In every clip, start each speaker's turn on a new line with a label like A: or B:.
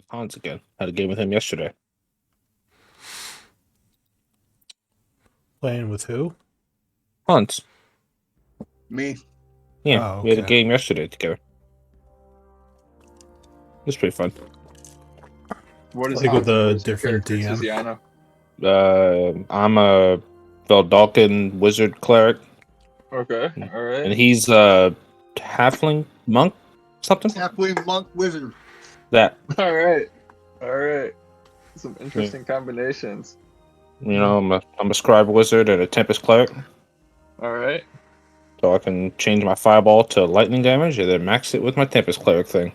A: with Hans again. Had a game with him yesterday.
B: Playing with who?
A: Hans.
C: Me.
A: Yeah,
B: Oh,
A: we had a
B: okay.
A: game yesterday together. It was pretty fun.
C: What is
B: Like with
C: Hans?
B: a
C: What is your
B: different
C: character,
B: DM?
C: Tiziano?
A: I'm a Veldalkin wizard cleric,
C: Okay, all right.
A: and he's a halfling monk, something
C: Halfway monk wizard.
A: that.
C: All right. Some interesting combinations.
A: You know, I'm a scribe wizard and a tempest cleric,
C: All right.
A: so I can change my fireball to lightning damage and then max it with my tempest cleric thing.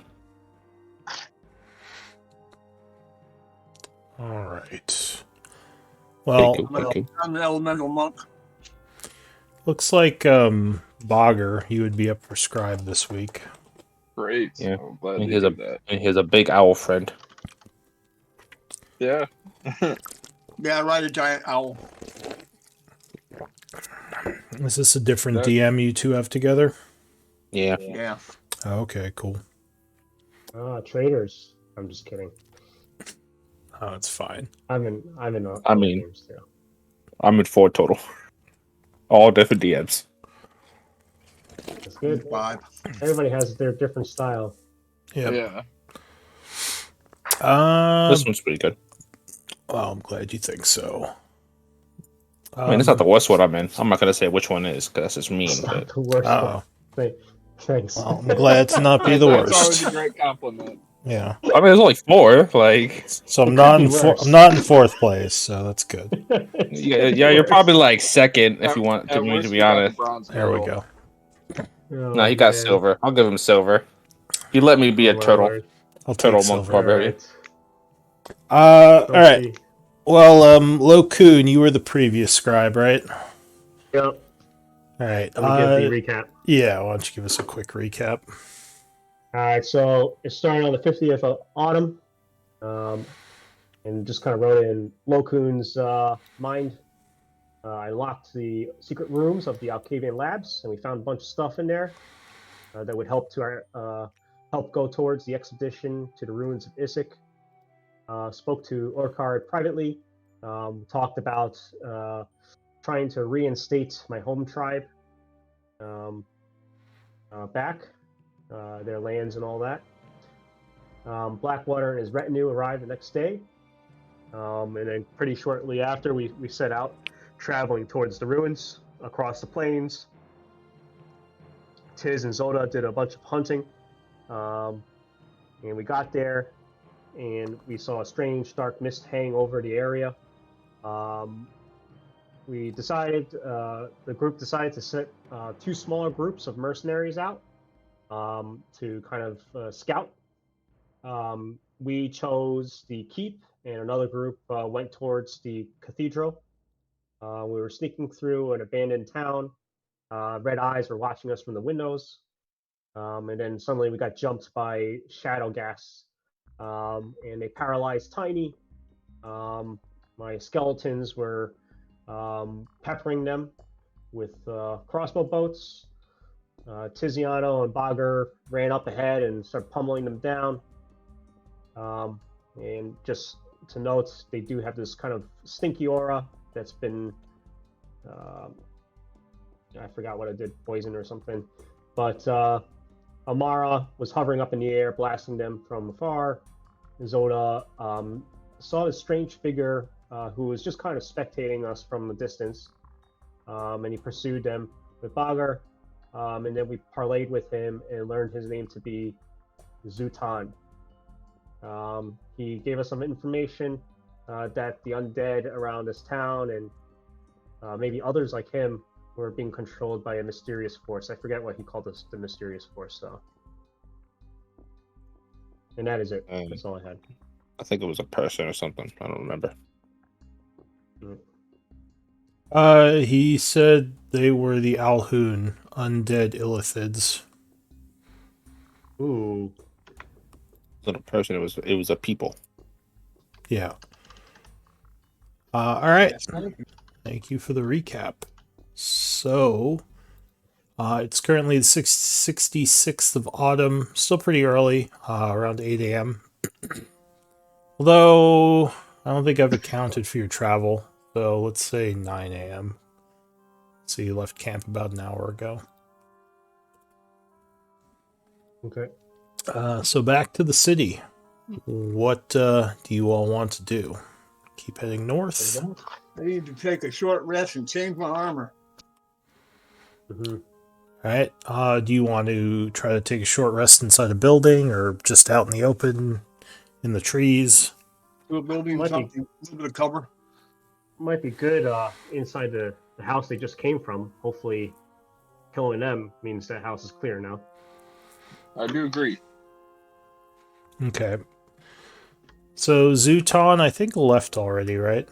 B: All right. Well,
A: Thank you.
C: I'm an elemental monk.
B: looks like Bogger, he would be up for scribe this week.
C: Great.
A: Yeah.
C: I'm glad
A: And
C: to do that.
A: he's a big owl friend.
C: Yeah.
D: Yeah, I ride a giant owl.
B: Is this a different
C: That-
B: DM you two have together?
A: Yeah.
D: Yeah.
B: Oh, okay, cool.
E: Traders. I'm just kidding.
B: Oh, it's fine.
E: I'm in all
A: I mean-
E: games too.
A: I'm in 4 total. All different DMs.
E: That's good.
D: 5.
E: Everybody has their different style.
B: Yep.
C: Yeah.
A: This one's pretty good.
B: Well, I'm glad you think so.
A: I mean, it's not the worst one I'm in. I'm not gonna say which one is because that's just mean.
E: It's
A: But
E: not the worst
B: Oh,
E: thing. Thanks.
B: well, I'm glad to not be the
C: It's always
B: worst.
C: a great compliment.
B: Yeah.
A: I mean, there's only 4. Like,
B: So I'm
E: It
B: not
E: could
B: in
E: be worse.
B: I'm not in 4th place, so that's good.
A: yeah, you're probably like second if you want
C: At
A: to
C: worst,
A: be
C: you got the
A: honest.
C: bronze
B: There we
C: medal.
B: go.
E: Oh,
A: No, he got
E: man.
A: silver. I'll give him silver. He let me be a
E: Oh, my
A: turtle.
E: Lord.
B: I'll
A: Turtle
B: take
A: monk
B: silver.
A: barbarian.
E: Alright.
B: All right. Well, Lo Kun, you were the previous scribe, right?
E: Yep.
B: All right.
E: Let me give the recap.
B: Yeah, why don't you give us a quick recap?
E: Alright, so it started on the 50th of autumn. And just kind of wrote in Lokun's mind. I locked the secret rooms of the Alcavian labs, and we found a bunch of stuff in there that would help go towards the expedition to the ruins of Isik. Spoke to Orkard privately. Talked about trying to reinstate my home tribe back, their lands and all that. Blackwater and his retinue arrived the next day. And then pretty shortly after, we set out, traveling towards the ruins across the plains. Tiz and Zoda did a bunch of hunting. And we got there, and we saw a strange dark mist hang over the area. We decided, the group decided to set 2 smaller groups of mercenaries out to kind of scout. We chose the keep, and another group went towards the cathedral. We were sneaking through an abandoned town. Red eyes were watching us from the windows. And then suddenly we got jumped by shadow gas, and they paralyzed Tiny. My skeletons were peppering them with crossbow bolts. Tiziano and Bogger ran up ahead and started pummeling them down. And just to note, they do have this kind of stinky aura that's been, I forgot what I did, poison or something. But Amara was hovering up in the air, blasting them from afar. Zoda saw this strange figure who was just kind of spectating us from a distance, and he pursued them with Bogger, and then we parlayed with him and learned his name to be Zutan. He gave us some information that the undead around this town and maybe others like him were being controlled by a mysterious force. I forget what he called us, the mysterious force, though. And that is it. That's all I had.
A: I think it was a person or something. I don't remember.
B: He said they were the Alhoun, undead illithids.
E: Ooh.
A: Little person. It was a people.
B: Yeah. All right. Thank you for the recap. So, it's currently the 66th of autumn. Still pretty early, around 8 a.m. Although, I don't think I've accounted for your travel. So let's say 9 a.m. So you left camp about an hour ago.
E: Okay.
B: So back to the city. What do you all want to do? Keep heading north?
D: I need to take a short rest and change my armor.
E: Mm-hmm.
B: Alright. Do you want to try to take a short rest inside a building or just out in the open, in the trees?
D: To a building,
E: Might be-
D: something, a little bit of cover.
E: Might be good inside the house they just came from. Hopefully, killing them means that house is clear now.
C: I do agree.
B: Okay. So Zooton, I think, left already, right?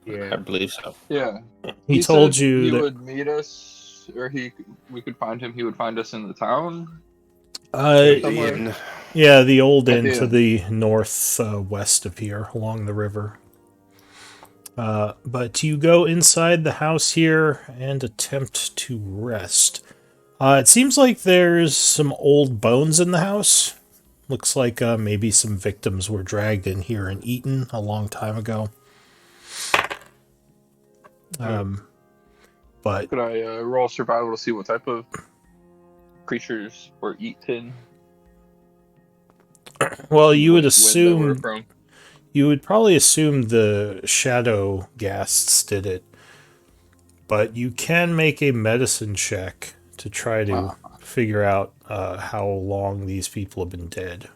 A: I
E: Yeah.
A: believe so.
C: Yeah.
B: He told
C: said
B: you
C: he
B: that
C: would meet us, or we could find him. He would find us in the town.
D: Somewhere.
B: yeah, the old
C: At
B: inn
C: the
B: to
C: inn.
B: the north west of here, along the river. But you go inside the house here and attempt to rest. It seems like there's some old bones in the house. Looks like maybe some victims were dragged in here and eaten a long time ago. But
C: Could I roll survival to see what type of creatures were eaten?
B: well, you would
C: when they were
B: assume
C: from?
B: you would probably assume the shadow ghasts did it. But you can make a medicine check to try to figure out how long these people have been dead.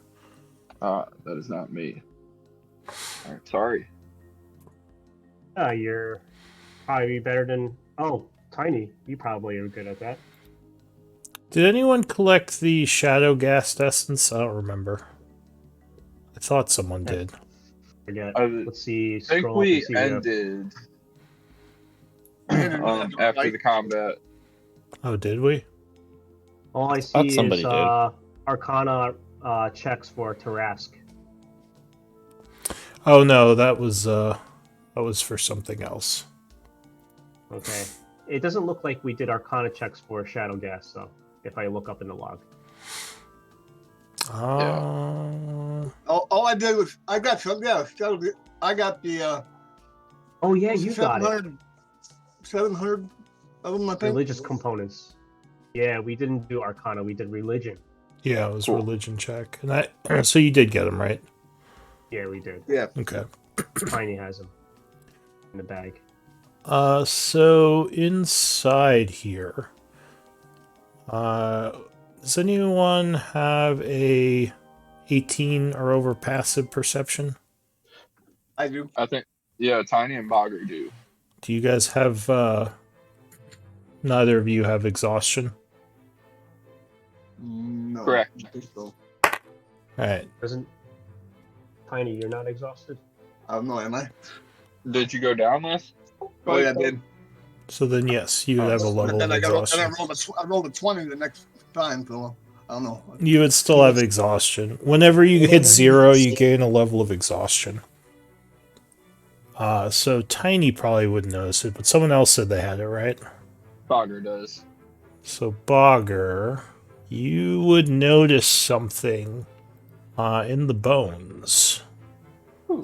C: That is not me. All right, sorry.
E: You're probably better than. Oh, Tiny. You probably are good at that.
B: Did anyone collect the shadow ghast essence? I don't remember. I thought someone did.
E: Forget.
C: I
E: Let's see.
C: I think
E: Scroll up
C: we
E: and see.
C: ended
D: Right.
C: after the combat.
B: Oh, did we?
E: All I
A: Thought
E: see
A: somebody
E: is
A: did.
E: Arcana checks for Tarask.
B: Oh no, that was for something else.
E: Okay. It doesn't look like we did Arcana checks for Shadow Gas, though. If I look up in the log.
D: All I did was I got some. Yeah, I got the.
E: Oh yeah, you got it.
D: 700 of them, I think.
E: Religious components. Yeah, we didn't do Arcana. We did religion.
B: Yeah, it was
C: Cool.
B: religion check, and that. So you did get them right.
E: Yeah, we did.
D: Yeah.
B: Okay.
E: Tiny has them in the bag.
B: So inside here, does anyone have a 18 or over passive perception?
D: I do.
C: I think, yeah, Tiny and Bogger do.
B: Do you guys have, neither of you have exhaustion?
D: No.
C: Correct.
D: I think so.
B: Alright.
E: Doesn't Tiny? You're not exhausted.
D: I don't know. Am I?
C: Did you go down last?
D: Oh yeah, I did.
B: So then, yes, you would have a
D: But
B: level
D: then
B: of
D: I
B: exhaustion.
D: rolled a 20 the next time, so I don't know.
B: You would still have exhaustion. Whenever you hit 0, you gain a level of exhaustion. So Tiny probably wouldn't notice it, but someone else said they had it, right?
C: Bogger does.
B: So Bogger, you would notice something in the bones.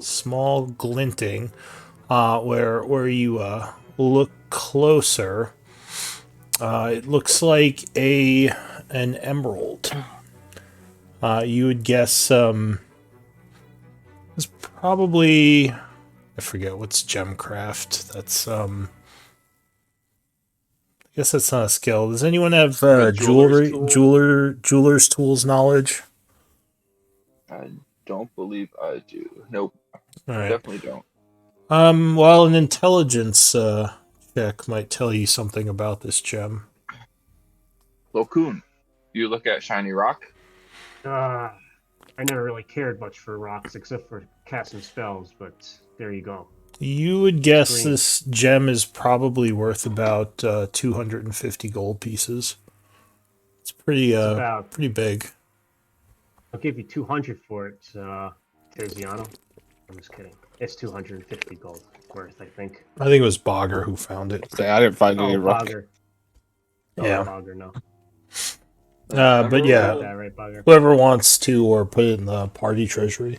B: Small glinting. Where you look closer, it looks like an emerald. You would guess it's probably, I forget what's gemcraft. That's I guess that's not a skill. Does anyone have
C: A jeweler's
B: jeweler's tools knowledge?
C: I don't believe I do. Nope.
B: All right.
C: Definitely don't.
B: Well, an intelligence check might tell you something about this gem.
C: Lokun, you look at shiny rock.
E: I never really cared much for rocks except for casting spells, but there you go.
B: You would guess
E: Green.
B: this gem is probably worth about 250 gold pieces. It's pretty
E: about-
B: pretty big.
E: I'll give you 200 for it, Terziano. I'm just kidding. It's 250 gold worth, I think.
B: I think it was Bogger who found it.
A: Say, I didn't find any
E: Oh,
A: rock.
E: Bogger.
B: Yeah.
E: Oh, Bogger, no.
B: But yeah,
E: Got that right, Bogger.
B: whoever wants to or put it in the party treasury.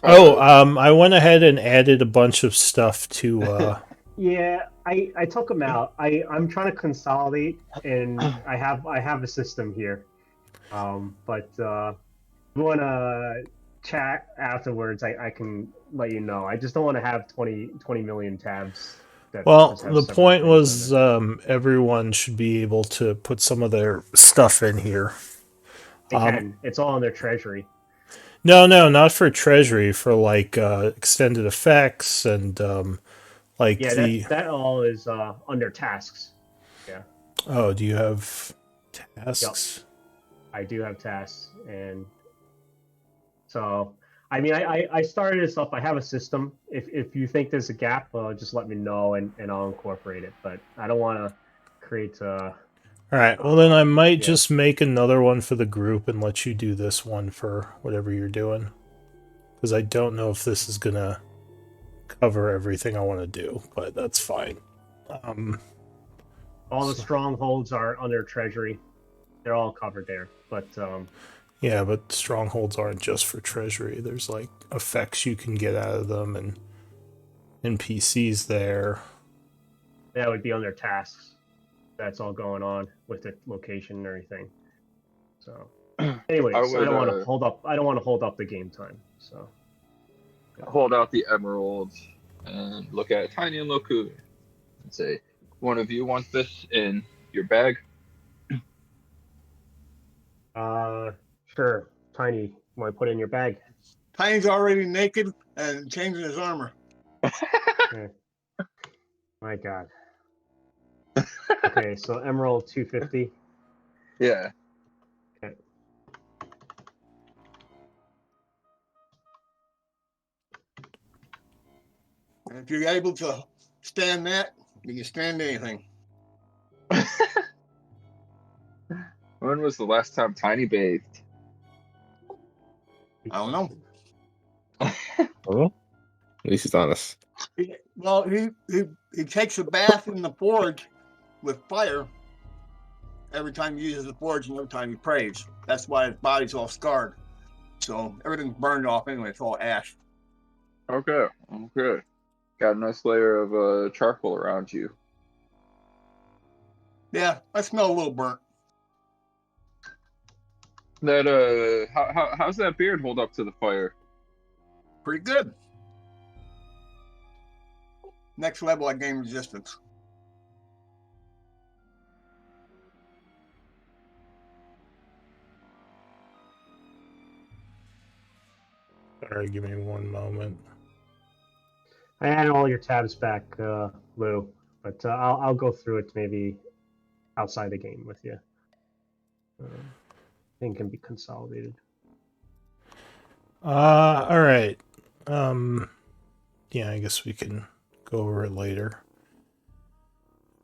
B: I went ahead and added a bunch of stuff to.
E: Yeah, I took them out. I'm trying to consolidate, and I have a system here. But if you want to chat afterwards, I can let you know. I just don't want to have 20 million tabs that
B: Well,
E: just have
B: the
E: several
B: point
E: things
B: was
E: in it.
B: everyone should be able to put some of their stuff in here.
E: They can. It's all in their treasury.
B: No, no, not for treasury. For like extended effects and like
E: Yeah,
B: the.
E: that all is under tasks. Yeah.
B: Oh, do you have
E: Yep.
B: tasks?
E: I do have tasks, and so I mean, I started this up. I have a system. If you think there's a gap, just let me know, and I'll incorporate it. But I don't want to create.
B: All right. Well, then I might
E: Yeah.
B: just make another one for the group and let you do this one for whatever you're doing, because I don't know if this is gonna cover everything I want to do, but that's fine.
E: All the
B: So-
E: strongholds are under treasury. They're all covered there. But
B: yeah, but strongholds aren't just for treasury. There's like effects you can get out of them and NPCs there.
E: that would be under tasks. That's all going on with the location and everything. So, anyways, I,
C: would,
E: don't want to hold up. I don't want to hold up the game time. So,
C: hold out the emeralds and look at Tiny and Loku and say, one of you want this in your bag?
E: sure, Tiny, want to put it in your bag?
D: Tiny's already naked and changing his armor.
E: Okay. My God. Okay, so Emerald 250.
C: Yeah.
E: Okay.
D: And if you're able to stand that, you can stand anything.
C: When was the last time Tiny bathed?
D: I don't know.
A: Well, at least he's honest.
D: Well, he takes a bath in the forge with fire every time he uses the forge and every time he prays. That's why his body's all scarred. So everything's burned off anyway. It's all ash.
C: Okay. Okay. Got a nice layer of charcoal around you.
D: Yeah, I smell a little burnt.
C: That how's that beard hold up to the fire?
D: Pretty good. Next level, I gain resistance.
B: Sorry, give me one moment.
E: I added all your tabs back, Lou, but I'll go through it maybe outside the game with you. Thing can be consolidated.
B: All right. Yeah, I guess we can go over it later.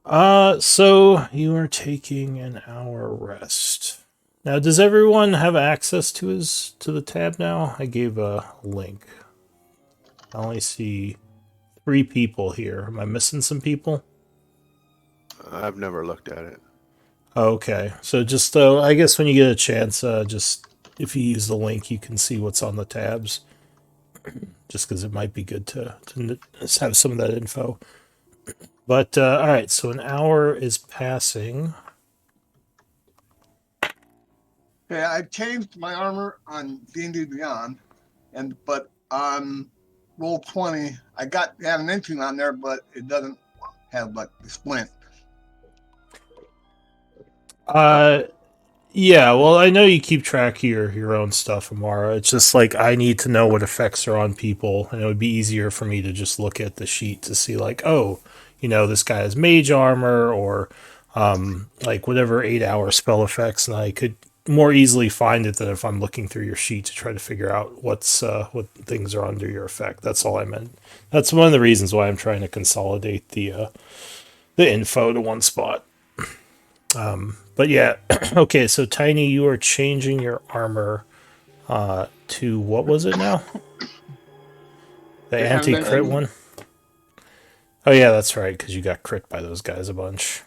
B: So you are taking an hour rest. Now, does everyone have access to the tab now? I gave a link. I only see 3 people here. Am I missing some people?
F: I've never looked at it.
B: Okay, so just I guess when you get a chance, just if you use the link, you can see what's on the tabs. Just because it might be good to just have some of that info. But all right, so an hour is passing.
D: Yeah, I changed my armor on D&D Beyond, but on Roll20, I got an engine on there, but it doesn't have like the splint.
B: Yeah, well, I know you keep track of your own stuff, Amara. It's just like I need to know what effects are on people, and it would be easier for me to just look at the sheet to see, like, oh, this guy has mage armor, or like whatever 8-hour spell effects, and I could more easily find it than if I'm looking through your sheet to try to figure out what things are under your effect. That's all I meant. That's one of the reasons why I'm trying to consolidate the info to one spot. But yeah, okay, so Tiny, you are changing your armor to, what was it now? The anti-crit one? Oh yeah, that's right, because you got crit by those guys a bunch.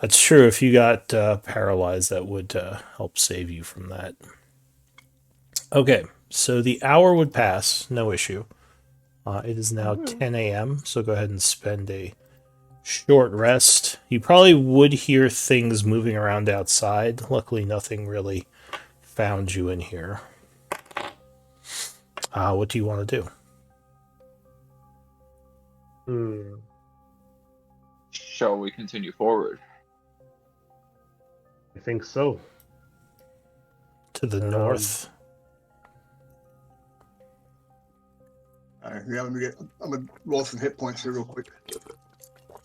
B: That's true, if you got paralyzed, that would help save you from that. Okay, so the hour would pass, no issue. It is now 10 a.m., so go ahead and spend a short rest. You probably would hear things moving around outside. Luckily, nothing really found you in here. What do you want to do?
C: Shall we continue forward?
E: I think so.
B: To the north?
D: All right, yeah, I'm gonna roll some hit points here real quick.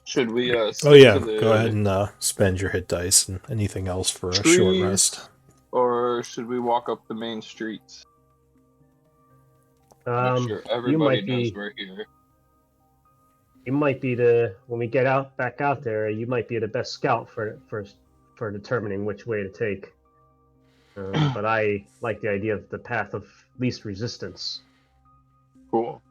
C: Should we
B: Oh
C: stick
B: yeah,
C: to the
B: go ahead and spend your hit dice and anything else for a short
C: trees,
B: rest.
C: or should we walk up the main streets? Make sure
E: You
C: everybody
E: might
C: knows
E: be.
C: we're here.
E: You might be when we get back out there. You might be the best scout for determining which way to take. But I like the idea of the path of least resistance.
C: Cool.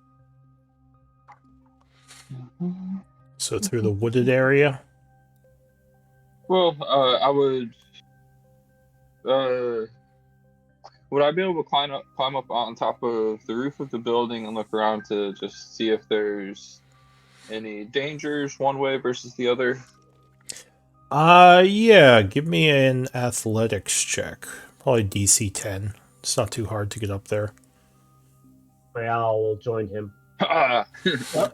B: So through the wooded area?
C: Well, I would. Would I be able to climb up on top of the roof of the building and look around to just see if there's any dangers one way versus the other?
B: Yeah, give me an athletics check. Probably DC 10. It's not too hard to get up there.
E: My owl will join him.
C: Ah,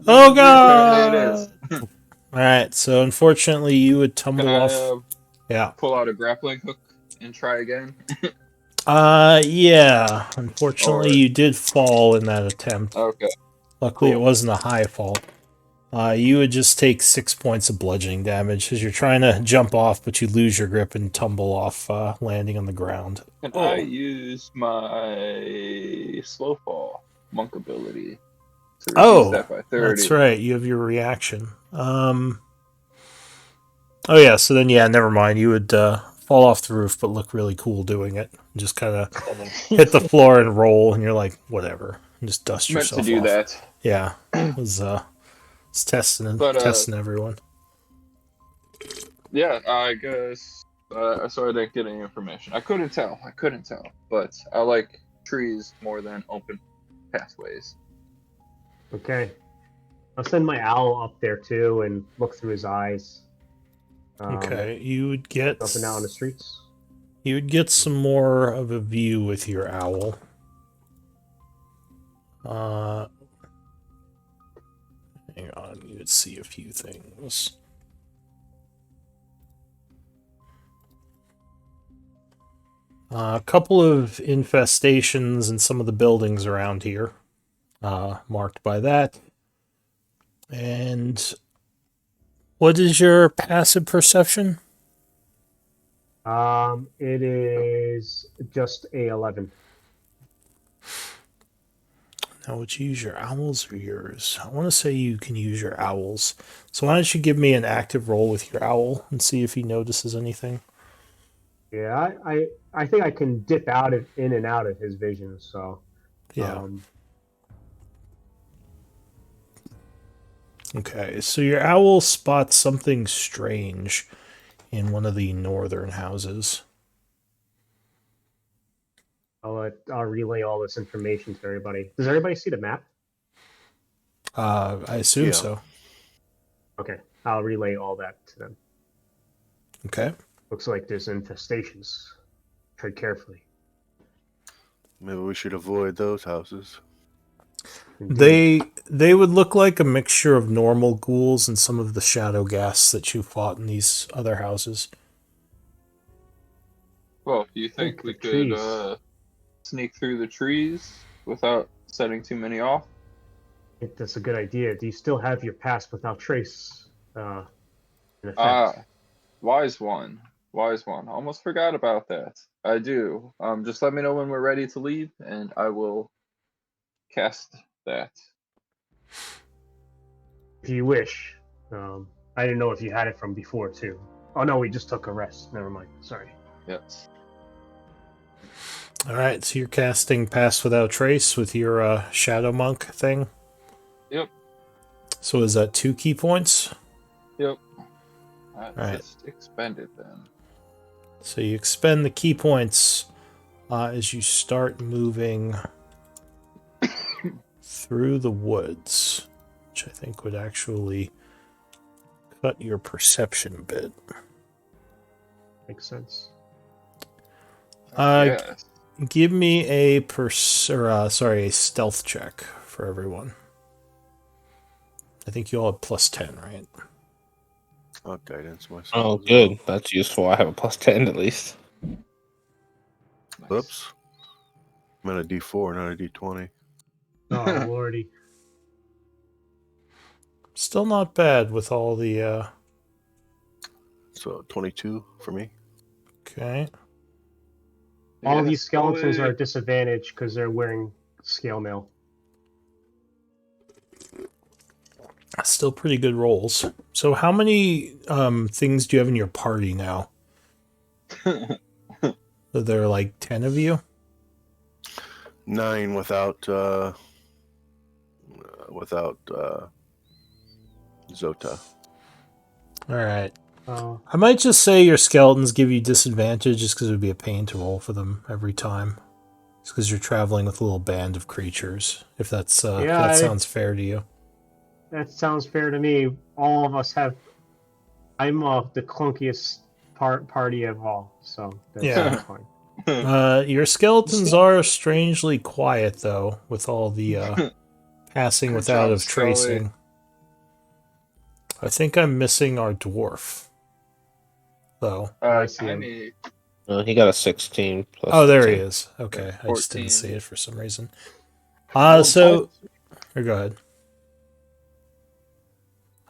B: Oh
C: apparently it is.
B: god! Alright, so unfortunately you would tumble
C: Can
B: off. Yeah.
C: pull out a grappling hook and try again?
B: Yeah. Unfortunately
C: Alright.
B: you did fall in that attempt.
C: Okay.
B: Luckily it
C: Cool.
B: wasn't a high fall. You would just take 6 points of bludgeoning damage as you're trying to jump off, but you lose your grip and tumble off, landing on the ground.
C: Can I use my slow fall monk ability to reduce that by 30?
B: That's right. You have your reaction. Oh yeah. So then, yeah, never mind. You would fall off the roof, but look really cool doing it. Just kind of hit the floor and roll, and you're like, whatever. And just dust
C: Meant to
B: yourself
C: do
B: off.
C: that.
B: Yeah. It's testing
C: But,
B: testing everyone.
C: Yeah, I guess. So I didn't get any information. I couldn't tell. But I like trees more than open pathways.
E: Okay. I'll send my owl up there too and look through his eyes.
B: Okay. You would get
E: Up and down the streets.
B: You would get some more of a view with your owl. Hang on, you would see a few things. A couple of infestations in some of the buildings around here, marked by that. And what is your passive perception?
E: It is just a 11.
B: Now, would you use your owls or yours? I want to say you can use your owls. So why don't you give me an active roll with your owl and see if he notices anything?
E: Yeah, I think I can dip in and out of his vision. So
B: Yeah. Okay, so your owl spots something strange in one of the northern houses.
E: I'll relay all this information to everybody. Does everybody see the map?
B: I assume
F: Yeah.
B: so.
E: Okay, I'll relay all that to them.
B: Okay.
E: Looks like there's infestations. Tread carefully.
F: Maybe we should avoid those houses.
E: Indeed.
B: They would look like a mixture of normal ghouls and some of the shadow ghasts that you fought in these other houses.
C: Well, do you think
E: Think
C: we
E: the
C: could
E: trees.
C: sneak through the trees without setting too many off?
E: I think that's a good idea. Do you still have your pass without trace in effect?
C: Wise one. Almost forgot about that. I do. Just let me know when we're ready to leave, and I will cast that.
E: If you wish. I didn't know if you had it from before too. Oh no, we just took a rest. Never mind. Sorry.
C: Yes.
B: All right, so you're casting Pass Without Trace with your Shadow Monk thing?
C: Yep.
B: So is that 2 key points?
C: Yep.
B: Right.
C: Just expend it then.
B: So you expend the key points as you start moving through the woods, which I think would actually cut your perception a bit.
E: Makes sense.
C: Yes.
B: Give me a a stealth check for everyone. I think you all have +10, right?
F: I'll guidance myself.
A: Oh,
F: as
A: good.
F: well.
A: That's useful. I have a +10 at least.
C: Nice.
F: Oops. I'm at a D4, not a D20.
E: Oh lordy.
B: Still not bad with all the.
F: So 22 for me.
B: Okay.
E: All
C: Yeah,
E: these skeletons
C: slowly-
E: are disadvantaged because they're wearing scale mail.
B: Still pretty good rolls. So, how many things do you have in your party now? Are there like 10 of you?
F: 9 without Zota.
B: All right.
E: Oh,
B: I might just say your skeletons give you disadvantage just because it would be a pain to roll for them every time. It's because you're traveling with a little band of creatures. If that's if
E: Yeah,
B: that sounds fair to you.
E: that sounds fair to me. All of us have. I'm the clunkiest party of all, so that's
B: Yeah.
E: fine.
B: Your skeletons are strangely quiet though, with all the passing
C: Good
B: without
C: job,
B: of
C: Scully.
B: tracing. I think I'm missing our dwarf, though.
E: I see him.
C: Tiny.
A: He got a 16 plus.
B: Oh, there he
A: 10.
B: is. Okay,
C: Yeah,
B: I just didn't
C: 14.
B: see it for some reason.
D: Hold
B: So
D: tight.
B: or go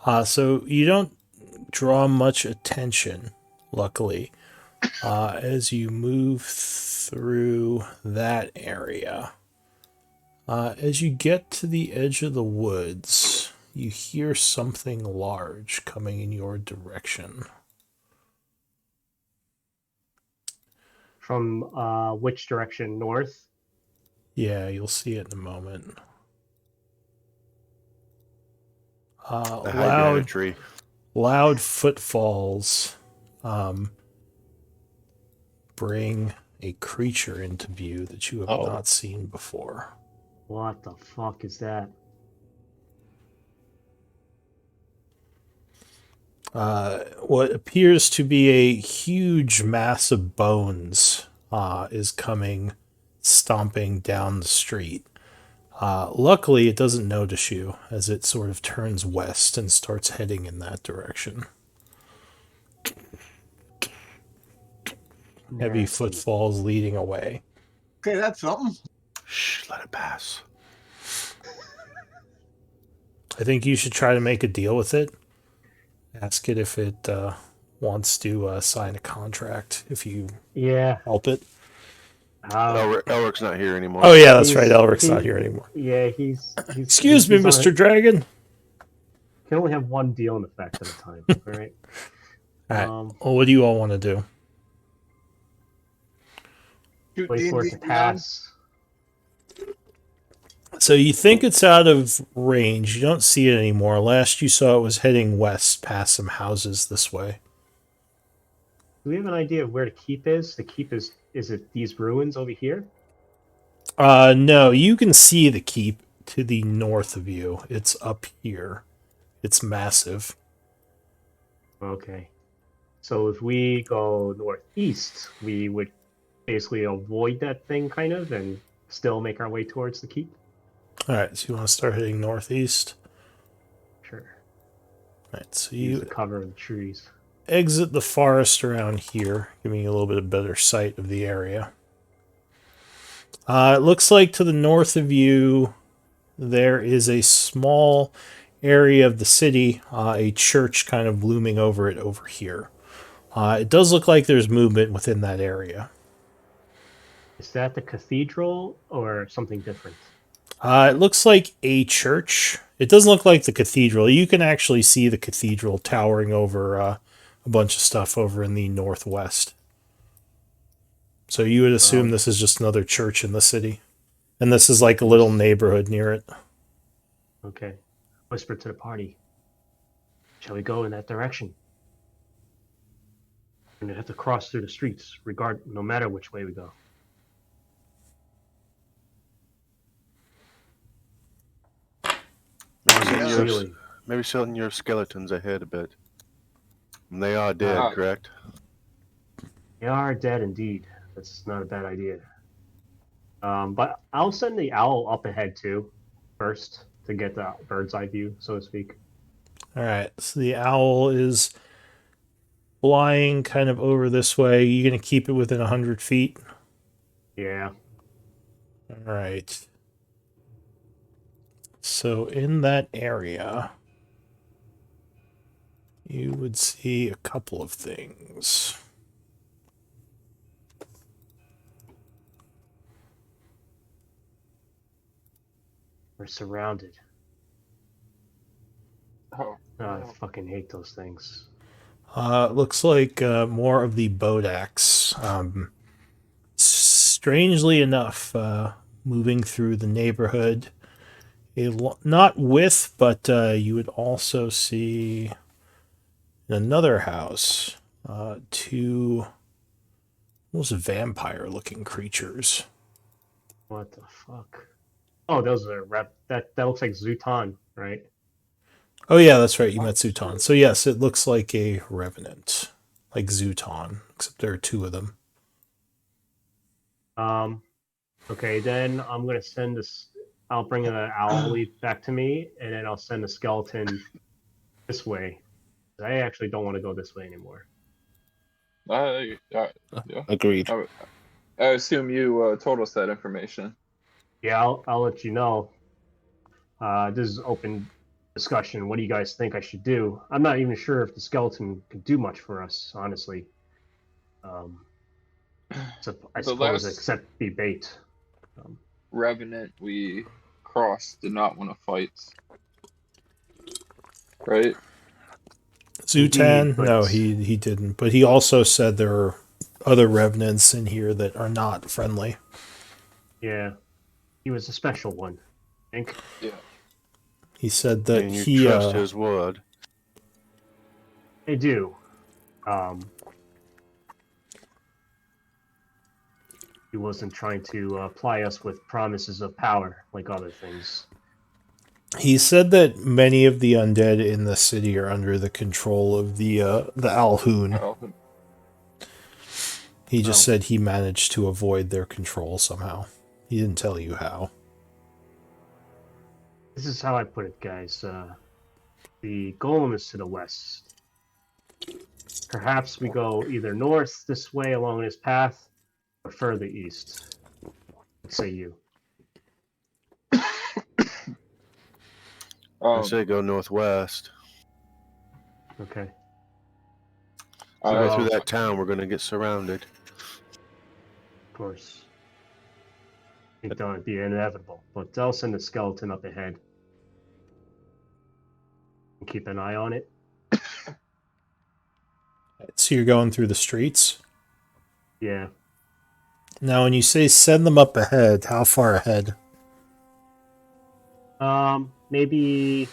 B: ahead. So you don't draw much attention, luckily, as you move through that area. As you get to the edge of the woods, you hear something large coming in your direction.
E: From which direction? North?
B: Yeah, you'll see it in a moment.
F: I hide behind a tree.
B: Loud footfalls bring a creature into view that you have
A: Oh.
B: not seen before.
E: What the fuck is that?
B: What appears to be a huge mass of bones is coming, stomping down the street. Luckily, it doesn't notice you as it sort of turns west and starts heading in that direction. Heavy
E: Nasty.
B: footfalls leading away.
D: Okay, that's something.
F: Shh, let it pass.
B: I think you should try to make a deal with it. Ask it if it wants to sign a contract if you
E: Yeah.
B: help it.
F: Elric's not here anymore.
B: Oh yeah, that's
E: He's-
B: right. Elric's
E: he-
B: not here anymore.
E: Yeah, he's
B: Excuse me,
E: he's on
B: Mr.
E: a-
B: Dragon.
E: Can only have one deal in effect at a time. All right.
B: All right.
E: Um,
B: Well, what do you all want to do?
D: Shoot
E: wait for it
D: D&D
E: to
D: down.
E: pass.
B: So you think it's out of range. You don't see it anymore. Last you saw it was heading west past some houses this way.
E: Do we have an idea of where the keep is? The keep is it these ruins over here?
B: No, you can see the keep to the north of you. It's up here. It's massive.
E: Okay. So if we go northeast, we would basically avoid that thing kind of and still make our way towards the keep.
B: All right, so you want to start heading northeast.
E: Sure.
B: All right, so
E: Use
B: you
E: the cover of the trees.
B: exit the forest around here, giving you a little bit of better sight of the area. It looks like to the north of you, there is a small area of the city, a church kind of looming over it over here. It does look like there's movement within that area.
E: Is that the cathedral or something different?
B: It looks like a church. It doesn't look like the cathedral. You can actually see the cathedral towering over a bunch of stuff over in the northwest. So you would assume this is just another church in the city. And this is like a little neighborhood near it.
E: Okay. Whisper to the party. Shall we go in that direction? We're gonna have to cross through the streets, no matter which way we go. Really?
F: maybe send your skeletons ahead a bit. And they are dead,
C: Uh,
F: correct?
E: They are dead indeed. That's not a bad idea. But I'll send the owl up ahead too, first, to get the bird's eye view, so to speak.
B: All right. So the owl is flying kind of over this way. You gonna keep it within 100 feet?
E: Yeah.
B: All right. So in that area, you would see a couple of things.
E: We're surrounded.
C: oh,
E: I
C: no.
E: fucking hate those things.
B: Looks like more of the Bodax. Strangely enough, moving through the neighborhood, not with, but you would also see in another house two almost vampire-looking creatures.
E: What the fuck? Oh, those are that looks like Zutan, right?
B: Oh yeah, that's right. You met Zutan. So yes, it looks like a revenant, like Zutan, except there are two of them.
E: Um, okay, then I'm gonna send this. I'll bring the owl lead back to me, and then I'll send the skeleton this way. I actually don't want to go this way anymore.
C: Yeah.
A: Agreed.
C: I assume you told us that information.
E: Yeah, I'll let you know. This is open discussion. What do you guys think I should do? I'm not even sure if the skeleton could do much for us, honestly. So I
C: The
E: suppose
C: last
E: except be bait.
C: revenant we crossed did not want to fight, right?
B: Zutan,
E: Indeed, but-
B: no, he didn't. But he also said there are other revenants in here that are not friendly.
E: Yeah, he was a special one, I think.
C: Yeah.
B: He said that
F: And you
B: he
F: trust his word.
E: They do. He wasn't trying to ply us with promises of power like other things.
B: he said that many of the undead in the city are under the control of the Alhoon.
C: Oh,
B: He just
E: Oh.
B: said he managed to avoid their control somehow. He didn't tell you how.
E: This is how I put it, guys. The golem is to the west. Perhaps we go either north this way along this path, or further east. What say you?
F: I say go northwest.
E: Okay.
F: If we go
C: uh,
F: through that town, we're gonna get surrounded.
E: Of course. I think that would be inevitable, but I'll send the skeleton up ahead. And keep an eye on it.
B: So you're going through the streets?
E: Yeah.
B: Now, when you say send them up ahead, how far ahead?
E: Maybe.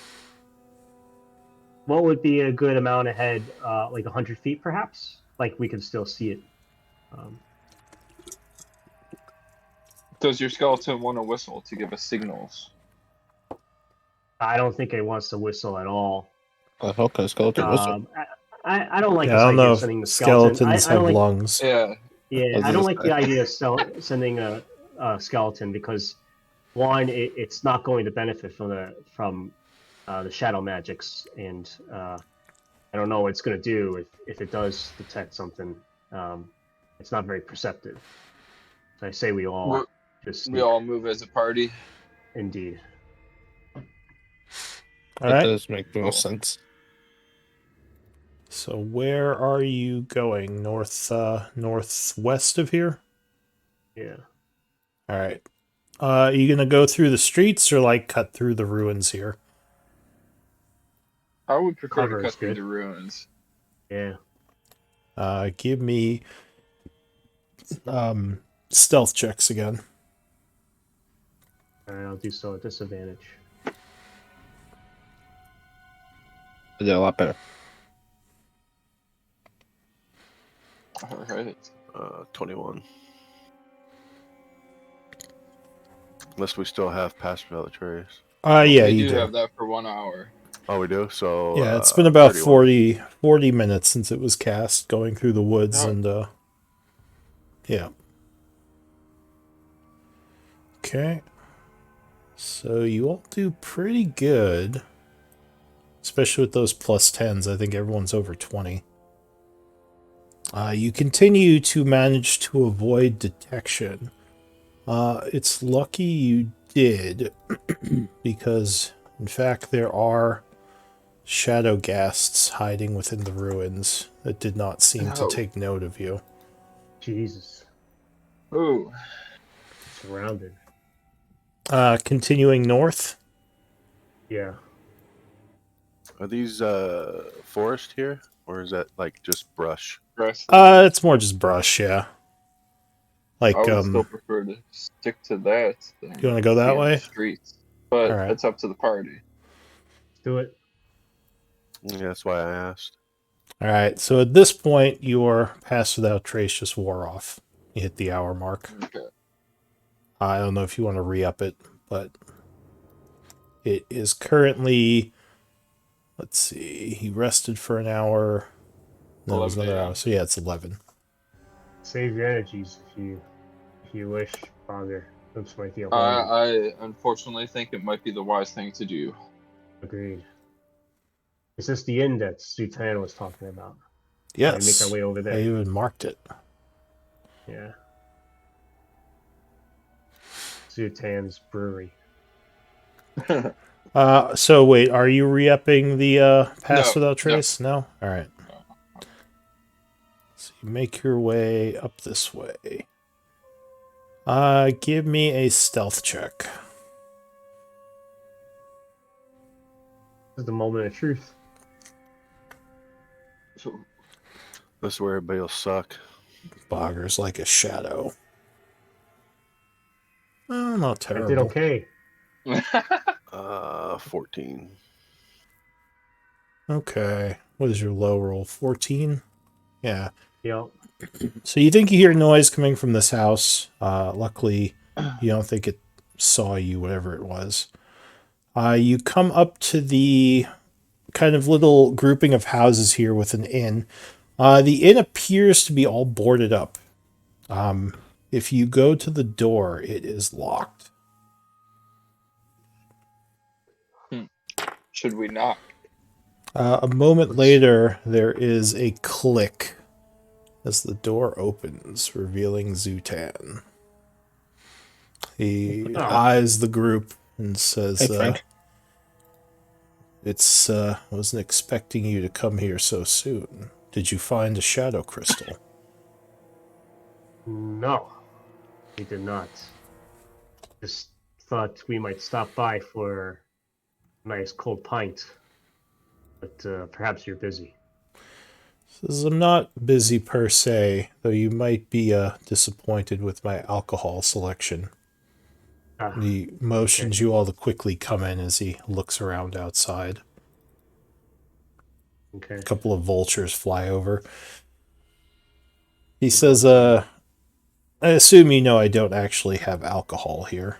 E: What would be a good amount ahead? Like 100 feet, perhaps. Like we can still see it.
C: does your skeleton want to whistle to give us signals?
E: I don't think it wants to whistle at all.
A: Okay, skeleton whistle.
E: I don't like
B: Yeah,
E: this
B: I don't
E: idea
B: know
E: of
B: if
E: sending the skeleton.
B: skeletons
E: I don't
B: have
E: like,
B: lungs.
C: Yeah.
E: yeah,
A: was
E: I don't
A: gonna
E: like
A: say.
E: the idea of sending a skeleton because one, it's not going to benefit from the shadow magics, and I don't know what it's going to do if it does detect something. It's not very perceptive. So I say we all
C: We're-
E: just
C: We all move as a party.
E: indeed.
B: All
A: That
B: right.
A: does make the most
C: Cool.
A: sense.
B: So where are you going? Northwest of here?
E: Yeah.
B: All right. You gonna go through the streets or like cut through the ruins here?
C: I would prefer
E: Cover
C: to
E: is
C: cut through
E: good.
C: the ruins.
E: Yeah.
B: Give me stealth checks again.
E: All right, I'll do so at disadvantage.
A: I did a lot better.
C: All right.
F: 21. Unless we still have past Bellatrix.
B: Yeah,
C: we
B: you
C: do
B: do.
C: have that for 1 hour.
F: Oh, we do. So
B: Yeah, it's been about
F: 31.
B: 40 minutes since it was cast, going through the woods,
C: Oh.
B: and yeah. Okay. So you all do pretty good, especially with those plus 10s. I think everyone's over 20. You continue to manage to avoid detection. It's lucky you did, because, in fact, there are shadow ghasts hiding within the ruins that did not seem to
C: Oh.
B: take note of you.
E: Jesus.
C: Ooh.
E: Surrounded.
B: Continuing north.
E: Yeah.
F: Are these forest here, or is that like just brush?
B: It's more just brush, yeah. Like,
C: I would still prefer to stick to that than
B: you want to go that
C: be in the
B: way?
C: streets. But
B: All right.
C: it's up to the party.
E: Let's do it.
F: Yeah, that's why I asked.
B: All right. So at this point, your pass without trace just wore off. You hit the hour mark.
C: Okay.
B: I don't know if you want to re-up it, but it is currently. Let's see. He rested for an hour. No, it was
C: 11
B: another
C: a.m.
B: hour. So yeah, it's 11.
E: Save your energies if you wish, Father. This might be a long
C: I unfortunately think it might be the wise thing to do.
E: Agreed. Is this the inn that Sultan was talking about?
B: Yes.
E: We make our way over there.
B: I even marked it.
E: Yeah. Sultan's brewery.
B: So wait, are you re-upping the pass
C: No,
B: without trace? No? All right. So you make your way up this way. Give me a stealth check.
E: This is the moment of truth.
F: This is where everybody will suck.
B: Bogger's like a shadow. Oh, not terrible.
E: I did okay.
F: 14.
B: Okay. What is your low roll? 14? Yeah.
E: Yep.
B: So you think you hear noise coming from this house. Luckily, you don't think it saw you, whatever it was. You come up to the kind of little grouping of houses here with an inn. The inn appears to be all boarded up. If you go to the door, it is locked.
C: Should we knock?
B: A moment later, there is a click as the door opens, revealing Zutan. He eyes the group and says,
A: Hey, Frank.
B: Wasn't expecting you to come here so soon. Did you find a shadow crystal?
E: No, we did not. Just thought we might stop by for a nice cold pint. But perhaps you're busy.
B: Says, I'm not busy per se, though you might be disappointed with my alcohol selection. He motions you all to quickly come in as he looks around outside.
E: Okay.
B: A couple of vultures fly over. He says, I assume you know I don't actually have alcohol here.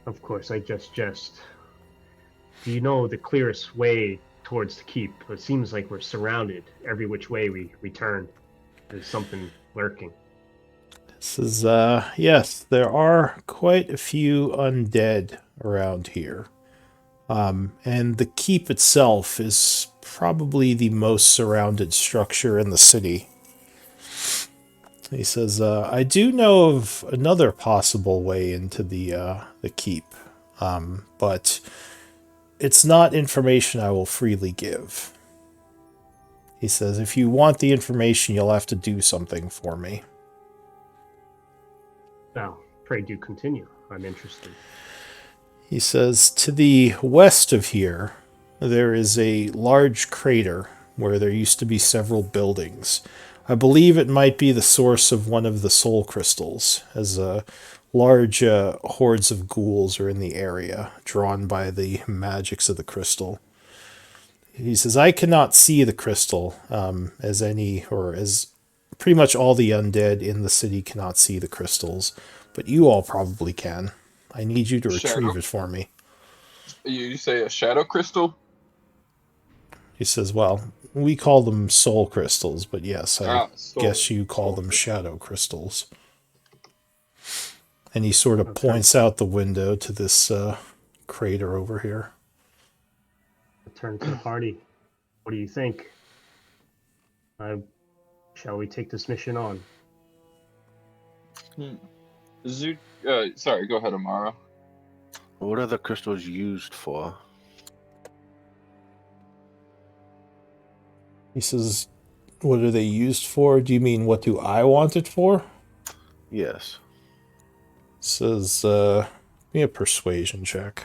E: Of course, I just jest. Do you know the clearest way towards the keep? It seems like we're surrounded every which way we turn. There's something lurking.
B: Says, yes, there are quite a few undead around here. And the keep itself is probably the most surrounded structure in the city. He says, I do know of another possible way into the keep, but it's not information I will freely give. He says, if you want the information, you'll have to do something for me.
E: Now, pray do continue. I'm interested.
B: He says, to the west of here, there is a large crater where there used to be several buildings. I believe it might be the source of one of the soul crystals, as large hordes of ghouls are in the area, drawn by the magics of the crystal. He says, I cannot see the crystal, as pretty much all the undead in the city cannot see the crystals, but you all probably can. I need you to retrieve it for me.
C: You say a shadow crystal?
B: He says, well, we call them soul crystals, but yes, I
C: Soul.
B: guess you call
C: Soul
B: them
C: crystal.
B: shadow crystals. And he sort of
E: Okay.
B: points out the window to this crater over here.
E: Return to the party. What do you think? Shall we take this mission on?
C: Sorry, go ahead, Amara.
F: What are the crystals used for?
B: He says, what are they used for? Do you mean what do I want it for?
F: Yes.
B: Says, be a persuasion check.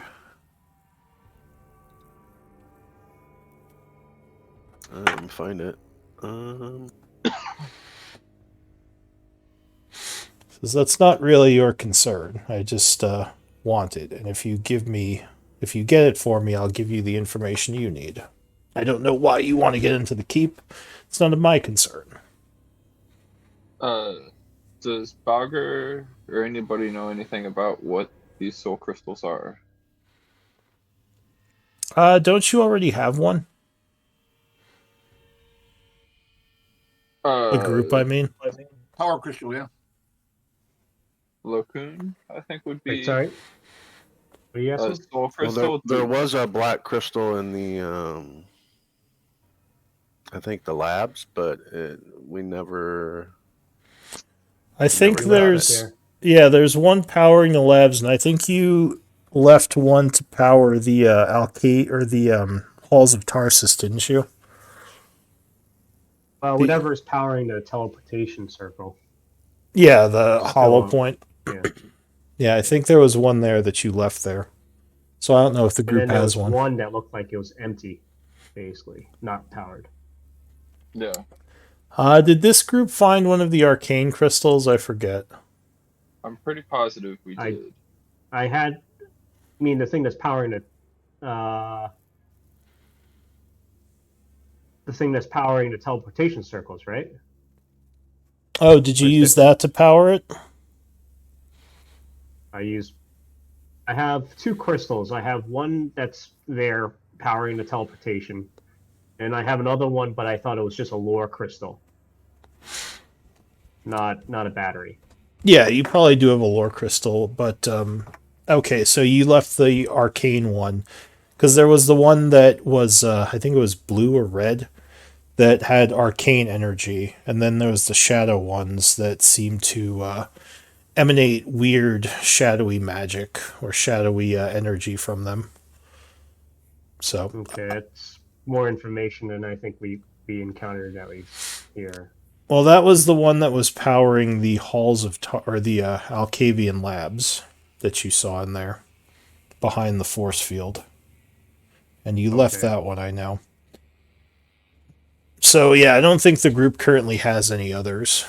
F: Let me find it.
B: Says, that's not really your concern. I just want it. And if you get it for me, I'll give you the information you need. I don't know why you want to get into the keep. It's none of my concern.
C: Does Bogger or anybody know anything about what these soul crystals are?
B: Don't you already have one? A group, I mean.
D: Power crystal, yeah.
C: Locoon, I think would be
E: Wait, sorry. What are you
C: a
E: asking?
C: soul
F: Well,
C: crystal.
F: there was a black crystal in the, I think the labs, but we never.
B: I think
F: Never got
B: there's there's one powering the labs, and I think you left one to power the Alcate or the halls of Tarsus, didn't you?
E: Whatever is powering the teleportation circle.
B: Yeah, the
E: Still
B: hollow
E: on.
B: point.
E: Yeah.
B: Yeah, I think there was one there that you left there. So I don't know if the
E: And
B: group
E: then there
B: has
E: was
B: one.
E: one that looked like it was empty, basically, not powered.
C: Yeah.
B: Did this group find one of the arcane crystals? I forget.
C: I'm pretty positive we did.
E: I mean, the thing that's powering the thing that's powering the teleportation circles, right?
B: Oh, did you use that to power it?
E: I have two crystals. I have one that's there powering the teleportation, and I have another one, but I thought it was just a lore crystal, not a battery.
B: Yeah, you probably do have a lore crystal, but okay, so you left the arcane one because there was the one that was I think it was blue or red that had arcane energy, and then there was the shadow ones that seemed to emanate weird shadowy magic or shadowy energy from them. So
E: Okay, that's more information than I think we encountered at least here.
B: well, that was the one that was powering the halls of or the Alcavian labs that you saw in there behind the force field, and you left that one, I know. So yeah, I don't think the group currently has any others.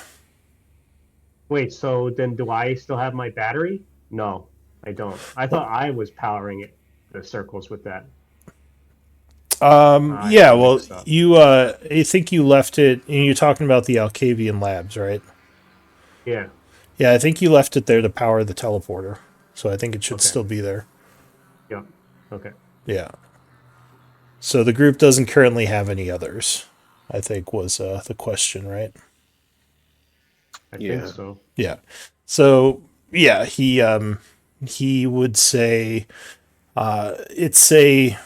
E: Wait, so then do I still have my battery? No, I don't. I thought I was powering it, the circles with that.
B: Yeah, well, you I think you left it, and you're talking about the Alcavian labs, right?
E: Yeah.
B: Yeah, I think you left it there to power the teleporter, so I think it should still be there.
E: Yeah. Okay.
B: Yeah. So the group doesn't currently have any others, I think was the question, right?
E: I think so.
B: Yeah. So yeah, he would say it's a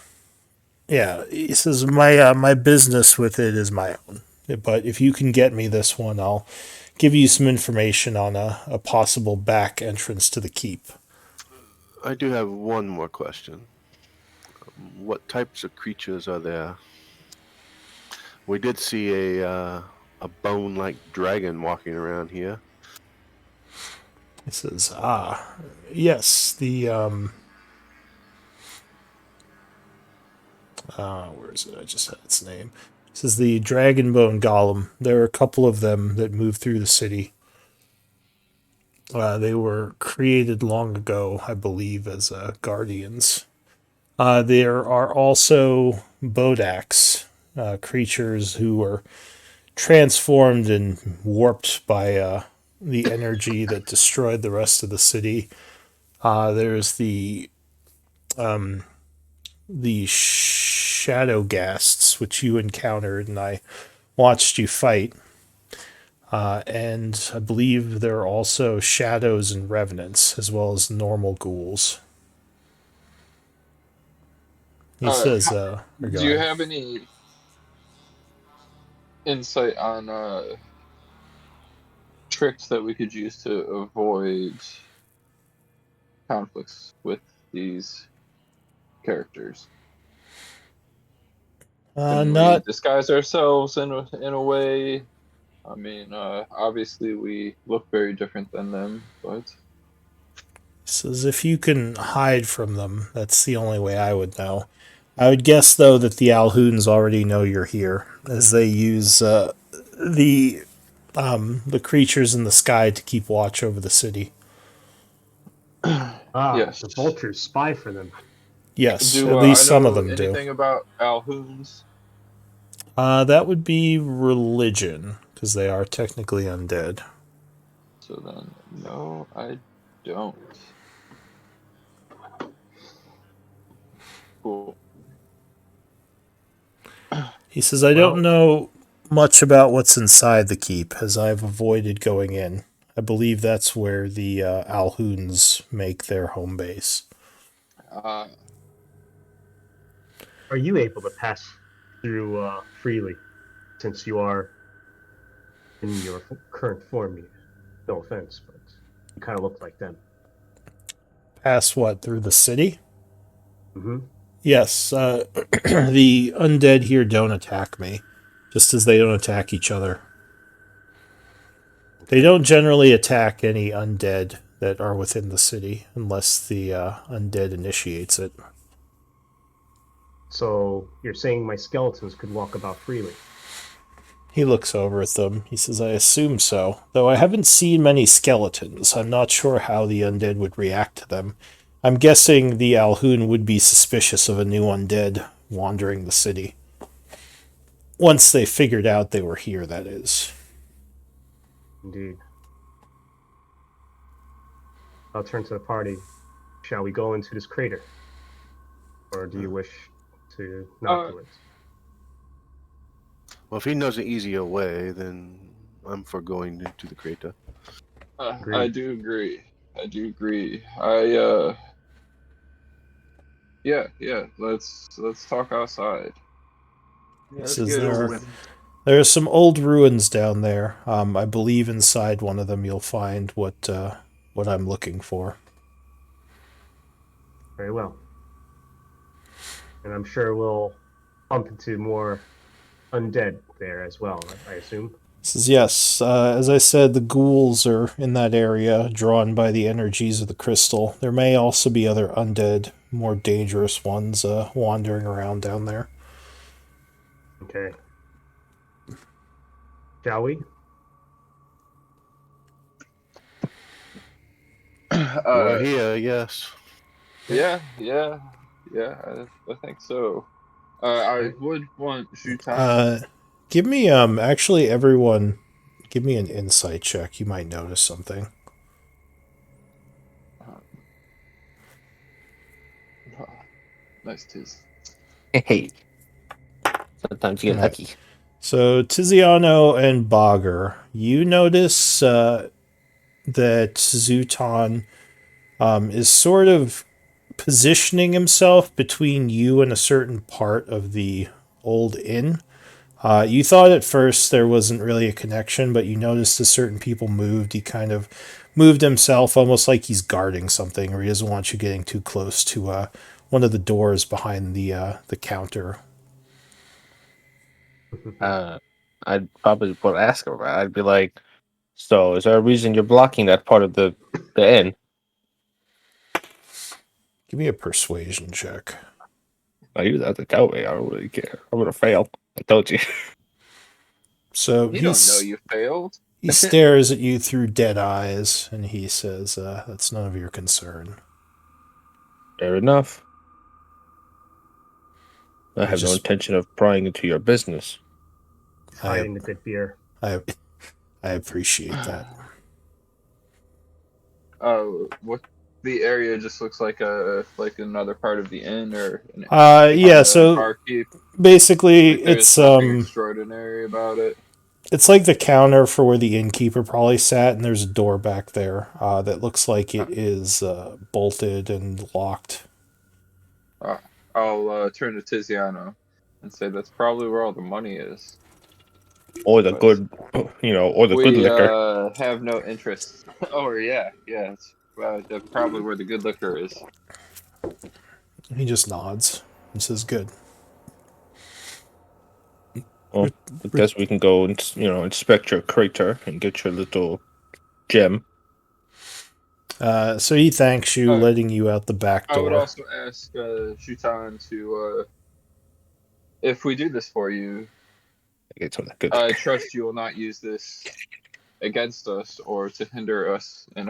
B: yeah, he says my business with it is my own. But if you can get me this one, I'll give you some information on a possible back entrance to the keep.
F: I do have one more question. What types of creatures are there? We did see a bone-like dragon walking around here.
B: He says, yes, the where is it? I just had its name. This is the Dragonbone Golem. There are a couple of them that move through the city. They were created long ago, I believe, as guardians. There are also Bodax, creatures who were transformed and warped by the energy that destroyed the rest of the city. There's the the shadow ghasts which you encountered, and I watched you fight. And I believe there are also shadows and revenants, as well as normal ghouls. He says,
C: Do you have any insight on tricks that we could use to avoid conflicts with these characters? Can we
B: not
C: disguise ourselves in a way? I mean, obviously we look very different than them, but
B: says if you can hide from them, that's the only way I would know. I would guess though that the Alhoons already know you're here, as they use the the creatures in the sky to keep watch over the city.
C: yes.
E: The vultures spy for them.
B: Yes,
C: Do
B: at
C: I
B: least some of
C: know
B: them do.
C: anything about Alhoons?
B: That would be religion, because they are technically undead.
C: So then, no, I don't. Cool.
B: He says, I
E: Well-
B: don't know much about what's inside the keep, as I've avoided going in. I believe that's where the Alhoons make their home base.
C: Uh,
E: Are you able to pass through freely, since you are in your current form? No offense, but you kind of look like them.
B: Pass what, through the city?
E: Mm-hmm.
B: Yes, the undead here don't attack me, just as they don't attack each other. They don't generally attack any undead that are within the city, unless the undead initiates it.
E: So you're saying my skeletons could walk about freely?
B: He looks over at them. He says, I assume so. Though I haven't seen many skeletons, I'm not sure how the undead would react to them. I'm guessing the Alhoon would be suspicious of a new undead wandering the city. Once they figured out they were here, that is.
E: Indeed. I'll turn to the party. Shall we go into this crater? Or do you wish to not do it?
F: Well, if he knows an easier way, then I'm for going into the crater.
C: I do agree. I do agree. Yeah. Let's talk outside.
D: Yeah, let's
B: Says
D: get it over
B: there,
D: with.
B: there are some old ruins down there. I believe inside one of them you'll find what I'm looking for.
E: Very well. And I'm sure we'll bump into more undead there as well, I assume.
B: Says yes. As I said, the ghouls are in that area, drawn by the energies of the crystal. There may also be other undead, more dangerous ones wandering around down there.
E: Okay. Shall we?
F: You're here, yes.
C: Yeah. I think so. I would want Zhutan.
B: Give me actually everyone, give me an insight check. You might notice something.
C: Nice Tiz.
A: Hey. Sometimes you get
B: Alright.
A: lucky.
B: So Tiziano and Bogger, you notice that Zhutan is sort of positioning himself between you and a certain part of the old inn. You thought at first there wasn't really a connection, but you noticed as certain people moved, he kind of moved himself almost like he's guarding something, or he doesn't want you getting too close to one of the doors behind the counter.
A: I'd probably would ask him. I'd be like, "So, is there a reason you're blocking that part of the inn?"
B: Give me a persuasion check.
A: I use that to tell me. I don't really care. I'm gonna fail. I told you.
B: So
C: You don't know you failed.
B: he stares at you through dead eyes, and he says, "That's none of your concern."
A: Fair enough. I
B: You
A: have no
B: just-
A: intention of prying into your business.
E: Hiding the good beer.
B: I appreciate that.
C: What the area just looks like another part of the inn or
B: Yeah,
C: behind the
B: so
C: barkeep.
B: basically
C: Like there's
B: it's
C: nothing extraordinary about it.
B: it's like the counter for where the innkeeper probably sat, and there's a door back there that looks like it is bolted and locked.
C: I'll turn to Tiziano and say that's probably where all the money is.
A: Or the
C: But
A: good, or the good
C: we
A: liquor.
C: have no interest. Oh, yeah, it's that's probably where the good liquor is.
B: He just nods and says, "Good."
A: Well, I guess we can go and inspect your crater and get your little gem.
B: So he thanks you,
C: Uh,
B: letting you out the back
C: I would
B: door.
C: also ask Shutan to, if we do this for you,
A: I get some of that good
C: I
A: liquor.
C: trust you will not use this against us or to hinder us in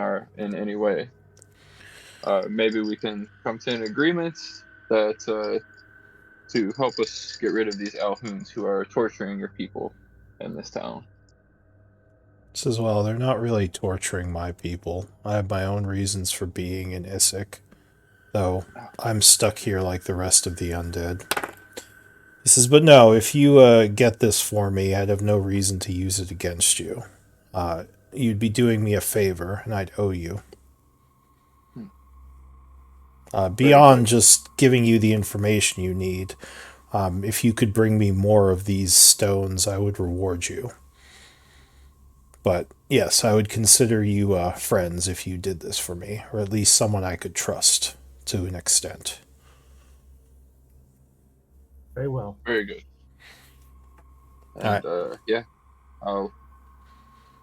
C: any way. Maybe we can come to an agreement that to help us get rid of these Alhoons who are torturing your people in this town.
B: Says, "Well, they're not really torturing my people. I have my own reasons for being in Isik, though I'm stuck here like the rest of the undead." He says, "But no, if you get this for me, I'd have no reason to use it against you. You'd be doing me a favor, and I'd owe you. Beyond just giving you the information you need, if you could bring me more of these stones, I would reward you. But yes, I would consider you friends if you did this for me, or at least someone I could trust to an extent."
E: Very well.
C: Very good. And I'll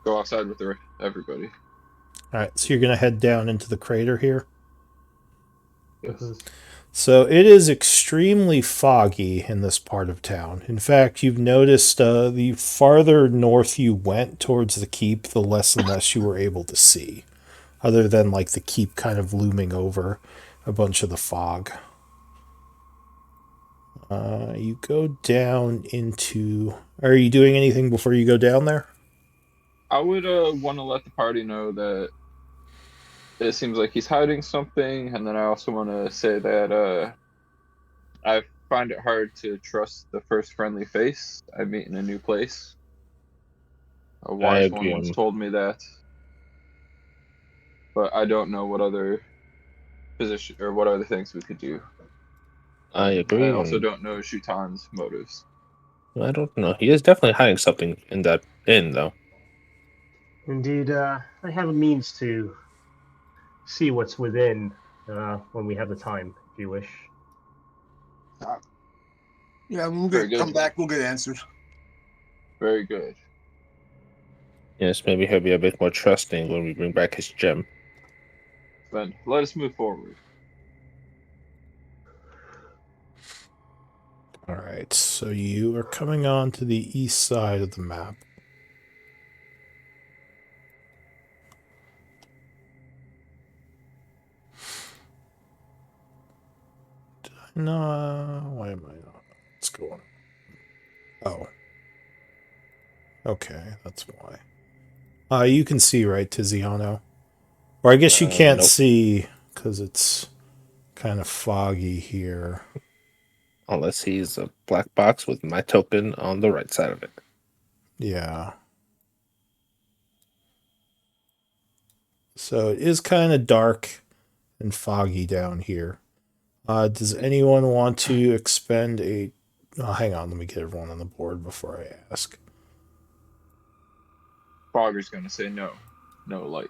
C: go outside with everybody.
B: Alright, so you're going to head down into the crater here?
C: Yes.
B: So it is extremely foggy in this part of town. In fact, you've noticed the farther north you went towards the keep, the less and less you were able to see, other than like the keep kind of looming over a bunch of the fog. You go down into... Are you doing anything before you go down there?
C: I would want to let the party know that it seems like he's hiding something, and then I also want to say that I find it hard to trust the first friendly face I meet in a new place. A
A: I
C: wise one
A: agree.
C: once told me that, but I don't know what other position or what other things we could do.
A: I
C: I
A: agree.
C: also
A: And
C: don't know Shutan's motives.
A: I don't know. He is definitely hiding something in that inn, though.
E: Indeed, I have a means to see what's within when we have the time, if you wish.
D: Yeah, when
C: Very
D: we
C: good.
D: come back, we'll get answers.
C: Very good.
A: Yes, maybe he'll be a bit more trusting when we bring back his gem.
C: Then let us move forward.
B: Alright, so you are coming on to the east side of the map. No, why am I not? What's going on? Oh. Okay, that's why. You can see, right, Tiziano? Or I guess you can't
A: Nope.
B: see because it's kind of foggy here.
A: Unless he's a black box with my token on the right side of it.
B: Yeah. So it is kind of dark and foggy down here. Does anyone want to expend a... Oh, hang on, let me get everyone on the board before I ask.
C: Fogger's gonna say no. No light.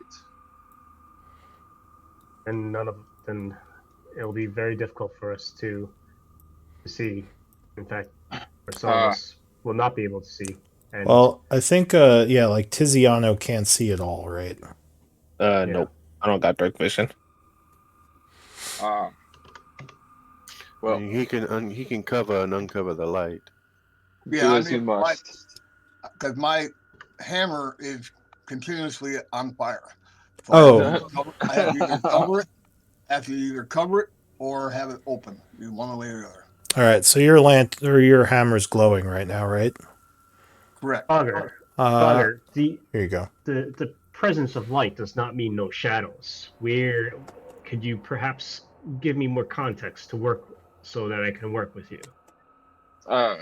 E: And then it'll be very difficult for us to see. In fact, or some of us will not be able to see. And
B: Well, I think, like Tiziano can't see at all, right?
A: Nope. I don't got dark vision.
C: Well,
F: I mean, he can cover and uncover the light.
C: do
D: Yeah,
C: as you must.
D: because my hammer is continuously on fire. So
B: Oh.
D: I have to either cover it. I have to either cover it or have it open. One way or the other.
B: All right, so your hammer's glowing right now, right?
D: Correct.
E: Fogger,
B: Here you go.
E: the presence of light does not mean no shadows. We're could you perhaps give me more context to work so that I can work with you?
C: Uh,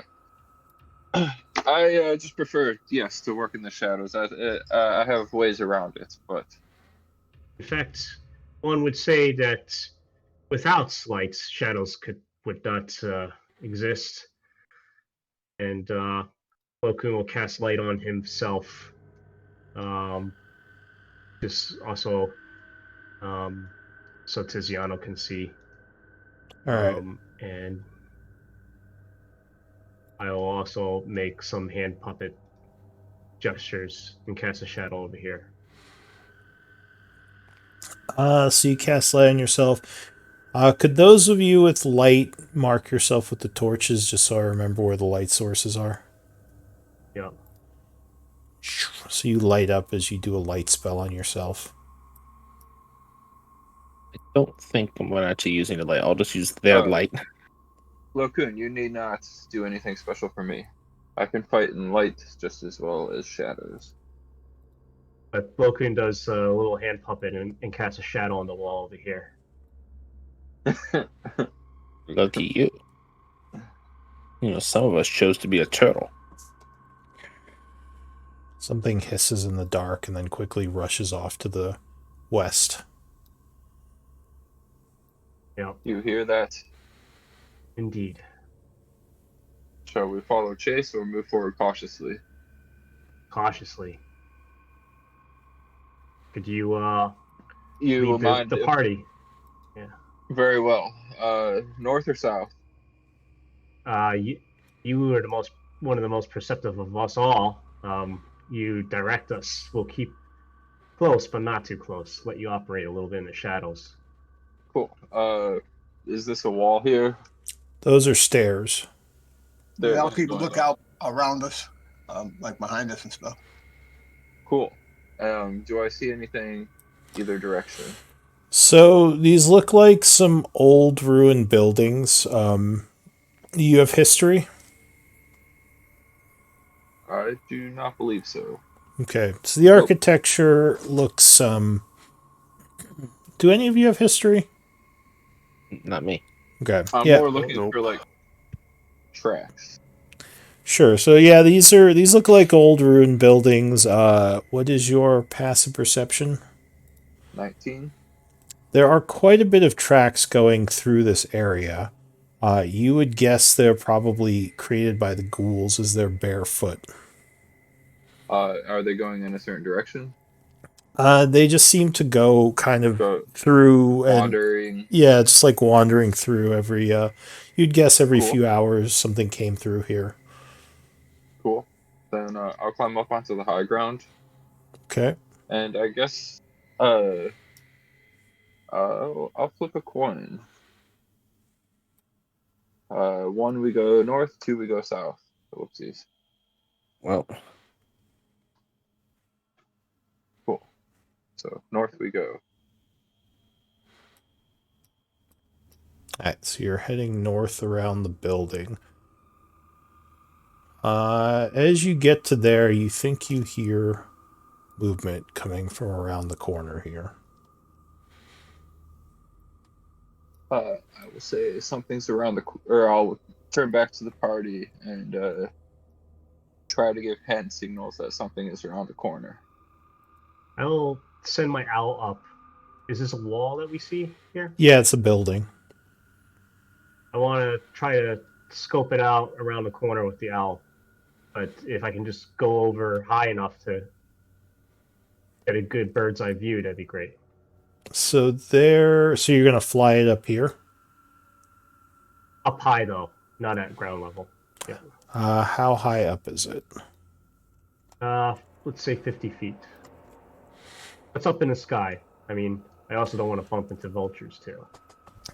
C: I just prefer, yes, to work in the shadows. I have ways around it, but
E: In fact, one would say that without lights, shadows would not exist. And Lokun will cast light on himself. Just also so Tiziano can see.
B: All right.
E: And I will also make some hand puppet gestures and cast a shadow over here.
B: So you cast light on yourself. Could those of you with light mark yourself with the torches just so I remember where the light sources are?
E: Yeah.
B: So you light up as you do a light spell on yourself.
A: I don't think I'm actually using the light. I'll just use their
C: uh,
A: light.
C: Lokun, you need not do anything special for me. I can fight in light just as well as shadows.
E: But Lokun does a little hand puppet and casts a shadow on the wall over here.
A: Lucky you. You know, some of us chose to be a turtle.
B: Something hisses in the dark and then quickly rushes off to the west.
E: Yeah,
C: You hear that?
E: indeed.
C: Shall we follow chase or move forward cautiously?
E: Cautiously. Could you
C: You will
E: lead
C: mind
E: the
C: if
E: party? Yeah.
C: very well. North or south?
E: You you are one of the most perceptive of us all. You direct us. We'll keep close, but not too close. Let you operate a little bit in the shadows.
C: Cool. Is this a wall here?
B: Those are stairs.
C: There's
D: I'll
C: nothing
D: keep a
C: going on.
D: lookout around us, like behind us and stuff.
C: Cool. Do I see anything either direction?
B: So these look like some old ruined buildings. You have history?
C: I do not believe so.
B: Okay. So the architecture looks do any of you have history?
A: Not me.
B: Okay.
C: I'm
B: Yeah.
C: more looking
F: Nope.
C: for like tracks.
B: Sure. So yeah, these look like old ruined buildings. What is your passive perception?
C: 19.
B: There are quite a bit of tracks going through this area. You would guess they're probably created by the ghouls as they're barefoot.
C: Are they going in a certain direction?
B: They just seem to go kind of
C: Go
B: through and
C: wandering.
B: yeah, just like wandering through every. You'd guess every
C: Cool.
B: few hours something came through here.
C: Cool. Then I'll climb up onto the high ground,
B: Okay.
C: and I guess I'll flip a coin. One we go north, two we go south. Whoopsies.
A: Well,
C: Cool. So north we go.
B: All right. So you're heading north around the building. As you get to there, you think you hear movement coming from around the corner here.
C: I will say something's around or I'll turn back to the party and try to give hand signals that something is around the corner.
E: I'll send my owl up. Is this a wall that we see here?
B: Yeah, it's a building.
E: I want to try to scope it out around the corner with the owl. But if I can just go over high enough to get a good bird's eye view, that'd be great.
B: So you're gonna fly it up here.
E: Up high though, not at ground level. Yeah.
B: How high up is it?
E: Let's say 50 feet. That's up in the sky. I mean, I also don't want to bump into vultures too.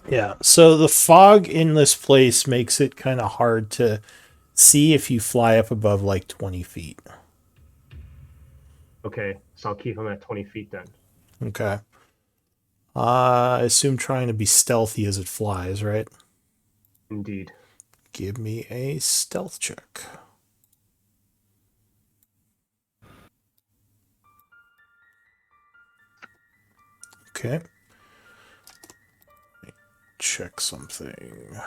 B: Yeah. So the fog in this place makes it kind of hard to see if you fly up above like 20 feet.
E: Okay, so I'll keep them at 20 feet then.
B: Okay. I assume trying to be stealthy as it flies, right?
E: Indeed.
B: Give me a stealth check. Okay. check something.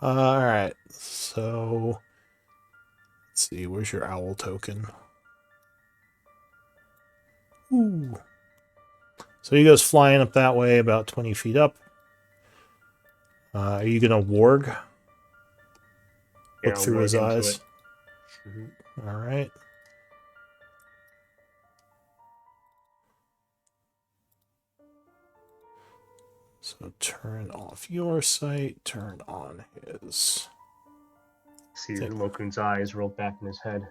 B: Alright, so let's see, where's your owl token? Ooh. So he goes flying up that way, about 20 feet up. Are you gonna warg?
E: Yeah,
B: Look
E: I'll
B: through his
E: warg into
B: eyes.
E: it. Mhm.
B: Alright. So turn off your sight, turn on his.
E: See
B: Think-
E: Lokun's eyes roll back in his head.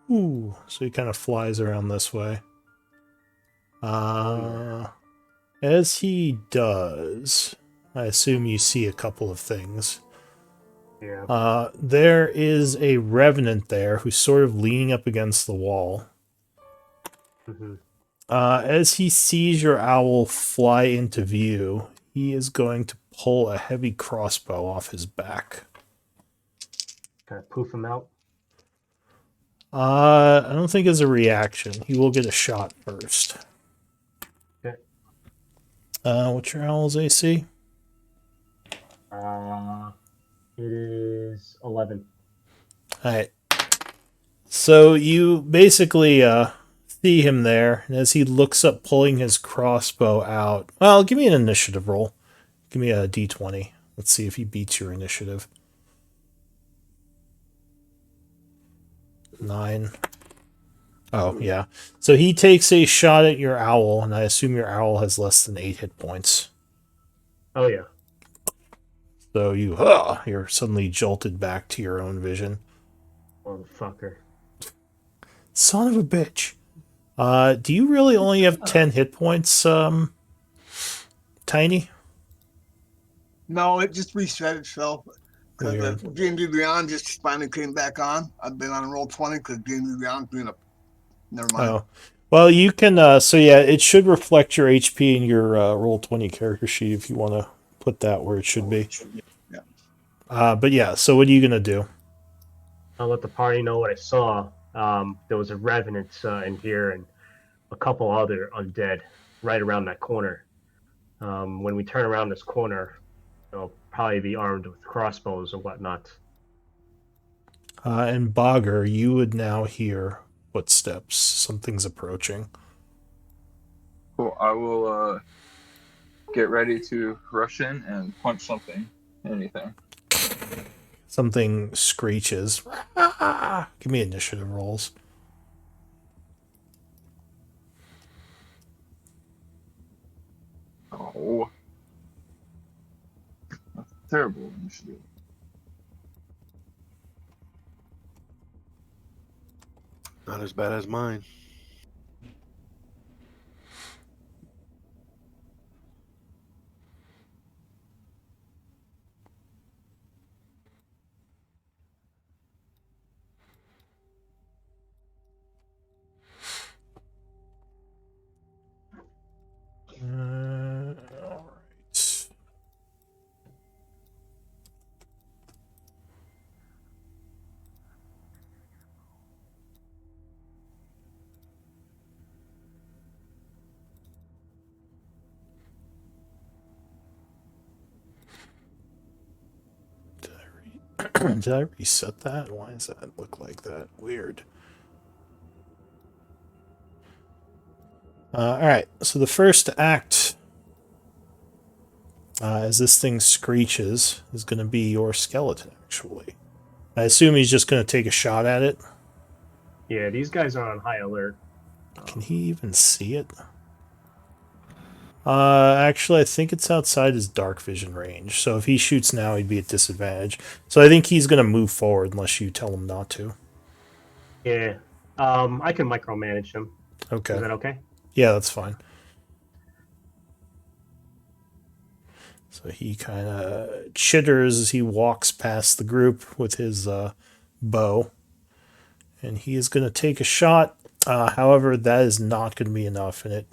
B: Ooh, so he kind of flies around this way. As he does, I assume you see a couple of things.
E: Yeah.
B: There is a revenant there who's sort of leaning up against the wall.
E: Mm-hmm.
B: As he sees your owl fly into view, he is going to pull a heavy crossbow off his back.
E: Kind of poof him out.
B: I don't think as a reaction. He will get a shot first.
E: Okay.
B: What's your owl's AC?
E: It is 11.
B: Alright. So you basically see him there, and as he looks up, pulling his crossbow out. Well, give me an initiative roll. Give me a d20. Let's see if he beats your initiative. 9. Oh, yeah. So he takes a shot at your owl, and I assume your owl has less than 8 hit points.
E: Oh, yeah.
B: So you're suddenly jolted back to your own vision.
E: Motherfucker.
B: Son of a bitch. Do you really only have 10 hit points, Tiny?
D: No, it just reset itself. Because
B: Weird.
D: D&D Beyond just finally came back on. I've been on roll 20 because D&D Beyond doing a. Never mind.
B: Oh. Well, you can, so yeah, it should reflect your HP in your Roll20 character sheet if you want to put that where it should be.
D: Yeah.
B: But yeah, so what are you going to do?
E: I'll let the party know what I saw. There was a revenant in here and a couple other undead right around that corner. When we turn around this corner, they'll probably be armed with crossbows and whatnot.
B: And Bogger, you would now hear footsteps. Something's approaching.
C: Cool. I will get ready to rush in and punch something. Anything.
B: Something screeches. Give me initiative rolls.
C: Oh. That's a terrible initiative.
F: Not as bad as mine.
B: All right. Did I reset that? Why does that look like that? Weird. Alright, so the first act, as this thing screeches, is going to be your skeleton, actually. I assume he's just going to take a shot at it.
E: Yeah, these guys are on high alert.
B: Can he even see it? Actually, I think it's outside his dark vision range. So if he shoots now, he'd be at disadvantage. So I think he's going to move forward unless you tell him not to.
E: Yeah. I can micromanage him.
B: Okay.
E: Is that okay?
B: Yeah, that's fine. So he kind of chitters as he walks past the group with his bow. And he is going to take a shot. However, that is not going to be enough. And it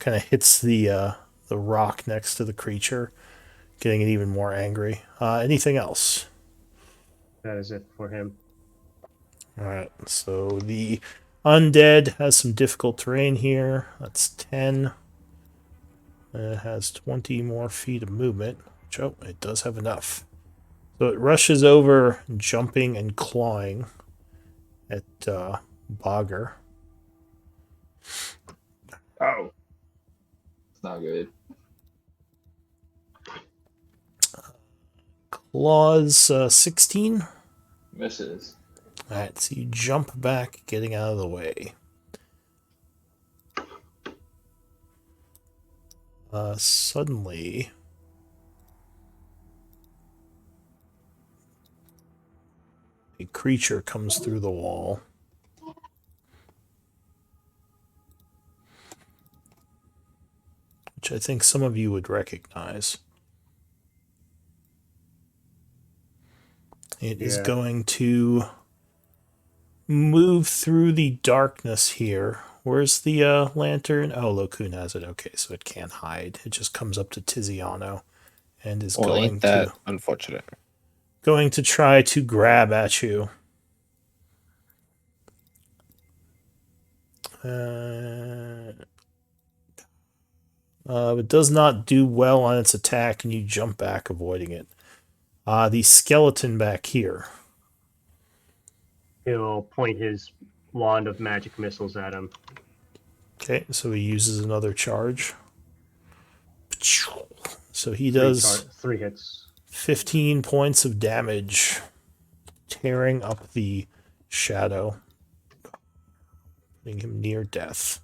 B: kind of hits the rock next to the creature, getting it even more angry. Anything else?
E: That is it for him.
B: Alright, so the undead has some difficult terrain here. That's 10. It has 20 more feet of movement. Which, oh, it does have enough. So it rushes over, jumping and clawing at Bogger.
C: Oh, it's not good.
B: Claws 16.
C: Misses.
B: Alright, so you jump back, getting out of the way. Suddenly, a creature comes through the wall. Which I think some of you would recognize. It is
E: Yeah.
B: going to move through the darkness here. Where's the lantern? Oh, Lokun has it. Okay, so it can't hide. It just comes up to Tiziano and is
A: Well,
B: going
A: ain't that
B: to
A: unfortunate?
B: try to grab at you. It does not do well on its attack, and you jump back, avoiding it. The skeleton back here.
E: He'll point his wand of magic missiles at him.
B: Okay, so he uses another charge. So he does
E: 3 hits.
B: 15 points of damage, tearing up the shadow, putting him near death.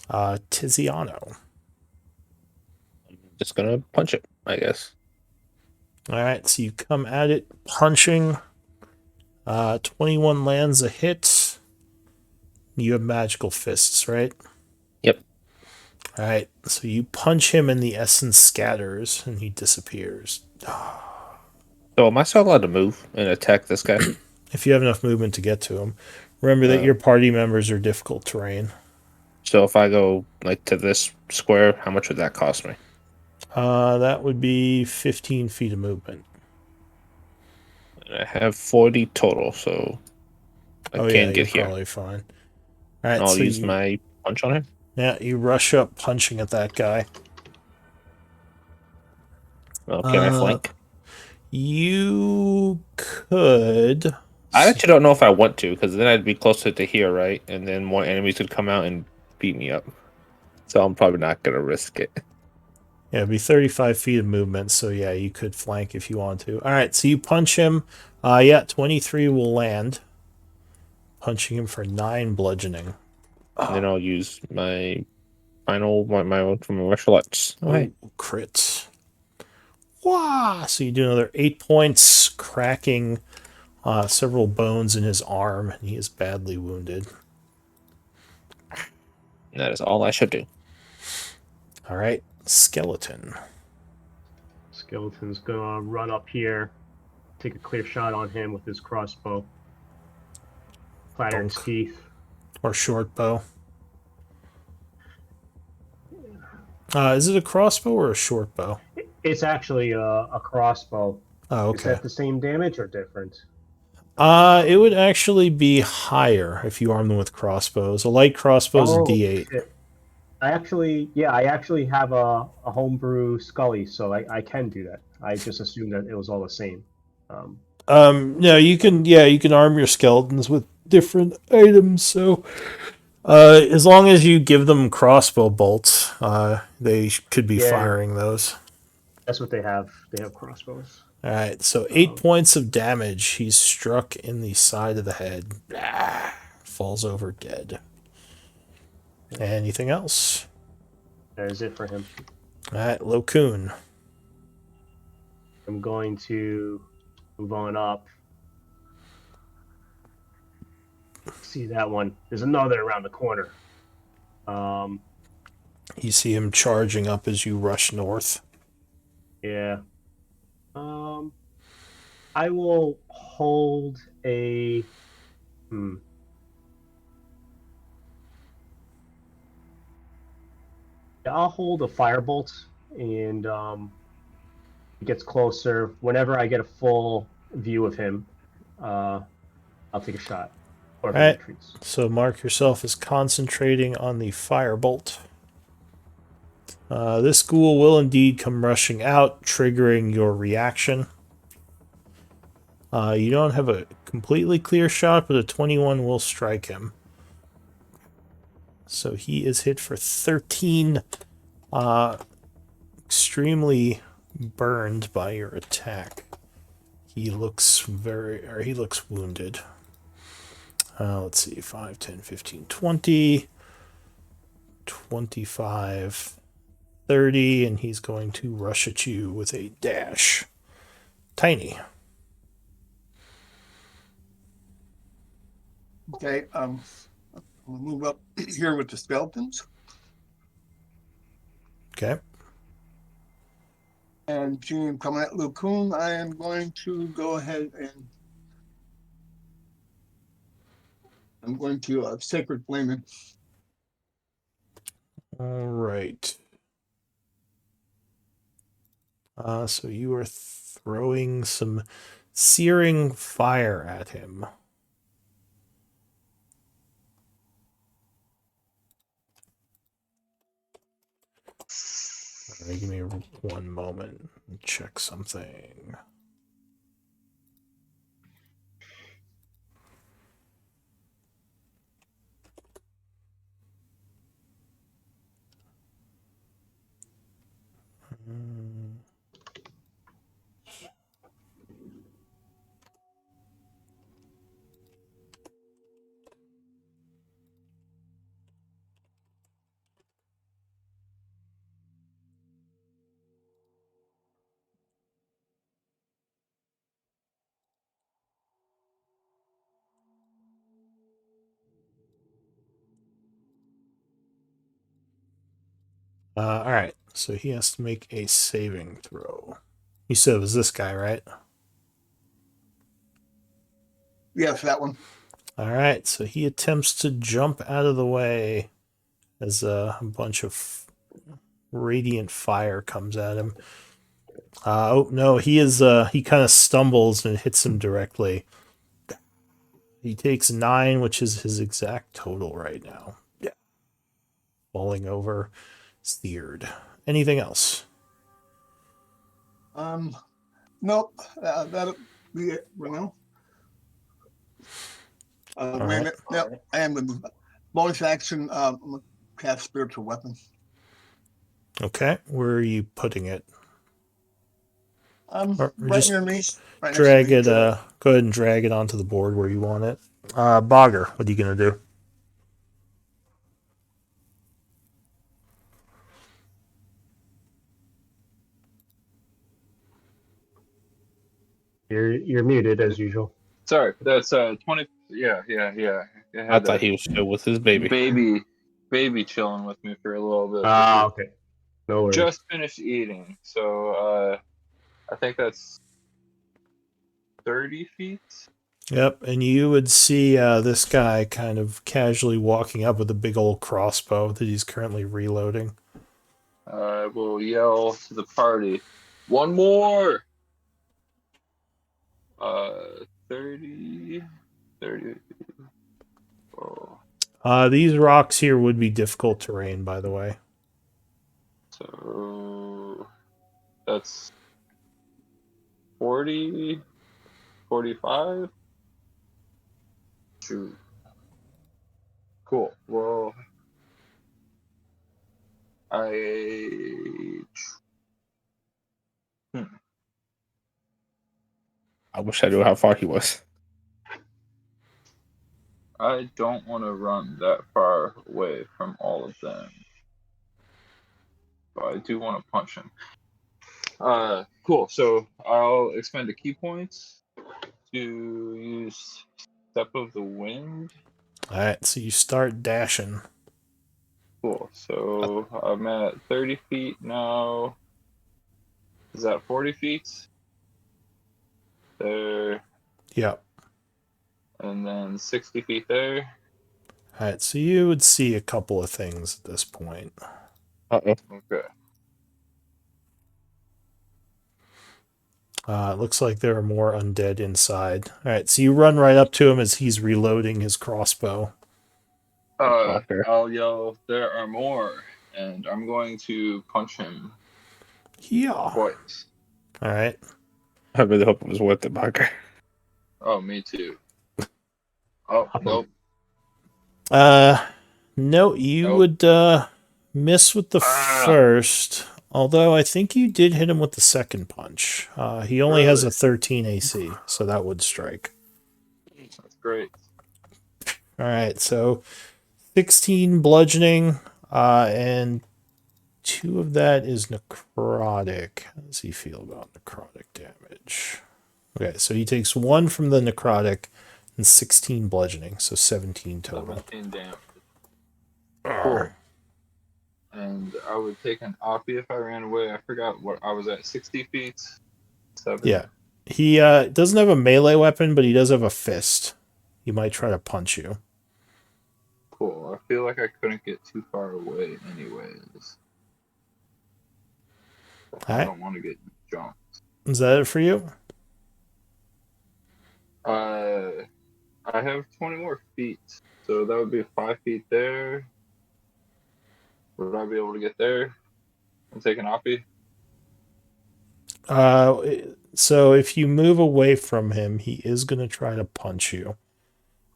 B: Tiziano.
A: Just gonna punch it, I guess.
B: Alright, so you come at it, punching. 21 lands a hit. You have magical fists, right?
A: Yep.
B: Alright, so you punch him and the essence scatters and he disappears.
A: So am I still allowed to move and attack this guy?
B: If you have enough movement to get to him. Remember that your party members are difficult terrain.
A: So if I go like to this square, how much would that cost me?
B: That would be 15 feet of movement.
A: I have 40 total, so I
B: Oh
A: can't
B: yeah,
A: get
B: you're
A: here.
B: probably fine. Alright,
A: I'll
B: so
A: use my punch on him.
B: yeah, you rush up punching at that guy.
A: Well, can I flank?
B: You could.
A: I actually don't know if I want to, because then I'd be closer to here, right? And then more enemies would come out and beat me up. So I'm probably not gonna risk it.
B: Yeah, it'd be 35 feet of movement, so yeah, you could flank if you want to. Alright, so you punch him. Yeah, 23 will land. Punching him for 9 bludgeoning.
A: And then I'll use my final my from martial arts. Okay.
B: Ooh, crit. Wah! So you do another 8 points, cracking several bones in his arm, and he is badly wounded.
A: That is all I should do.
B: Alright, skeleton.
E: Skeleton's gonna run up here, take a clear shot on him with his crossbow. Clatter his
B: Bonk.
E: teeth.
B: Or short bow. Is it a crossbow or a short bow?
E: It's actually a crossbow.
B: Oh,
E: Is
B: okay.
E: that the same damage or different?
B: It would actually be higher if you arm them with crossbows. A light crossbow is a D8.
E: Shit. I actually have a homebrew Scully, so I can do that. I just assumed that it was all the same.
B: No, you can arm your skeletons with different items. So, as long as you give them crossbow bolts, they could be
E: Yeah.
B: firing those.
E: That's what they have. They have crossbows.
B: All right, so 8 points of damage. He's struck in the side of the head. Blah, falls over dead. Anything else?
E: That is it for him.
B: All right, Lokun.
E: I'm going to move on up. See that one. There's another around the corner.
B: You see him charging up as you rush north.
E: Yeah. I will hold a. Yeah, I'll hold a firebolt, and it gets closer. Whenever I get a full view of him, I'll take a shot. Or
B: All right.
E: retreats.
B: So mark yourself as concentrating on the firebolt. This ghoul will indeed come rushing out, triggering your reaction. You don't have a completely clear shot, but a 21 will strike him. So he is hit for 13. Extremely burned by your attack. He looks wounded. Let's see, 5, 10, 15, 20, 25, 30, and he's going to rush at you with a dash. Tiny.
D: Okay, we'll move up here with the skeletons.
B: Okay.
D: And seeing him coming at Lukun, I am going to go ahead and I'm going to Sacred Flame him.
B: All right. So you are throwing some searing fire at him. All right, give me one moment and check something. All right, so he has to make a saving throw. You said it was this guy, right?
D: Yes, that one.
B: All right, so he attempts to jump out of the way as a bunch of radiant fire comes at him. Oh no, he is. He kind of stumbles and hits him directly. He takes 9, which is his exact total right now. Yeah, falling over, seared. Anything else?
D: Nope, that'll be it for now. Wait a
B: right.
D: minute. Yep, I am with bonus action. I'm gonna cast spiritual weapon.
B: Okay, where are you putting it? Or
D: Right
B: just
D: near me. Right
B: drag
D: next
B: it.
D: to me.
B: Go ahead and drag it onto the board where you want it. Bogger, what are you gonna do?
E: You're muted as usual.
C: Sorry, that's 20. Yeah. I
A: I
C: had
A: thought he was chill with his baby.
C: baby chilling with me for a little bit.
E: Ah, okay. No worries.
C: Just finished eating, so I think that's 30 feet.
B: Yep, and you would see this guy kind of casually walking up with a big old crossbow that he's currently reloading.
C: I will yell to the party, one more. 30. Oh,
B: These rocks here would be difficult terrain, by the way.
C: so that's 40, 45. Shoot. Cool. Well, I
A: wish I knew how far he was.
C: I don't want to run that far away from all of them. But I do want to punch him. Cool. So I'll expend a key points to use Step of the Wind.
B: All right, so you start dashing.
C: Cool. So I'm at 30 feet now. Is that 40 feet? There.
B: Yep.
C: And then 60 feet there.
B: All right, so you would see a couple of things at this point.
A: Uh-oh.
C: Okay.
B: It looks like there are more undead inside. All right, so you run right up to him as he's reloading his crossbow.
A: Fucker.
C: I'll yell, "There are more," and I'm going to punch him
B: Yeah.
C: twice.
B: All right.
A: I really hope it was worth it, Barker.
C: Oh, me too. Oh, nope.
B: No, you
C: Nope.
B: would miss with the
C: Ah.
B: first. Although I think you did hit him with the second punch. He only has a
C: Really?
B: 13 AC, so that would strike.
C: That's great.
B: All right, so 16 bludgeoning, and 2 of that is necrotic. How does he feel about necrotic damage? Okay, so he takes 1 from the necrotic and 16 bludgeoning, so 17 total.
C: 17 damage. Cool. And I would take an oppie if I ran away. I forgot what I was at. 60 feet. 7.
B: Yeah. He doesn't have a melee weapon, but he does have a fist. He might try to punch you.
C: Cool. I feel like I couldn't get too far away, anyways. I
B: Alright.
C: don't want to get jumped.
B: Is that it for you?
C: I have 20 more feet, so that would be 5 feet there. Would I be able to get there and take an oppie?
B: So if you move away from him, he is going to try to punch you.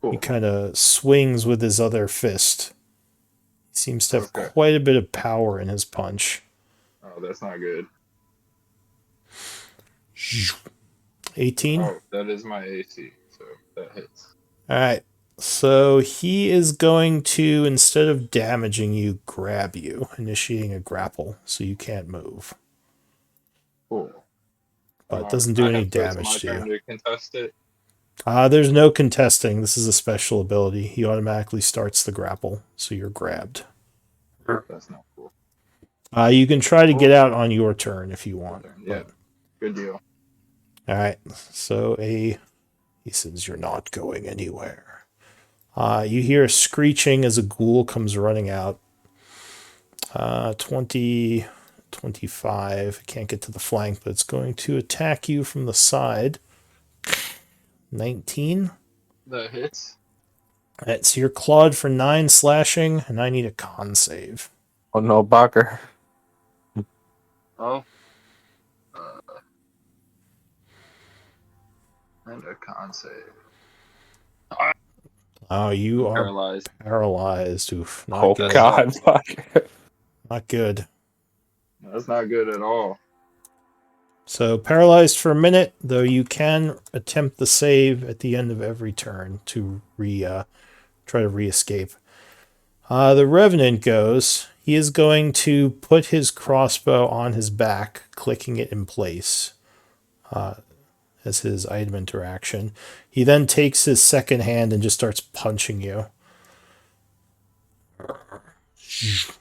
C: Cool.
B: He kind of swings with his other fist. He seems to have
C: Okay.
B: quite a bit of power in his punch.
C: Oh, that's not good.
B: 18?
C: Oh, that is my AC, so that hits.
B: Alright. So he is going to, instead of damaging you, grab you, initiating a grapple, so you can't move.
C: Cool.
B: But it doesn't do
C: I
B: any
C: have- so it's
B: damage
C: my
B: to
C: turn
B: you.
C: to contest it.
B: There's no contesting. This is a special ability. He automatically starts the grapple, so you're grabbed.
C: That's not cool.
B: You can try to get out on your turn if you want.
C: Yeah. Good deal.
B: Alright, so he says you're not going anywhere. You hear a screeching as a ghoul comes running out. 20, 25. Can't get to the flank, but it's going to attack you from the side. 19.
C: That hits.
B: Alright, so you're clawed for 9 slashing, and I need a con save.
A: Oh no, Barker.
C: Oh. And a con save.
B: Oh, you are
C: Paralyzed.
B: paralyzed. Oof, not
A: Oh
B: good.
A: god, Barker.
B: Not good.
C: That's not good at all.
B: So paralyzed for a minute, though you can attempt the save at the end of every turn to try to re-escape. The Revenant goes. He is going to put his crossbow on his back, clicking it in place as his item interaction. He then takes his second hand and just starts punching you.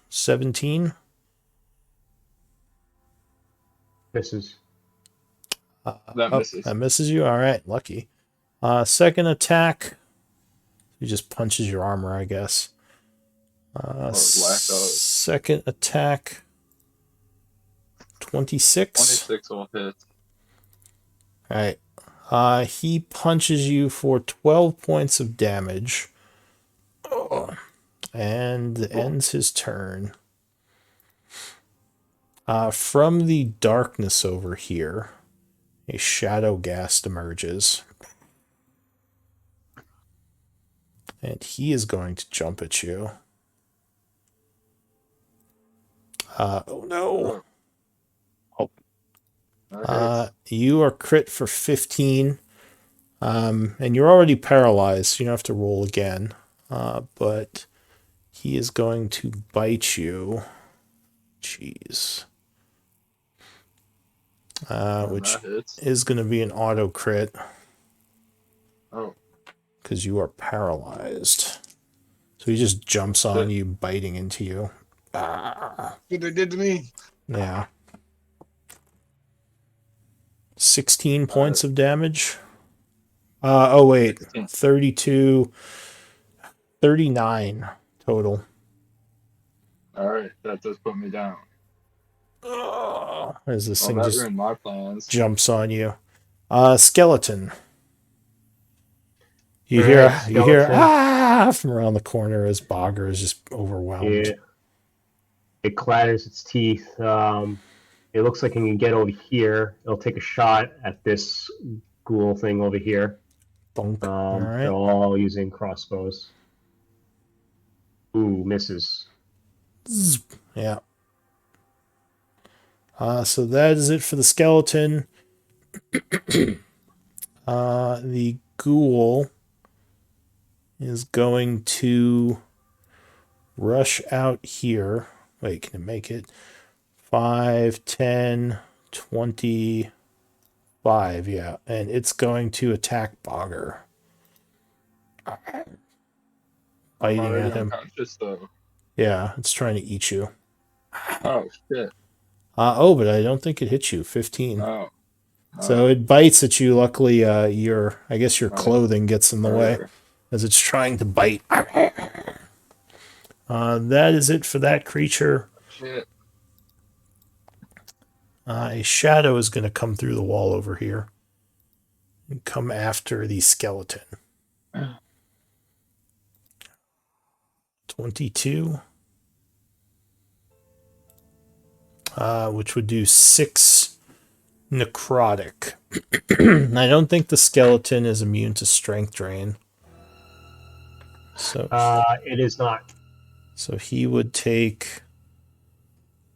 B: 17.
E: Misses.
C: That misses.
B: That misses you. All right, lucky. Second attack. He just punches your armor, I guess. Second attack. 26.
C: 26 will hit.
B: All right. He punches you for 12 points of damage. And ends his turn. From the darkness over here, a shadow ghast emerges. And he is going to jump at you. Oh no. You are crit for 15. And you're already paralyzed, so you don't have to roll again. But he is going to bite you. Jeez. Which is going to be an auto crit.
C: Oh.
B: Because you are paralyzed. So he just jumps on you, biting into you.
D: What they did to me.
B: Yeah. 16 points of damage. Oh, wait. 32. 39 total.
C: Alright, that does put me down.
B: As this
C: Well,
B: thing
C: that
B: just
C: ruined my plans.
B: jumps on you. Skeleton. You
E: All
B: hear
E: right,
B: you hear
E: skeleton.
B: from around the corner as Bogger is just overwhelmed.
E: Yeah, it clatters its teeth. It looks like it can get over here. It'll take a shot at this ghoul thing over here.
B: Bonk. All
E: They're
B: right.
E: all using crossbows. Ooh, misses.
B: Zzz. Yeah. So that is it for the skeleton. The ghoul is going to rush out here. Wait, can it make it? 5, 10, 25. Yeah. And it's going to attack Bogger.
C: I'm
B: Biting
C: already
B: at him.
C: unconscious, though.
B: Yeah, it's trying to eat you.
C: Oh, shit.
B: But I don't think it hits you. 15.
C: Oh.
B: So it bites at you. Luckily, I guess your
C: Right.
B: clothing gets in the way as it's trying to bite. That is it for that creature.
C: Shit.
B: A shadow is going to come through the wall over here and come after the skeleton. 22. Which would do 6 necrotic. I don't think the skeleton is immune to strength drain. So
E: It is not.
B: So he would take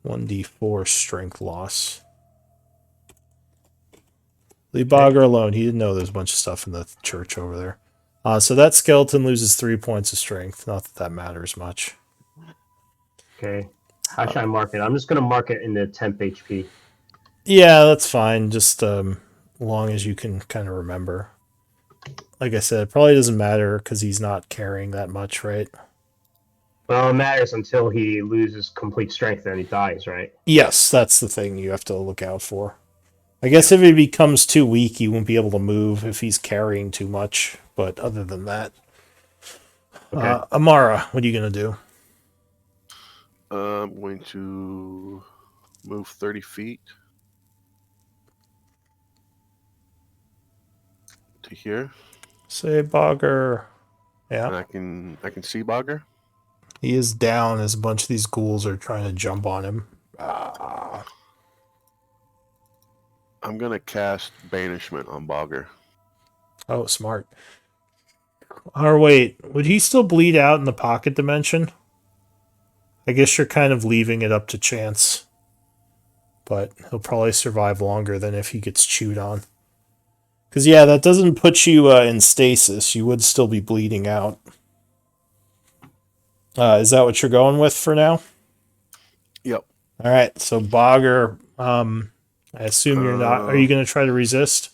B: 1d4 strength loss. Leave Bogger alone. He didn't know there's a bunch of stuff in the church over there. So that skeleton loses 3 points of strength. Not that that matters much.
E: Okay. How should I mark it? I'm just going to mark it in the temp HP.
B: Yeah, that's fine. Just long as you can kind of remember. Like I said, it probably doesn't matter because he's not carrying that much, right?
E: Well, it matters until he loses complete strength and he dies, right?
B: Yes, that's the thing you have to look out for. I guess if he becomes too weak, he won't be able to move if he's carrying too much. But other than that,
E: Okay.
B: Amara, what are you gonna do?
F: I'm going to move 30 feet to here.
B: Say Bogger. Yeah,
F: And I can see Bogger.
B: he is down as a bunch of these ghouls are trying to jump on him.
F: I'm gonna cast Banishment on Bogger.
B: Oh, smart. Or wait, would he still bleed out in the pocket dimension? I guess you're kind of leaving it up to chance. But he'll probably survive longer than if he gets chewed on. Because, yeah, that doesn't put you in stasis. You would still be bleeding out. Is that what you're going with for now?
F: Yep.
B: All right, so Bogger, I assume you're not. Are you going to try to resist?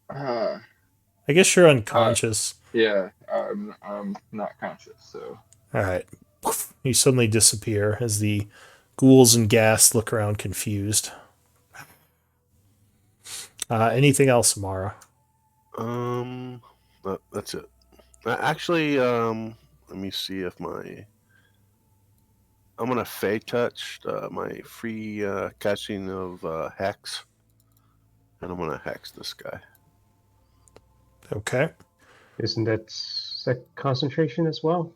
C: Uh,
B: I guess you're unconscious.
C: yeah, I'm not conscious, so.
B: All right. You suddenly disappear as the ghouls and gas look around confused. Anything else, Mara?
F: That's it. Actually, let me see if I'm gonna Fey touch my free catching of hex, and I'm gonna hex this guy.
B: Okay.
E: Isn't that concentration as well?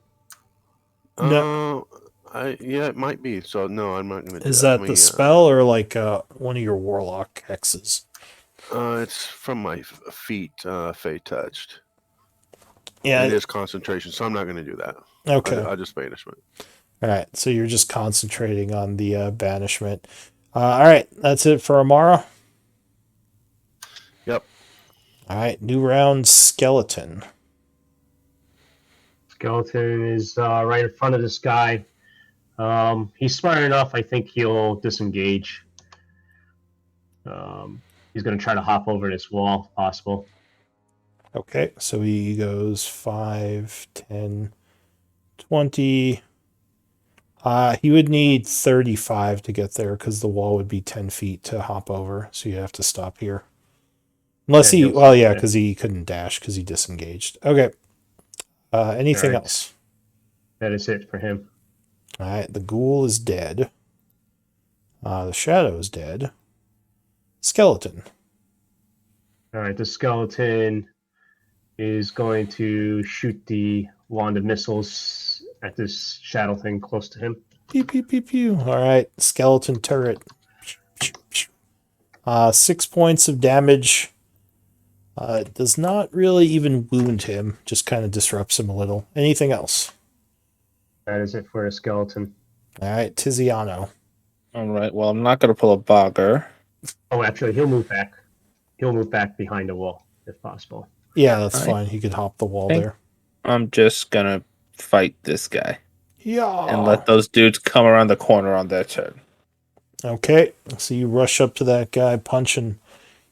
B: No.
F: Yeah, it might be. So no, I'm not gonna.
B: Is that the spell or like one of your warlock hexes?
F: It's from my feet. Fey touched.
B: Yeah.
F: It is concentration, so I'm not gonna do that.
B: Okay.
F: I just banishment.
B: All right. So you're just concentrating on the banishment. All right. That's it for Amara.
F: Yep.
B: All right. New round, skeleton.
E: Skeleton is right in front of this guy. He's smart enough. I think he'll disengage. He's going to try to hop over this wall, if possible.
B: Okay. So he goes 5, 10, 20. He would need 35 to get there because the wall would be 10 feet to hop over. So you have to stop here. Unless because he couldn't dash because he disengaged. Okay. Anything else?
E: That is it for him.
B: All right. The ghoul is dead. The shadow is dead. Skeleton.
E: All right, the skeleton is going to shoot the wand of missiles at this shadow thing close to him.
B: Pew, pew, pew, pew. All right, skeleton turret. 6 points of damage. It does not really even wound him, just kind of disrupts him a little. Anything else?
E: That is it for a skeleton.
B: All right, Tiziano.
A: All right. Well, I'm not gonna pull a bogger.
E: Oh, actually, he'll move back. He'll move back behind the wall if possible.
B: Yeah, that's
A: All right.
B: fine. He could hop the wall
A: Thank-
B: there.
A: I'm just gonna fight this guy
B: Yeah.
A: and let those dudes come around the corner on their turn.
B: Okay, so you rush up to that guy, punching.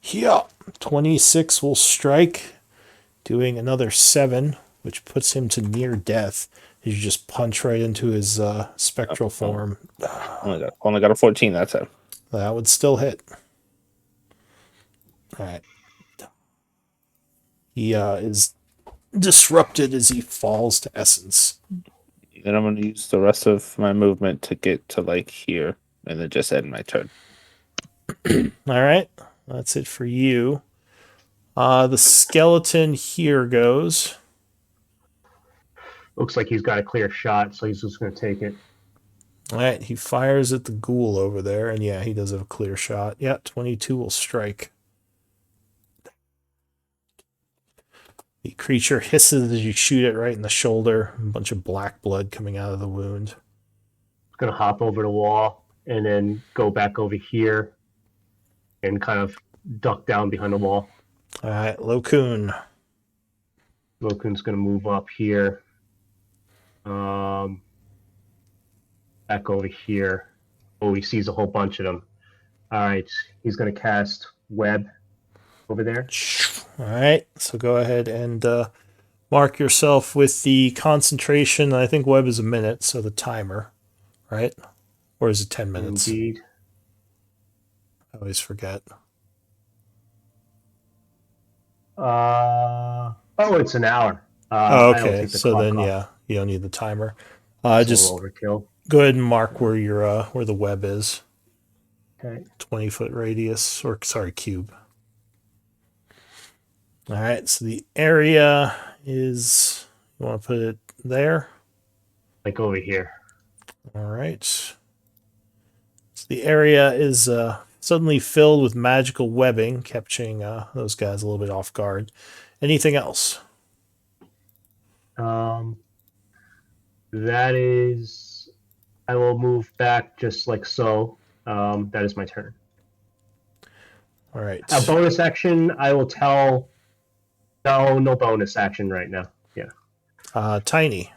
B: Yeah, 26 will strike, doing another 7, which puts him to near death. You just punch right into his spectral form.
A: Only got a 14 that time.
B: That would still hit. All right. He is disrupted as he falls to essence.
A: Then I'm gonna use the rest of my movement to get to like here, and then just end my turn.
B: All right, that's it for you. The skeleton here goes.
E: Looks like he's got a clear shot, so he's just going to take it.
B: All right, he fires at the ghoul over there, and yeah, he does have a clear shot. Yeah, 22 will strike. The creature hisses as you shoot it right in the shoulder. A bunch of black blood coming out of the wound.
E: Going to hop over the wall and then go back over here and kind of duck down behind the wall.
B: All right, Lokun.
E: Lokun's going to move up here. Back over here. Oh, he sees a whole bunch of them. All right, he's going to cast Web over there.
B: All right, so go ahead and mark yourself with the concentration. I think web is a minute, so the timer, right? Or is it 10 minutes?
E: Indeed.
B: I always forget.
E: Oh, it's an hour.
B: Oh,
E: I don't
B: okay.
E: take the
B: So
E: clock
B: then,
E: off.
B: yeah, you don't need the timer.
E: It's a
B: Just
E: little overkill.
B: go ahead and mark where your where the web is.
E: Okay.
B: 20-foot radius, or sorry, cube. All right. So the area is. You want to put it there?
E: Like over here.
B: All right. So the area is suddenly filled with magical webbing, catching those guys a little bit off guard. Anything else?
E: That is, I will move back just like so. That is my turn.
B: All right.
E: A bonus action, I will tell. No bonus action right now. Yeah.
B: Tiny.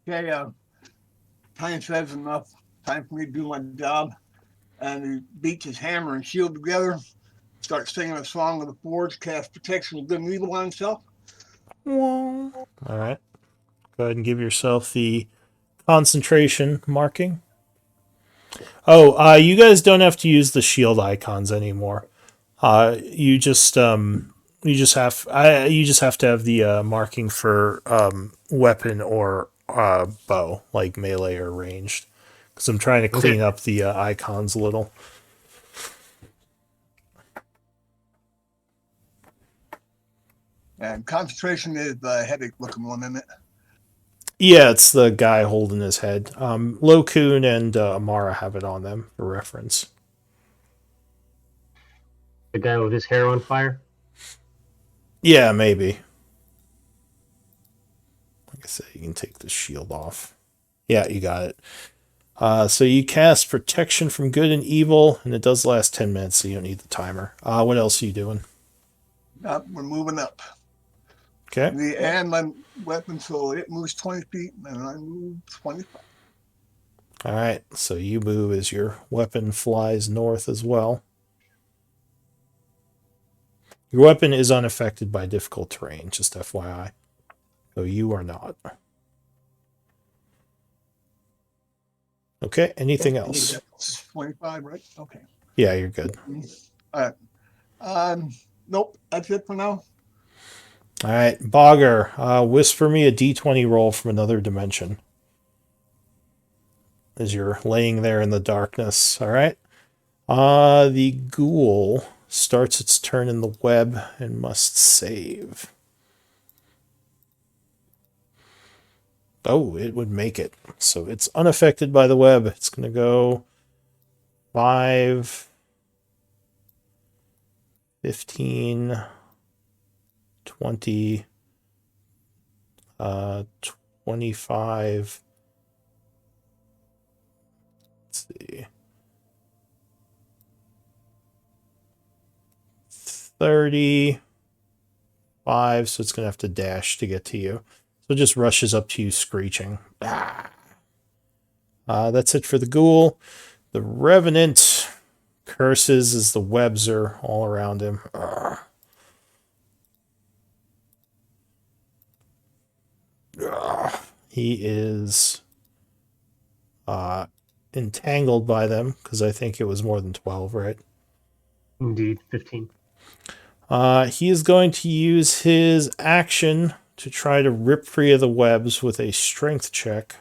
D: Okay, time says enough. Time for me to do my job. And he beats his hammer and shield together. Starts singing a song of the forge. Cast protection of good and evil on himself.
B: All right. Go ahead and give yourself the concentration marking. Oh, you guys don't have to use the shield icons anymore. You just have to have the marking for weapon or bow, like melee or ranged. Because I'm trying to clean up the icons a little.
D: And concentration is the heavy looking one, isn't it?
B: Yeah, it's the guy holding his head. Lokun and Amara have it on them for reference.
E: The guy with his hair on fire.
B: Yeah, maybe. Like I said, you can take the shield off. Yeah, you got it. So you cast protection from good and evil, and it does last 10 minutes, so you don't need the timer. What else are you doing?
D: We're moving up.
B: Okay.
D: And my weapon, so it moves 20 feet, and I move 25.
B: All right, so you move as your weapon flies north as well. Your weapon is unaffected by difficult terrain, just FYI. Though you are not. Okay, anything else?
D: 25, right? Okay.
B: Yeah, you're good.
D: All right. Nope, that's it for now.
B: All right, Bogger, whisper me a d20 roll from another dimension. as you're laying there in the darkness. All right. The ghoul starts its turn in the web and must save. Oh, it would make it. So it's unaffected by the web. It's going to go 5, 15, 20, 25. Let's see. 35, so it's going to have to dash to get to you. So it just rushes up to you screeching. That's it for the ghoul. The revenant curses as the webs are all around him. He is entangled by them because I think it was more than 12, right?
E: Indeed, 15.
B: He is going to use his action to try to rip free of the webs with a strength check.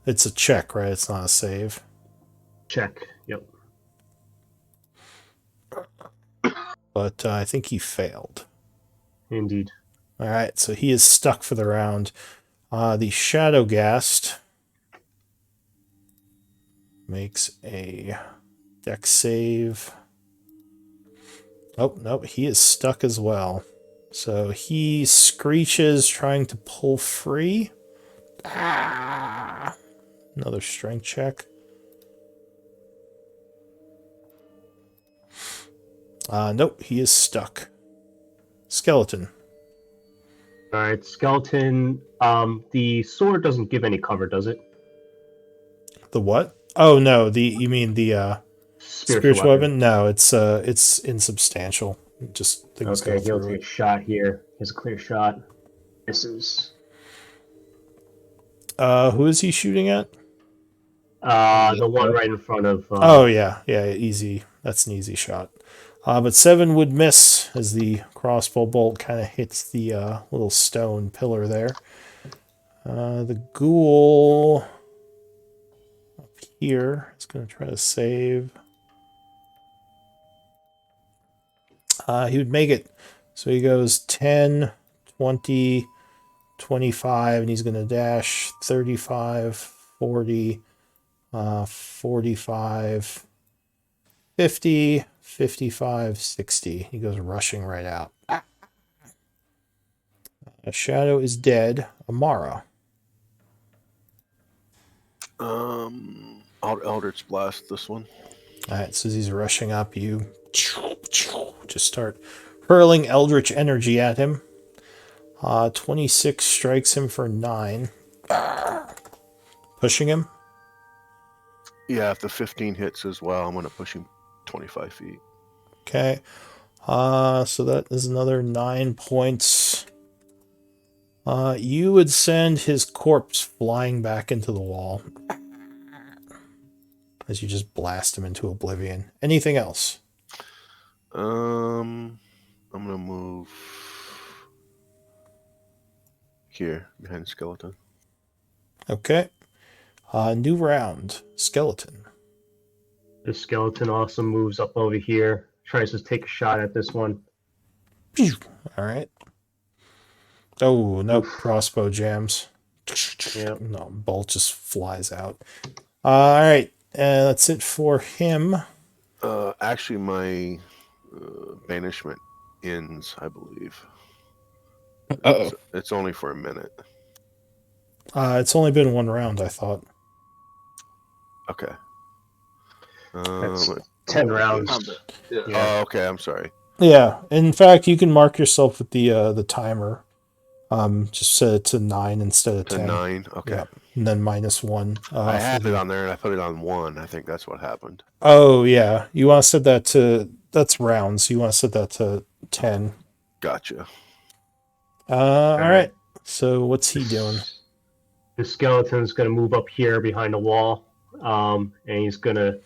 B: It's a check, right? It's not a save.
E: Check. Yep.
B: But I think he failed.
E: Indeed.
B: All right, so he is stuck for the round. The Shadowgast makes a dex save. Oh, nope, he is stuck as well. So he screeches, trying to pull free. Another strength check. Nope, he is stuck. Skeleton.
E: All right, skeleton. The sword doesn't give any cover, does it?
B: The what? Oh no, you mean the spiritual weapon? No, it's insubstantial. Just things
E: Okay,
B: go
E: he'll
B: through
E: take
B: it.
E: a shot here. Here's a clear shot. Misses.
B: Who is he shooting at?
E: The one right in front of.
B: Oh yeah, easy. That's an easy shot. But 7 would miss as the crossbow bolt kind of hits the little stone pillar there. The ghoul up here is going to try to save. He would make it. So he goes 10, 20, 25, and he's going to dash 35, 40, 45, 50, 55, 60. He goes rushing right out. A shadow is dead. Amara.
F: I'll Eldritch Blast this one.
B: All right, so as he's rushing up, you just start hurling eldritch energy at him. 26 strikes him for 9. Pushing him.
F: Yeah, if the 15 hits as well, I'm going to push him 25 feet.
B: Okay. So that is another 9 points. You would send his corpse flying back into the wall as you just blast him into oblivion. Anything else?
F: I'm going to move here behind the skeleton.
B: Okay. New round. Skeleton.
E: The skeleton also moves up over here. Tries to take a shot at this one.
B: All right. Oh, no, crossbow jams.
E: Yep.
B: No, bolt just flies out. All right. That's it for him.
F: Actually, my banishment ends, I believe. It's only for a minute.
B: It's only been 1 round, I thought.
F: Okay.
E: That's 10 rounds.
C: Yeah.
F: Oh, okay. I'm sorry.
B: Yeah. In fact, you can mark yourself with the timer. Just set it to 9 instead of 10.
F: To 9. Okay.
B: Yeah. And then -1.
F: I had it on there and I put it on 1. I think that's what happened.
B: Oh, yeah. You want to set that to... That's rounds. You want to set that to 10.
F: Gotcha.
B: All right. So what's he doing?
E: The skeleton's going to move up here behind the wall, and he's going to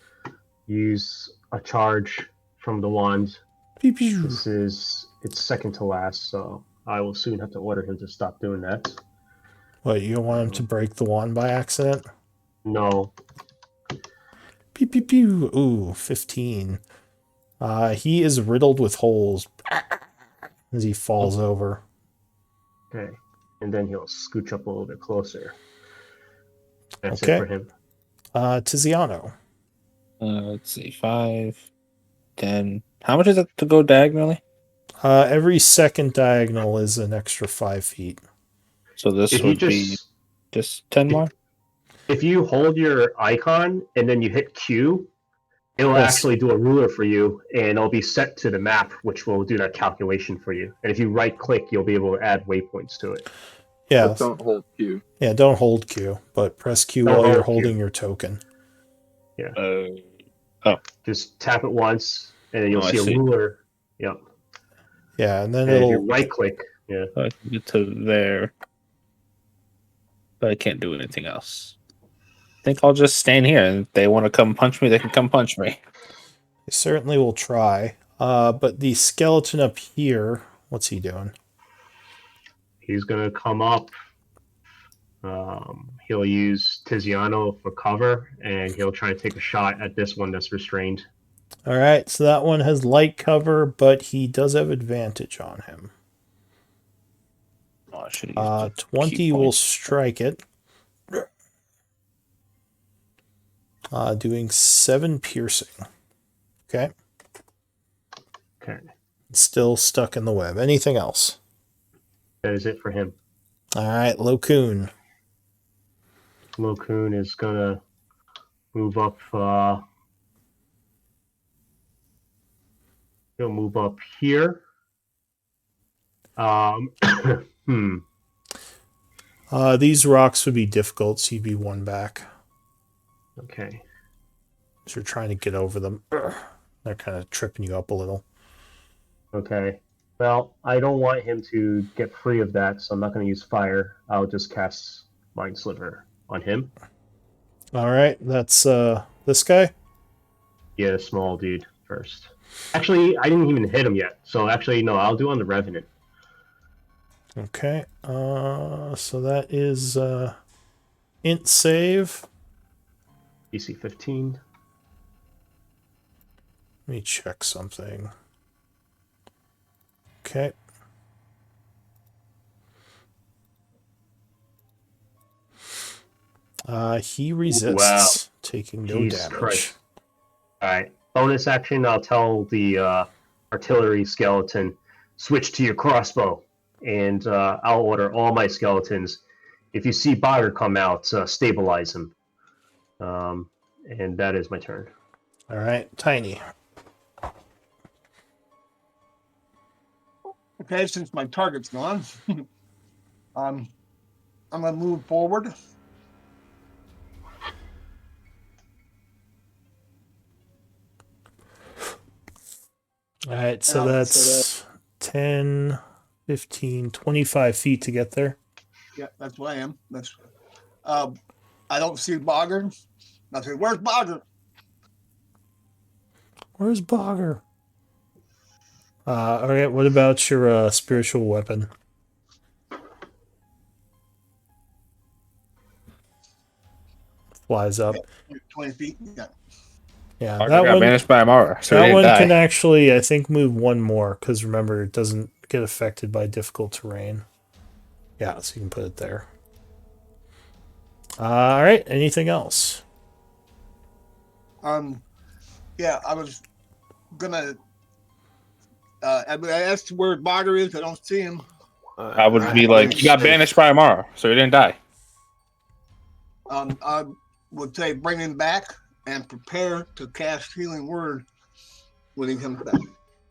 E: use a charge from the wand.
B: Pew, pew.
E: It's second to last, so I will soon have to order him to stop doing that.
B: What, you don't want him to break the wand by accident?
E: No.
B: Pew pew pew. Ooh, 15. He is riddled with holes as he falls over.
E: Okay. And then he'll scooch up a little bit closer. That's
B: Okay.
E: it for him.
B: Tiziano.
A: Let's see, 5, 10. How much is it to go diagonally?
B: Every second diagonal is an extra 5 feet.
A: So this
E: If you
A: would be just 10 more?
E: if you hold your icon and then you hit Q, it will
B: Yes.
E: actually do a ruler for you, and it'll be set to the map, which will do that calculation for you. And if you right click, you'll be able to add waypoints to it.
B: Yeah.
C: But don't hold Q.
B: Yeah, don't hold Q, but press Q
E: Don't
B: while you're
E: hold Q.
B: holding your token.
E: Just tap it once, and then you'll
A: I
E: see a
A: see.
E: ruler. Yep.
B: Yeah, and then
E: And if you
B: it'll
E: right click, yeah.
A: So I can get to there. But I can't do anything else. I think I'll just stand here, and if they want to come punch me, they can come punch me.
B: They certainly will try. But the skeleton up here, what's he doing?
E: He's gonna come up. He'll use Tiziano for cover, and he'll try to take a shot at this one that's restrained.
B: All right, so that one has light cover, but he does have advantage on him.
A: Oh, I should use the
B: 20
A: key
B: will
A: point.
B: strike it. Doing 7 piercing. Okay.
E: Okay.
B: Still stuck in the web. Anything else?
E: That is it for him.
B: All right, Lokun.
E: Lokun is gonna move up. He'll move up here.
B: These rocks would be difficult, so you'd be one back.
E: Okay.
B: So you're trying to get over them. They're kind of tripping you up a little.
E: Okay. Well, I don't want him to get free of that, so I'm not going to use fire. I'll just cast Mind Sliver on him.
B: All right, that's this guy.
E: Yeah, small dude first. Actually, I didn't even hit him yet. So actually, no, I'll do on the Revenant.
B: Okay. So that is int save.
E: DC 15.
B: Let me check something. Okay. He resists, taking no
E: Jesus
B: damage.
E: Christ. Alright. Bonus action, I'll tell the artillery skeleton, switch to your crossbow. And I'll order all my skeletons. If you see Bogger come out, stabilize him. And that is my turn.
B: All right, Tiny.
D: Okay, since my target's gone, I'm gonna move forward.
B: All right, so that's 10, 15, 25 feet to get there.
D: Yeah, that's what I am. That's I don't see Bogger. I say, where's Bogger?
B: Where's Bogger? All right, what about your spiritual weapon? Flies up.
D: 20 feet. Yeah.
B: Yeah,
A: I
B: that
A: got
B: one.
A: banished by Amara, so
B: That
A: he
B: one
A: didn't
B: can
A: die.
B: actually, I think, move one more because remember, it doesn't get affected by difficult terrain. Yeah, so you can put it there. All right. Anything else?
D: Yeah, I was gonna. I asked where Bogger is. I don't see him.
A: I would be like, he got banished by Amara, so he didn't die.
D: I would say bring him back and prepare to cast Healing Word when he comes back.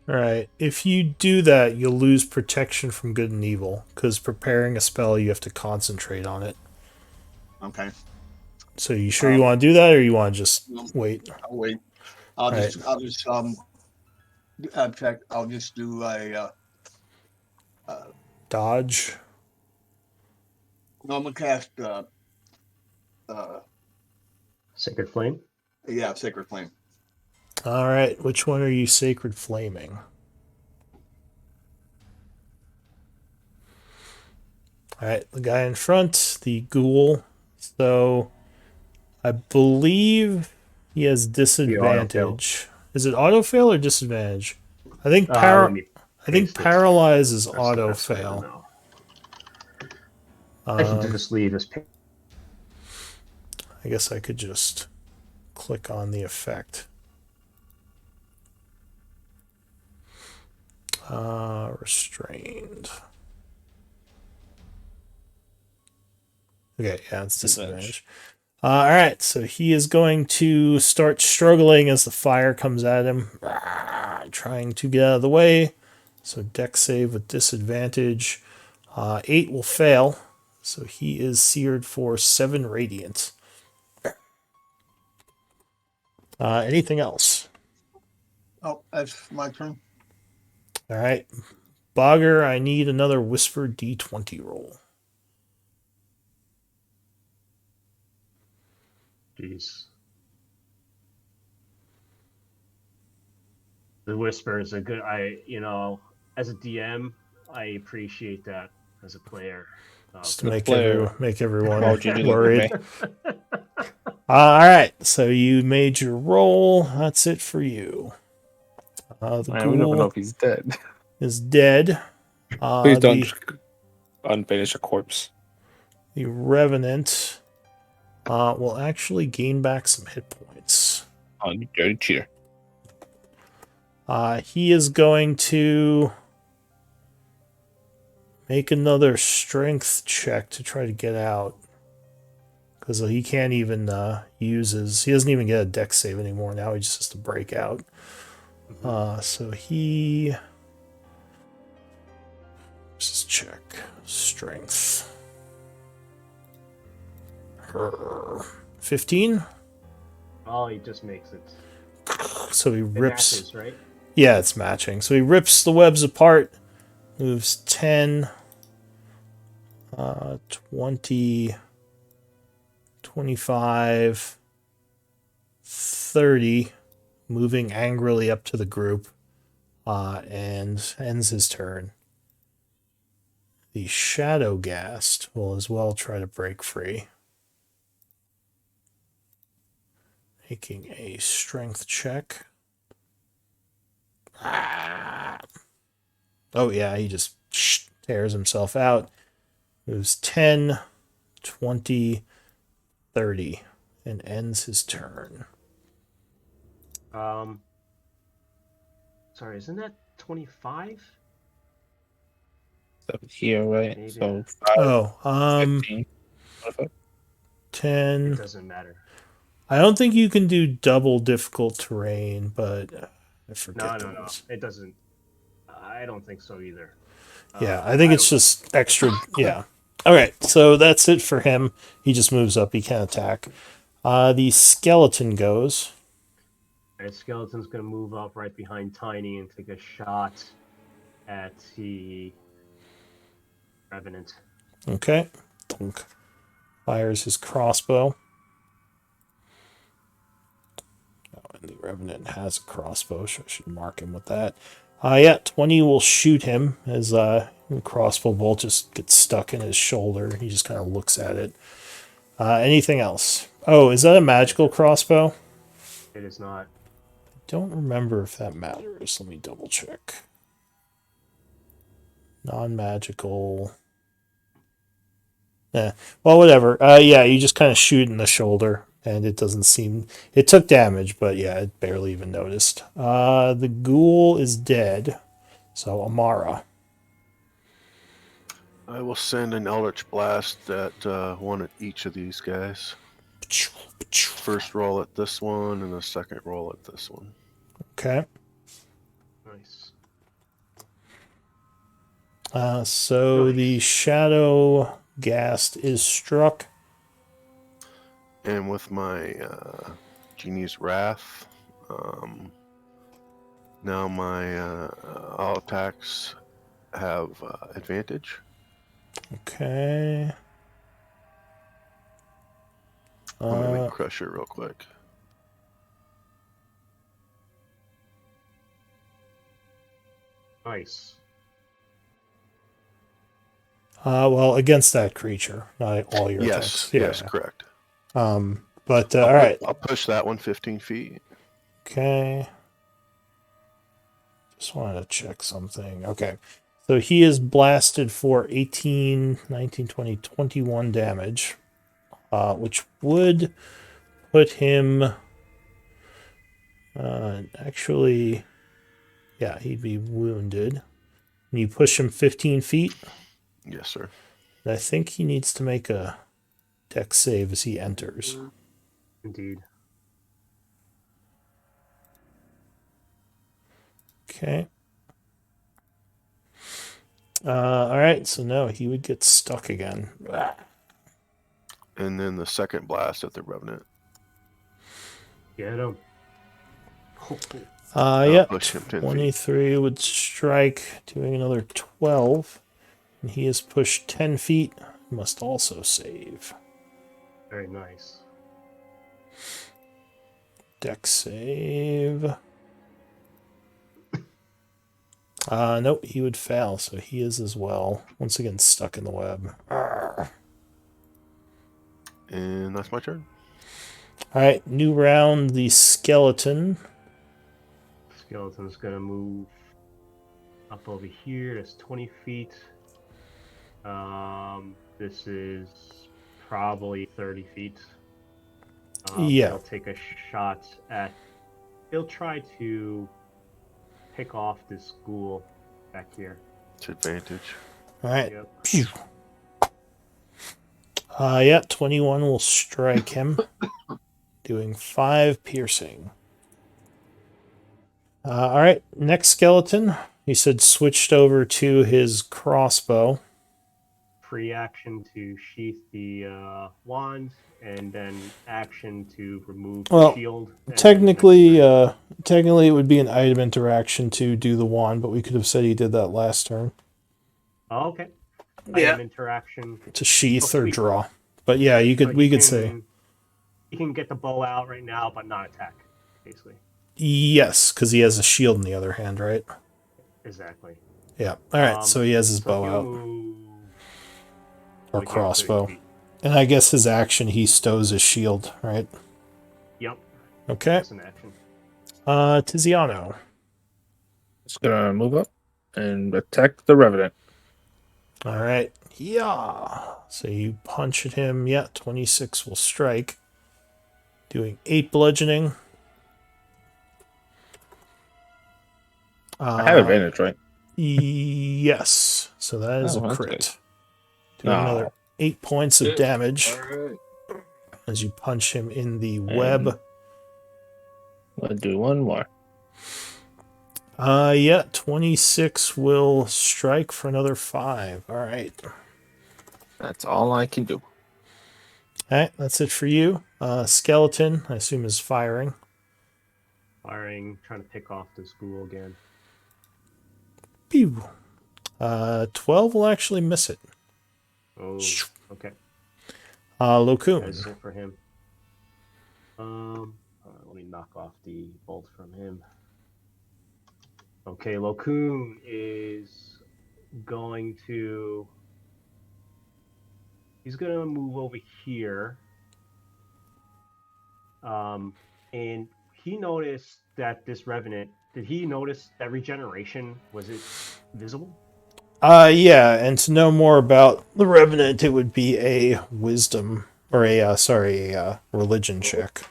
B: All right. If you do that, you'll lose protection from good and evil because preparing a spell, you have to concentrate on it.
D: Okay.
B: So you sure you want to do that, or you want to just wait?
D: I'll wait. I'll just check. I'll just do a
B: Dodge.
D: No, I'm gonna cast
E: Sacred Flame.
D: yeah, Sacred Flame.
B: All right. Which one are you sacred flaming? All right. The guy in front, the ghoul. So I believe he has disadvantage. Is it auto fail or disadvantage? I think
E: Let me
B: I think
E: paste it.
B: paralyze is
E: That's the
B: auto
E: best way to
B: fail.
E: know. I should
B: Um,
E: just leave this.
B: I guess I could just click on the effect. Restrained. Okay, yeah, it's disadvantage. All right, so he is going to start struggling as the fire comes at him, trying to get out of the way. So dex save with disadvantage. 8 will fail, so he is seared for 7 radiant. Anything else?
D: Oh, that's my turn.
B: All right, Bogger, I need another Whisper D20 roll.
E: Jeez. The whisper is a good. As a DM, I appreciate that as a player.
B: Just to
A: Good
B: make
A: player.
B: everyone
A: Why would you do that to
B: worried.
A: me?
B: All right, so you made your roll. That's it for you. The
A: Man, we don't even know
B: ghoul
A: if he's dead.
B: is dead.
A: Please don't
B: The
A: unfinish a corpse.
B: revenant will actually gain back some hit points.
A: Oh, you dirty cheater.
B: He is going to make another strength check to try to get out. Because he can't even he doesn't even get a dex save anymore. Now he just has to break out. So he... Let's just check. Strength. 15?
E: Oh, he just makes it.
B: So he
E: It
B: rips...
E: matches, right?
B: Yeah, it's matching. So he rips the webs apart, moves 10, 20, 25, 30, moving angrily up to the group, and ends his turn. The Shadow Ghast will as well try to break free. Making a strength check. Oh yeah, he just tears himself out. Moves 10, 20, 30, and ends his turn.
E: Sorry, isn't that 25?
A: Up here, right?
E: Maybe.
A: So 15.
B: 10.
E: It doesn't matter.
B: I don't think you can do double difficult terrain, but I forget
E: No.
B: those.
E: It doesn't. I don't think so either.
B: Yeah, I think it's just extra. Yeah. All right, so that's it for him. He just moves up. He can attack. The skeleton goes.
E: And Skeleton's going to move up right behind Tiny and take a shot at the Revenant.
B: Okay. Thunk. Fires his crossbow. Oh, and the Revenant has a crossbow, so I should mark him with that. Yeah, 20 will shoot him as the crossbow bolt just gets stuck in his shoulder. He just kind of looks at it. Anything else? Oh, is that a magical crossbow?
E: It is not.
B: Don't remember if that matters. Let me double check. Non-magical. Well, whatever. Yeah, you just kind of shoot in the shoulder, and it doesn't seem... It took damage, but yeah, it barely even noticed. The ghoul is dead, so Amara.
F: I will send an Eldritch Blast at one at each of these guys. First roll at this one, and the second roll at this one.
B: Okay.
E: Nice.
B: So the Shadow Ghast is struck.
F: And with my Genie's Wrath, now my all attacks have advantage.
B: Okay.
F: I'm going to crush it real quick.
E: Nice.
B: Well, against that creature, not all your
F: Yes,
B: attacks.
F: yes, correct.
B: But all right.
F: I'll push that one 15 feet.
B: Okay. Just wanted to check something. Okay. So he is blasted for 18, 19, 20, 21 damage, which would put him. Actually, yeah, he'd be wounded. And you push him 15 feet.
F: Yes, sir.
B: I think he needs to make a dex save as he enters.
E: Indeed.
B: Okay. All right, so no, he would get stuck again.
F: And then the second blast at the Revenant.
E: Get him.
B: Yeah,
F: push him 10 feet.
B: 23 would strike, doing another 12. And he is pushed 10 feet. Must also save.
E: Very nice.
B: Dex save. Nope, he would fail, so he is as well. Once again, stuck in the web.
F: And that's my turn.
B: Alright, new round, the skeleton.
E: Skeleton's gonna move up over here. That's 20 feet. This is probably 30 feet.
B: Yeah.
E: He'll take a shot at. He'll try to pick off this ghoul back here.
F: It's advantage.
B: Alright.
E: Yep.
B: Yeah, 21 will strike him, doing 5 piercing. Alright, next skeleton. He said switched over to his crossbow.
E: Free action to sheath the wand, and then action to remove the shield.
B: Technically, it would be an item interaction to do the wand, but we could have said he did that last turn.
E: Oh, okay.
B: Yeah.
E: Item interaction
B: To sheath or draw. But yeah, we could say.
E: You can get the bow out right now, but not attack, basically.
B: Yes, because he has a shield in the other hand, right?
E: Exactly.
B: Yeah. Alright, so he has his bow out. Or crossbow. And I guess his action, he stows his shield, right?
E: Yep.
B: Okay.
E: That's an action.
B: Tiziano.
A: Just gonna move up and attack the Revenant.
B: Alright. Yeah. So you punch at him. Yeah, 26 will strike. Doing 8 bludgeoning.
A: I have advantage, right?
B: Yes. So that is a
A: that's
B: crit.
A: good.
B: Doing another 8 points of damage
C: Alright.
B: as you punch him in the web.
A: I'll do one more.
B: Yeah, 26 will strike for another 5. Alright.
A: That's all I can do.
B: Alright, that's it for you. Skeleton, I assume, is firing.
E: Firing, trying to pick off this ghoul again.
B: Pew. 12 will actually miss it.
E: Oh, okay.
B: Lokun.
E: That's it for him. Let me knock off the bolt from him. Okay, Lokun is going to. He's going to move over here. And he noticed that this Revenant. Did he notice that regeneration? Was it visible?
B: Yeah, and to know more about the Revenant, it would be a wisdom, or a religion check.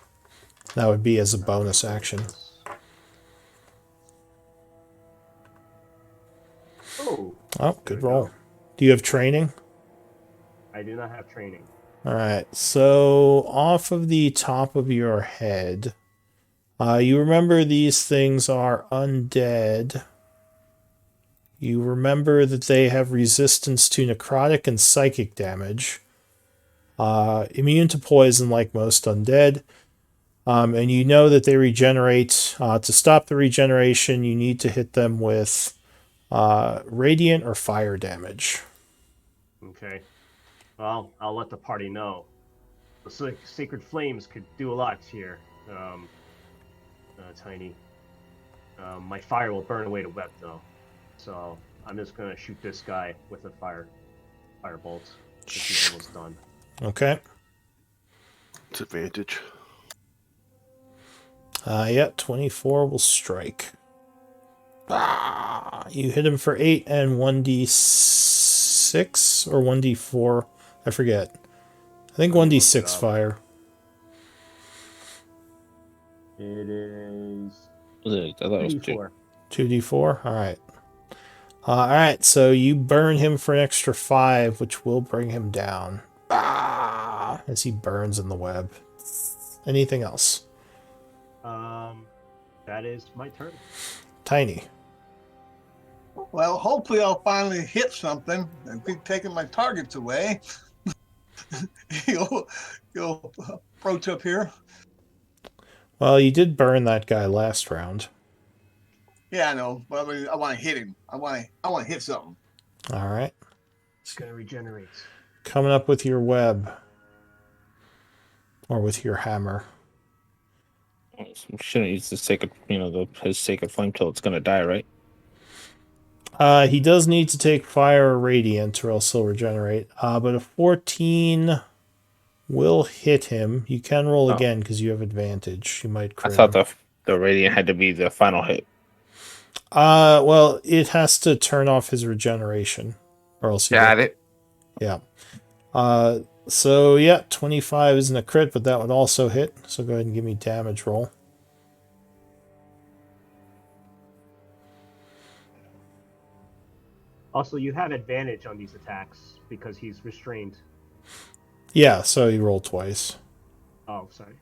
B: That would be as a bonus action. Oh, good roll. Do you have training?
E: I do not have training.
B: Alright, so off of the top of your head, you remember these things are undead. You remember that they have resistance to necrotic and psychic damage. Immune to poison like most undead. And you know that they regenerate. To stop the regeneration, you need to hit them with radiant or fire damage.
E: Okay. Well, I'll let the party know. The sacred flames could do a lot here, Tiny. My fire will burn away the web, though. So I'm just gonna shoot this guy with a fire firebolt. He's almost done.
B: Okay.
F: It's advantage.
B: Yeah, 24 will strike. You hit him for 8 and 1d6 or 1d4. I forget. I think
E: Let me look
B: 1d6
E: it up.
B: fire.
E: It is
A: I thought it was
E: 2d4.
B: 2d4? Alright. Alright, so you burn him for an extra 5, which will bring him down. As he burns in the web. Anything else?
E: That is my turn.
B: Tiny.
D: Well, hopefully I'll finally hit something and keep taking my targets away. You'll approach up here.
B: Well, you did burn that guy last round.
D: Yeah, I know, but I mean, I want to hit him. I want to hit something.
B: Alright.
E: It's gonna regenerate.
B: Coming up with your web. Or with your hammer.
A: We shouldn't use the sacred, his sacred flame till it's gonna die, right?
B: He does need to take fire or radiant, or else he'll regenerate. But a 14 will hit him. You can roll again because you have advantage. You might
A: I
B: crit
A: thought
B: him.
A: the radiant had to be the final hit.
B: Well, it has to turn off his regeneration, or else you
A: Got it.
B: Yeah. So yeah, 25 isn't a crit, but that would also hit. So go ahead and give me damage roll.
E: Also, you have advantage on these attacks because he's restrained.
B: Yeah, so you roll twice.
E: Oh, sorry.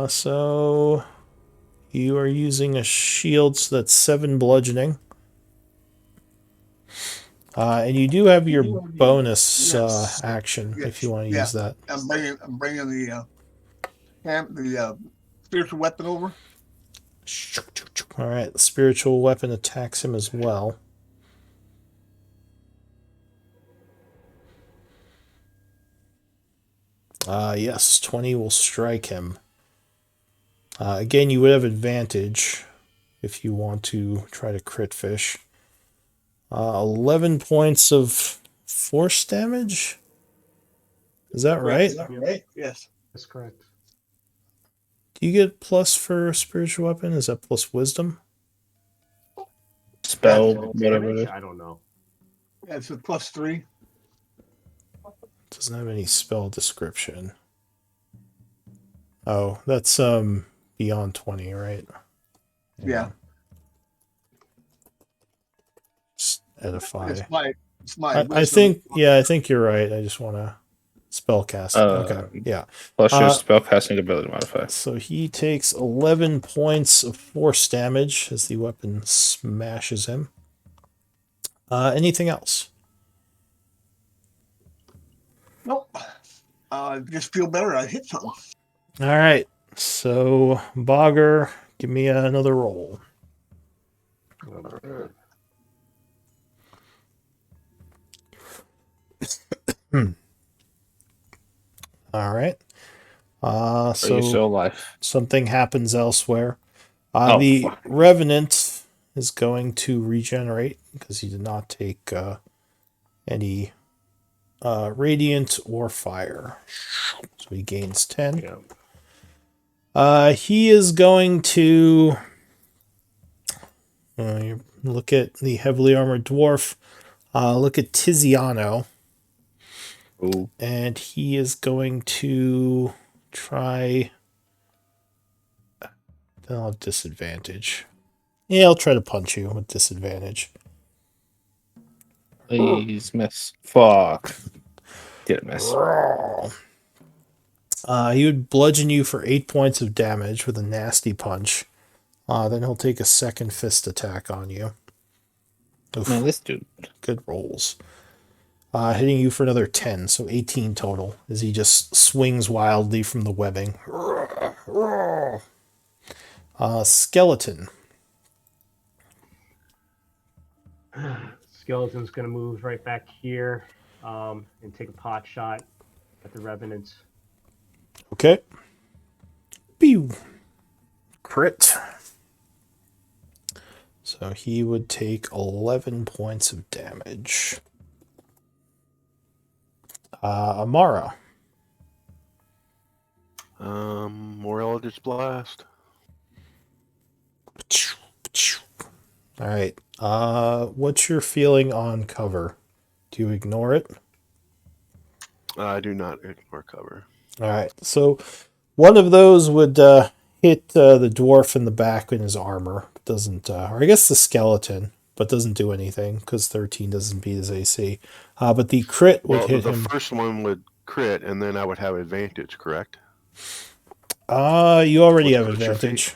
B: So you are using a shield, so that's 7 bludgeoning. And you do have your bonus
D: Yes.
B: action
D: Yes.
B: if you want to
D: Yeah.
B: use that.
D: I'm bringing the spiritual weapon over.
B: All right, the spiritual weapon attacks him as well. Yes, 20 will strike him. Again, you would have advantage if you want to try to crit fish. 11 points of force damage? Is that right?
D: Is that right? Yes.
E: That's correct.
B: Do you get plus for spiritual weapon? Is that plus wisdom?
A: Spell,
E: Damage?
A: whatever it is.
E: I don't know.
D: Yeah, it's a +3.
B: Doesn't have any spell description. Oh, that's beyond 20, right?
D: Yeah.
B: Just edify.
D: It's my
B: I
D: wisdom.
B: I think you're right. I just want to spell cast. Okay, yeah.
A: Plus your spellcasting ability modifier.
B: So he takes 11 points of force damage as the weapon smashes him. Anything else?
D: Nope. Just feel better. I hit something.
B: All right. So Bogger, give me another roll. All right.
A: Are you
B: So
A: still alive?
B: something happens elsewhere.
A: Oh,
B: The
A: fuck.
B: Revenant is going to regenerate because he did not take any radiant or fire. So he gains 10. He is going to look at the heavily armored dwarf. Look at Tiziano.
A: Ooh.
B: And he is going to try. I'll have disadvantage. Yeah, I'll try to punch you with disadvantage.
A: Please miss. Fuck. Didn't miss.
B: He would bludgeon you for 8 points of damage with a nasty punch. Then he'll take a second fist attack on you. Oof,
A: Man, this dude.
B: good rolls. Hitting you for another 10, so 18 total, as he just swings wildly from the webbing. Skeleton.
E: Skeleton's gonna move right back here and take a pot shot at the Revenant.
B: Okay. Pew. Crit. So So he would take 11 points of damage. Amara.
F: More Eldritch Blast.
B: All right. What's your feeling on cover? Do you ignore it?
F: I do not ignore cover.
B: All right. So one of those would hit the dwarf in the back in his armor. Doesn't, or I guess the skeleton, but doesn't do anything because 13 doesn't beat his AC. But the crit would
F: Well,
B: hit
F: the
B: him.
F: first one would crit, and then I would have advantage, correct?
B: You already
F: With
B: have
F: creature feat?
B: advantage.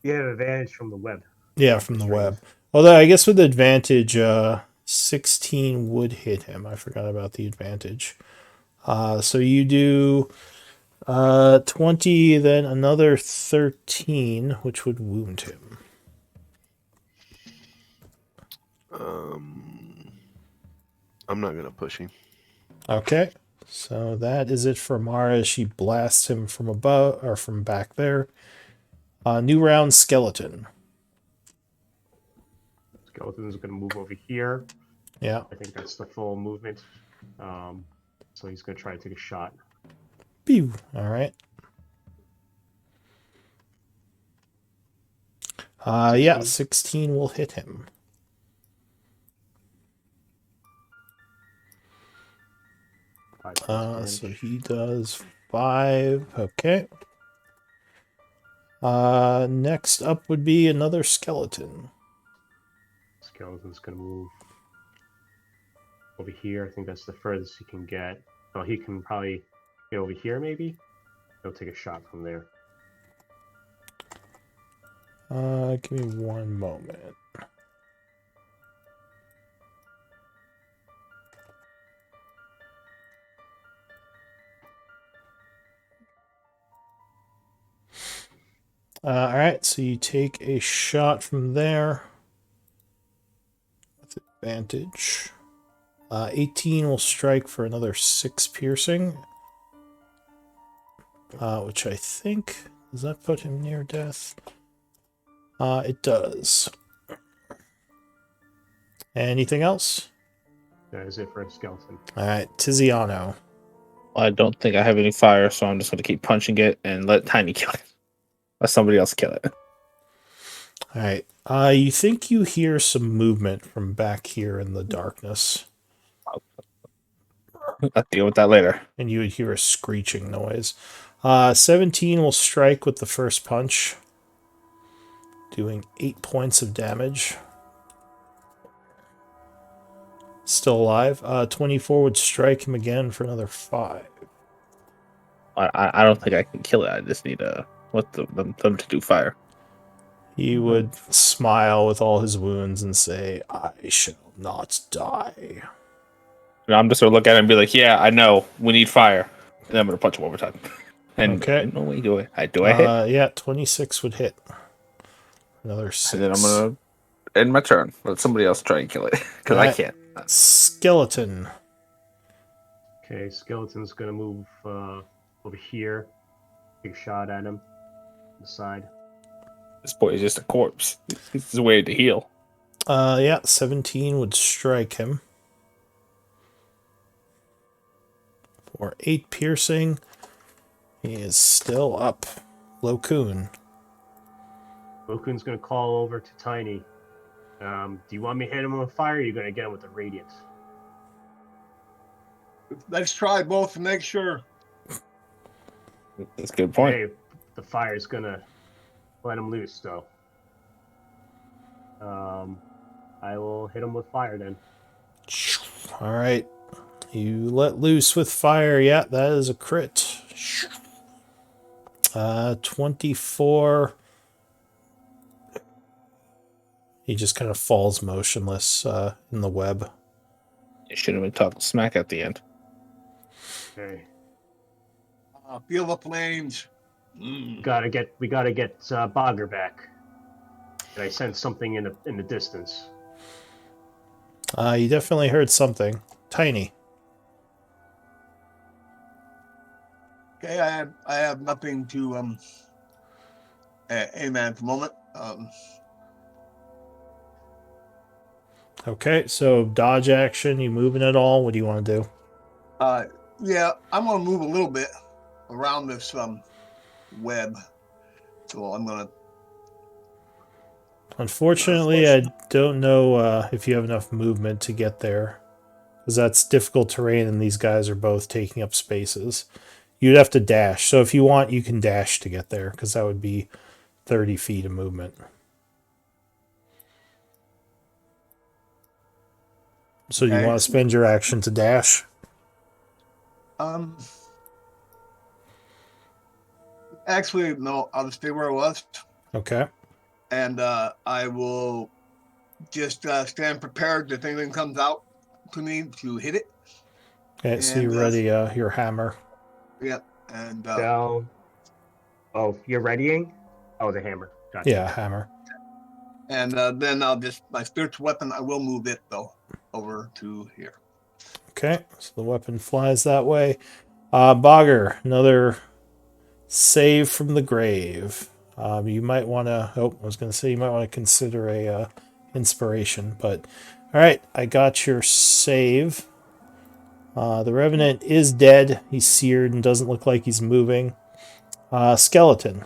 E: You have advantage from the web.
B: Yeah, from the
E: Strength.
B: web. Although I guess with advantage, 16 would hit him. I forgot about the advantage. So you do 20, then another 13, which would wound him.
F: I'm not gonna push him.
B: Okay. So that is it for Mara. She blasts him from above or from back there. New round, skeleton.
E: Skeleton's going to move over here.
B: Yeah.
E: I think that's the full movement. So he's going to try to take a shot.
B: Pew. All right.
E: 16.
B: 16 will hit him. So he does 5. Okay. Next up would be another skeleton.
E: Skeleton's going to move over here. I think that's the furthest he can get. Oh, he can probably get over here, maybe? He'll take a shot from there.
B: Give me one moment. All right, so you take a shot from there with advantage. 18 will strike for another 6 piercing, which I think, does that put him near death? It does. Anything else?
E: That is it for a skeleton.
B: All right, Tiziano.
A: I don't think I have any fire, so I'm just going to keep punching it and let Tiny kill it. Let somebody else kill it.
B: All right. You think you hear some movement from back here in the darkness,
A: I'll deal with that later.
B: and you would hear a screeching noise. 17 will strike with the first punch, doing 8 points of damage. Still alive. 24 would strike him again for another 5.
A: I don't think I can kill it. I just need them to do fire.
B: He would smile with all his wounds and say, "I shall not die."
A: And I'm just going to look at it and be like, yeah, I know. We need fire. And I'm going to punch him over time. And
B: Okay.
A: no way do I hit?
B: Yeah, 26 would hit. Another 6.
A: And then I'm going to end my turn. Let somebody else try and kill it. Because I
B: Alright.
A: can't.
B: Skeleton.
E: Okay, skeleton's going to move over here. Take a shot at him. On the side.
A: This boy is just a corpse. This is a way to heal.
B: 17 would strike him. For 8 piercing. He is still up. Locoon.
E: Lokun's going to call over to Tiny. Do you want me to hit him with fire, or are you going to get him with the radiance?
D: Let's try both to make sure.
A: That's a good point.
E: Hey, the fire's going to let him loose, though. I will hit him with fire, then.
B: Alright. You let loose with fire. Yeah, that is a crit. 24. He just kind of falls motionless in the web.
A: You should have been talking smack at the end.
E: Okay.
D: Feel the flames.
E: We gotta get Bogger back. And I sense something in the distance.
B: You definitely heard something. Tiny.
D: Okay, I have nothing to aim at the moment.
B: Okay, so dodge action. You moving at all? What do you want to do?
D: Yeah, I'm gonna move a little bit around this web. So I'm gonna.
B: Unfortunately, I don't know if you have enough movement to get there, because that's difficult terrain, and these guys are both taking up spaces. You'd have to dash. So if you want, you can dash to get there, because that would be 30 feet of movement. So you
D: Okay.
B: want to spend your action to dash?
D: Um. Actually, no. I'll just stay where I was,
B: Okay.
D: and I will just stand prepared if anything comes out to me to hit it.
B: Okay, so you ready your hammer.
D: Yeah, and
E: Down. Oh, you're readying? Oh, the hammer. Gotcha.
B: Yeah, hammer.
D: and then I'll just my spiritual weapon. I will move it though over to here.
B: Okay, so the weapon flies that way. Bogger, another save from the grave. You might want to. Oh, I was going to say you might want to consider a inspiration, but all right, I got your save. The revenant is dead. He's seared and doesn't look like he's moving. Skeleton.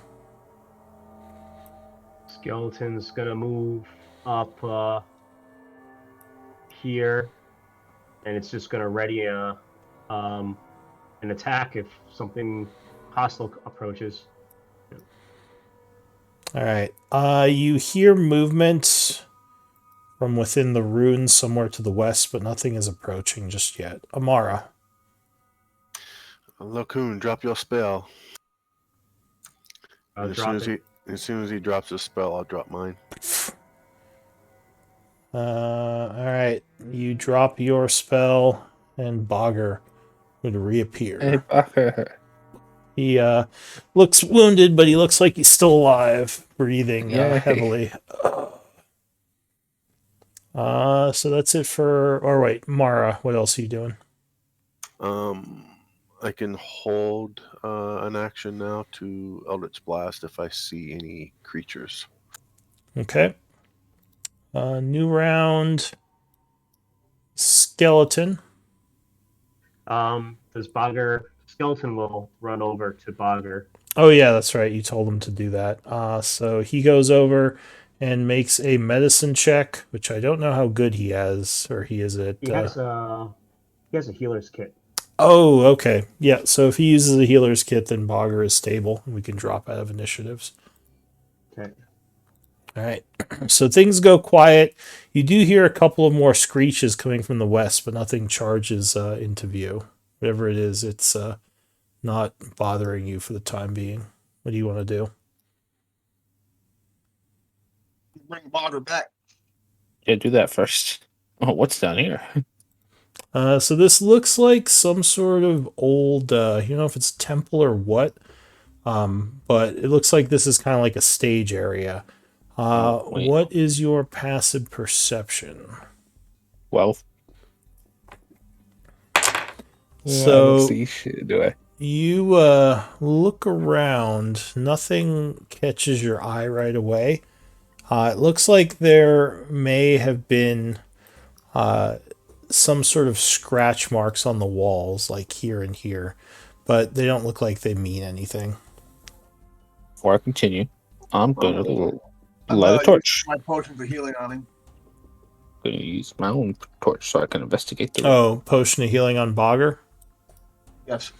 E: Skeleton's gonna move up here, and it's just gonna ready an attack if something hostile approaches.
B: All right. You hear movement from within the ruins somewhere to the west, but nothing is approaching just yet. Amara.
F: Locoon, drop your spell.
E: I'll
F: And
E: drop it.
F: as soon as he drops his spell, I'll drop mine.
B: All right. You drop your spell, and Bogger would reappear.
A: Hey, Bogger.
B: He looks wounded, but he looks like he's still alive, breathing
A: Yay.
B: heavily. So that's it for. Or wait, Mara, what else are you doing?
F: I can hold an action now to Eldritch Blast if I see any creatures.
B: Okay. New round. Skeleton.
E: Does Bogger Skeleton will run over to Bogger.
B: Oh yeah, that's right. You told him to do that. So he goes over and makes a medicine check, which I don't know how good he has, or he is at.
E: He has a healer's kit.
B: Oh, okay. Yeah, so if he uses a healer's kit, then Bogger is stable, and we can drop out of initiatives.
E: Okay.
B: All right. So things go quiet. You do hear a couple of more screeches coming from the west, but nothing charges into view. Whatever it is, it's not bothering you for the time being. What do you want to do?
D: Bring Bogger back.
A: Yeah, do that first. Oh, what's down here?
B: So this looks like some sort of old, you don't know if it's temple or what, but it looks like this is kind of like a stage area.
A: Wait.
B: What is your passive perception?
A: Well,
B: So-
A: I don't see shit, do I?
B: You look around. Nothing catches your eye right away. It looks like there may have been some sort of scratch marks on the walls, like here and here, but they don't look like they mean anything.
A: Before I continue, I'm gonna
D: I'm
A: light a
D: gonna
A: torch.
D: use my potion for healing on him.
A: Gonna use my own torch so I can investigate the room.
B: Oh, potion of healing on Bogger.
D: Yes.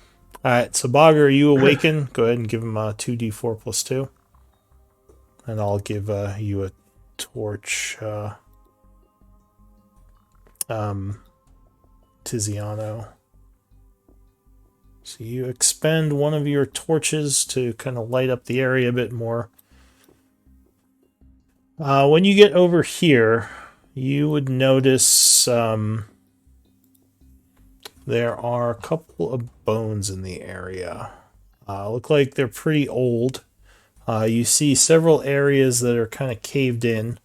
B: All right, so Bogger, you awaken. Go ahead and give him 2d4 plus 2. And I'll give you a torch. Tiziano. So you expend one of your torches to kind of light up the area a bit more. When you get over here, you would notice there are a couple of bones in the area. Look like they're pretty old. You see several areas that are kind of caved in,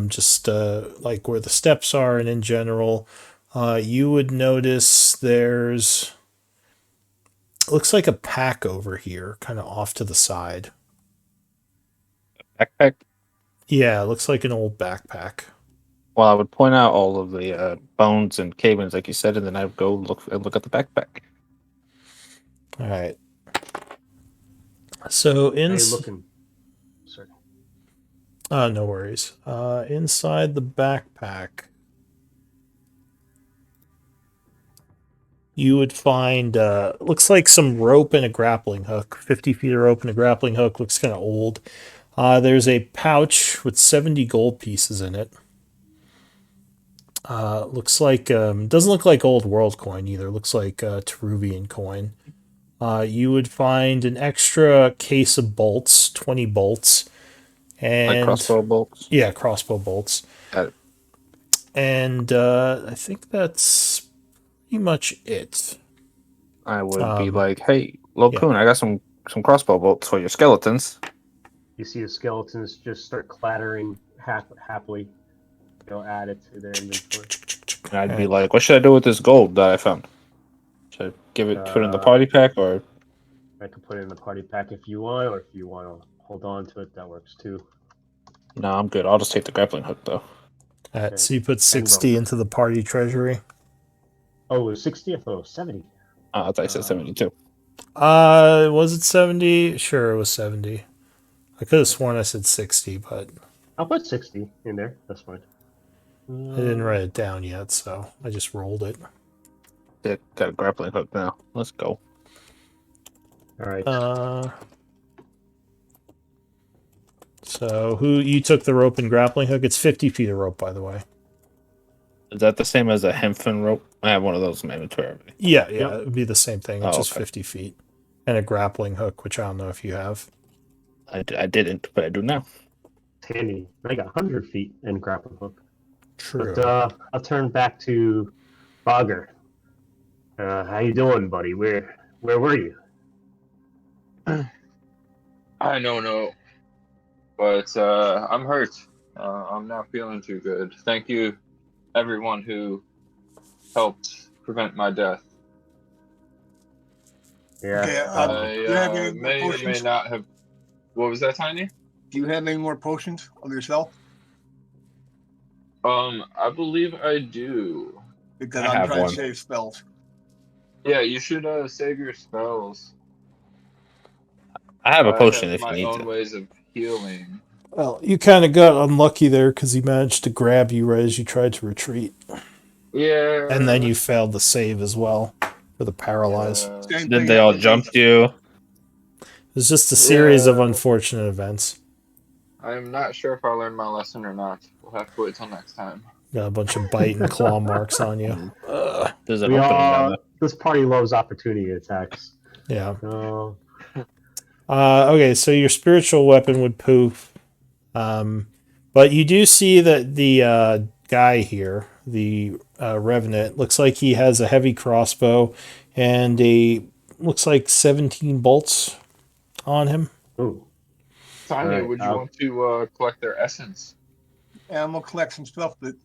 B: just like where the steps are, and in general, you would notice there's looks like a pack over here, kind of off to the side.
A: Backpack?
B: Yeah, it looks like an old backpack.
A: Well, I would point out all of the bones and cave-ins, like you said, and then I would go look at the backpack.
B: All right. So
E: How you looking? Sorry.
B: no worries. Inside the backpack, you would find looks like some rope and a grappling hook. 50 feet of rope and a grappling hook. Looks kind of old. There's a pouch with 70 gold pieces in it. Looks like doesn't look like old world coin either. Looks like Teruvian coin. You would find an extra case of bolts, 20 bolts, and
A: Like crossbow bolts.
B: yeah, crossbow bolts.
A: Got it.
B: And I think that's pretty much it.
A: I would be
B: Um,
A: like, "Hey, Lokun, I got some crossbow bolts for your skeletons."
E: You see the skeletons just start clattering happily. Add it to their inventory.
A: And I'd be like, "What should I do with this gold that I found? Should I put it in the party pack, or?"
E: I can put it in the party pack if you want, or if you want to hold on to it, that works too.
A: No, I'm good. I'll just take the grappling hook though.
B: All right,
E: Okay.
B: so you put 60 into the party treasury.
E: Oh, it was 60? I thought it was 70.
A: I thought you said 72.
B: Was it 70? Sure, it was 70. I could have sworn I said 60, but
E: I'll put 60 in there. That's fine.
B: I didn't write it down yet, so I just rolled it.
A: Yeah, got a grappling hook now. Let's go.
E: All right.
B: So you took the rope and grappling hook? It's 50 feet of rope, by the way.
A: Is that the same as a hempen rope? I have one of those in my inventory already.
B: Yeah,
E: Yep.
B: it would be the same thing. It's just 50 feet. And a grappling hook, which I don't know if you have.
A: I didn't, but I do now.
E: Handy. I got 100 feet and grappling hook.
B: True.
E: But I'll turn back to Bogger. How you doing, buddy? Where were you?
C: I don't know, but I'm hurt. I'm not feeling too good. Thank you, everyone who helped prevent my death.
E: Yeah.
D: Okay, do you have
C: I
D: any more
C: may or may
D: potions?
C: not have. What was that, Tiny?
D: Do you have any more potions of yourself?
C: I believe I do.
D: Because
A: I
D: I'm
A: have
D: trying
A: one.
D: to save spells.
C: Yeah, you should save your spells.
A: I have a potion
C: have
A: if you
C: my
A: need
C: own
A: it.
C: ways of healing.
B: Well, you kind of got unlucky there because he managed to grab you right as you tried to retreat.
C: Yeah.
B: And then you failed the save as well for the paralyze.
D: Same
A: Then
D: thing
A: they all
D: happened to me.
A: jumped you.
B: It was just a series of
C: Yeah.
B: unfortunate events.
C: I'm not sure if I learned my lesson or not. We'll have to wait till next time.
B: Got a bunch of bite and claw marks on you.
A: There's an
E: We
A: opening down
E: all,
A: there.
E: this party loves opportunity attacks.
B: Yeah.
E: Oh,
B: Okay, so your spiritual weapon would poof. But you do see that the guy here, the Revenant, looks like he has a heavy crossbow and looks like 17 bolts on him.
E: ooh.
C: Tanya,
E: Alright,
C: would you want to collect their essence?
D: And I'm gonna collect some stuff that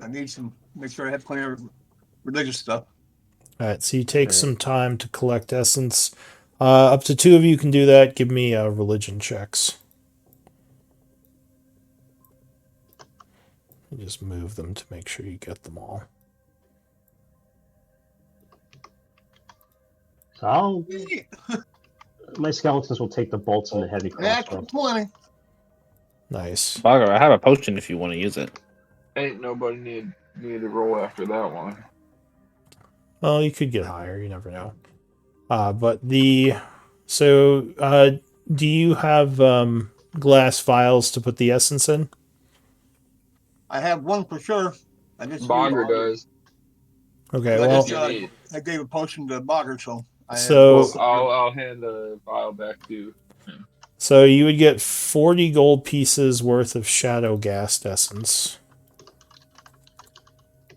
D: I need some. Make sure I have plenty of religious stuff.
B: All right, so you take
E: Alright.
B: some time to collect essence. Up to 2 of you can do that. Give me religion checks. You just move them to make sure you get them all.
E: So my skeletons will take the bolts and the heavy
D: Natural
E: crossbow.
D: 20.
B: Nice.
A: Bogger, I have a potion if you want to use it.
C: Ain't nobody need to roll after that one.
B: Well, you could get higher. You never know. Do you have glass vials to put the essence in?
D: I have one for sure. I just
C: Bogger does.
B: Okay.
D: I
B: Well,
D: just,
C: You need.
D: I gave a potion to Bogger, so I have
B: So-
C: Well, I'll hand the vial back to you.
B: so you would get 40 gold pieces worth of shadow gas essence.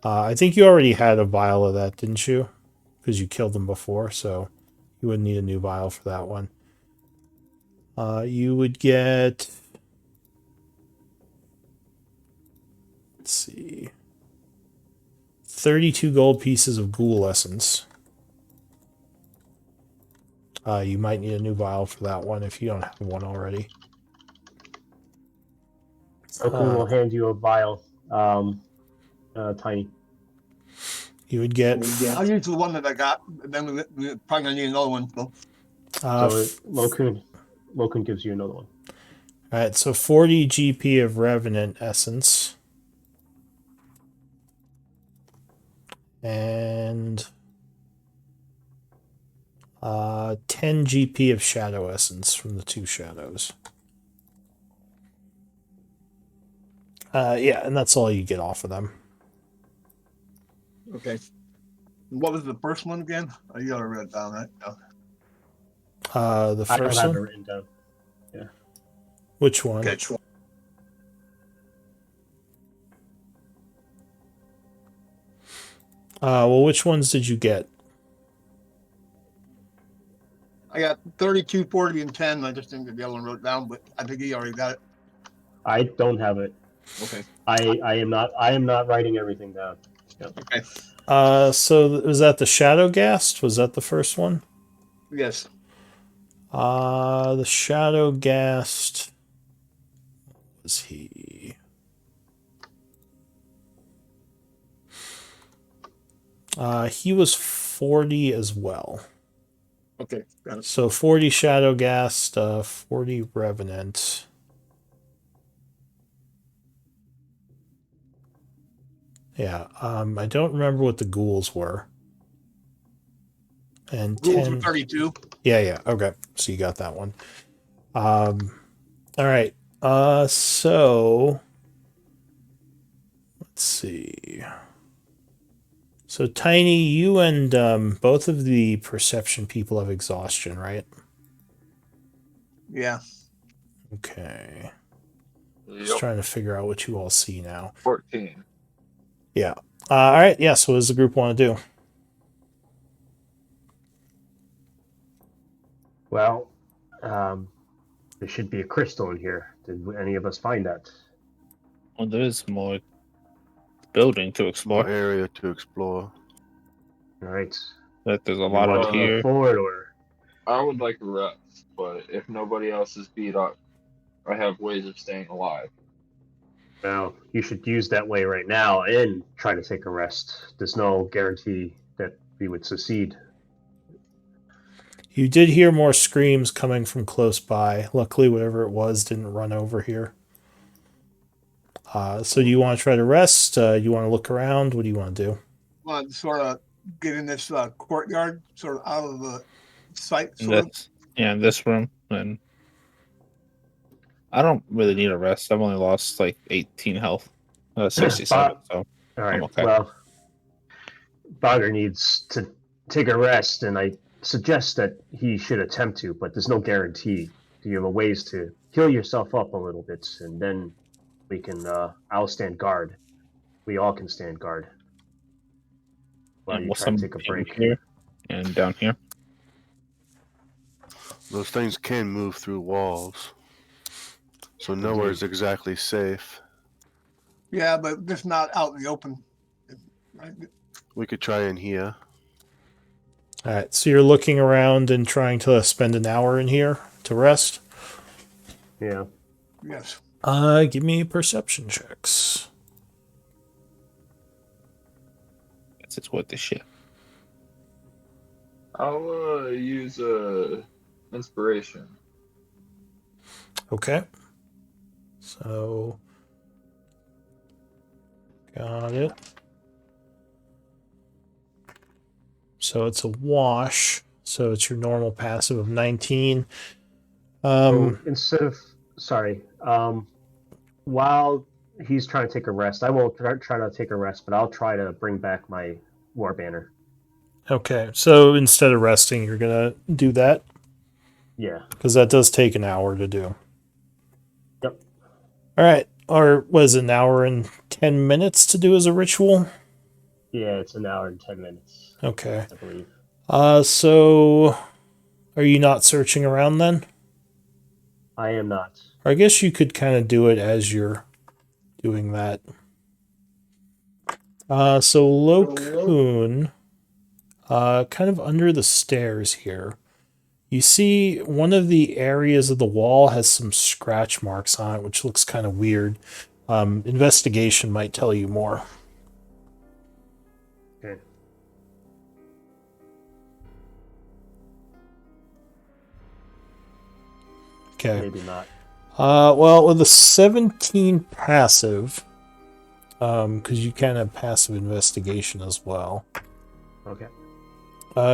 B: I think you already had a vial of that, didn't you? Because you killed them before, so you wouldn't need a new vial for that one. You would get... Let's see... 32 gold pieces of ghoul essence. You might need a new vial for that one if you don't have one already.
E: Okun will hand you a vial. Tiny.
B: You would get
D: I'll use the one that I got. Then we're probably gonna need another one. So
E: So Lokun gives you another one.
B: all right, so 40 GP of Revenant Essence. And 10 GP of Shadow Essence from the 2 shadows. Yeah, and that's all you get off of them.
D: okay. What was the first one again? Oh, you gotta write it down, right? No.
B: The
E: I don't
B: first
E: have it
B: one?
E: written down.
B: Which one?
D: Okay.
B: Well, which ones did you get?
D: I got 32, 40, and 10. I just didn't get the other one wrote down, but I think he already got it.
E: I don't have it.
D: Okay.
E: I am not writing everything down. Yep.
D: Okay.
B: So was that the Shadow Gast? Was that the first one?
D: Yes.
B: The Shadow Gast. Was he? He was 40 as well.
D: Okay. Got it.
B: So 40 Shadow Gast, 40 Revenant. Yeah, I don't remember what the ghouls were. And
D: Rules
B: 10.
D: were 32.
B: Yeah, okay. So you got that one. All right. So let's see. So Tiny, you and both of the perception people have exhaustion, right?
D: Yeah.
B: Okay. Just
C: Yep.
B: trying to figure out what you all see now.
C: 14.
B: Yeah. All right. Yeah. So what does the group want to do?
E: Well, there should be a crystal in here. Did any of us find that?
A: Well, there is more building to
F: More
A: explore.
F: area to explore.
E: All right.
A: That there's a
E: You
A: lot
E: want
A: out
E: to move
A: here.
E: forward, or
C: I would like a rest, but if nobody else is beat up, I have ways of staying alive.
E: well, you should use that way right now and try to take a rest. There's no guarantee that we would succeed.
B: You did hear more screams coming from close by. Luckily, whatever it was didn't run over here. So do you want to try to rest? You want to look around? What do you want to do?
D: Want to sort of get in this courtyard, sort of out of the sight.
A: In
D: Sort of.
A: this, yeah, in this room. And I don't really need a rest. I've only lost like 18 health. 67. So
E: All right.
A: okay.
E: Well, Bogger needs to take a rest, and I suggest that he should attempt to, but there's no guarantee. You have a ways to heal yourself up a little bit, and then we can. I'll stand guard. We all can stand guard while
A: And
E: you
A: we'll
E: try to
A: some
E: take a break.
A: here and down here.
F: Those things can move through walls. So nowhere is exactly safe.
D: Yeah, but just not out in the open. Right?
F: We could try in here.
B: All right. So you're looking around and trying to spend an hour in here to rest.
E: Yeah.
D: Yes.
B: Give me perception checks.
A: Guess it's worth the shit.
C: I'll use inspiration.
B: Okay. So got it. So it's a wash. So it's your normal passive of 19.
E: So instead of while he's trying to take a rest, I will try to take a rest, but I'll try to bring back my war banner.
B: Okay. So instead of resting, you're gonna do that
E: Yeah.
B: because that does take an hour to do.
E: Yep.
B: All right. Or was it an hour and 10 minutes to do as a ritual?
E: Yeah, it's an hour and 10 minutes,
B: Okay.
E: I believe.
B: So are you not searching around then?
E: I am not.
B: Or I guess you could kind of do it as you're doing that. So Lokun, kind of under the stairs here, you see one of the areas of the wall has some scratch marks on it, which looks kind of weird. Investigation might tell you more. Okay.
E: maybe not.
B: Well, with a 17 passive, because you can have passive investigation as well.
E: Okay.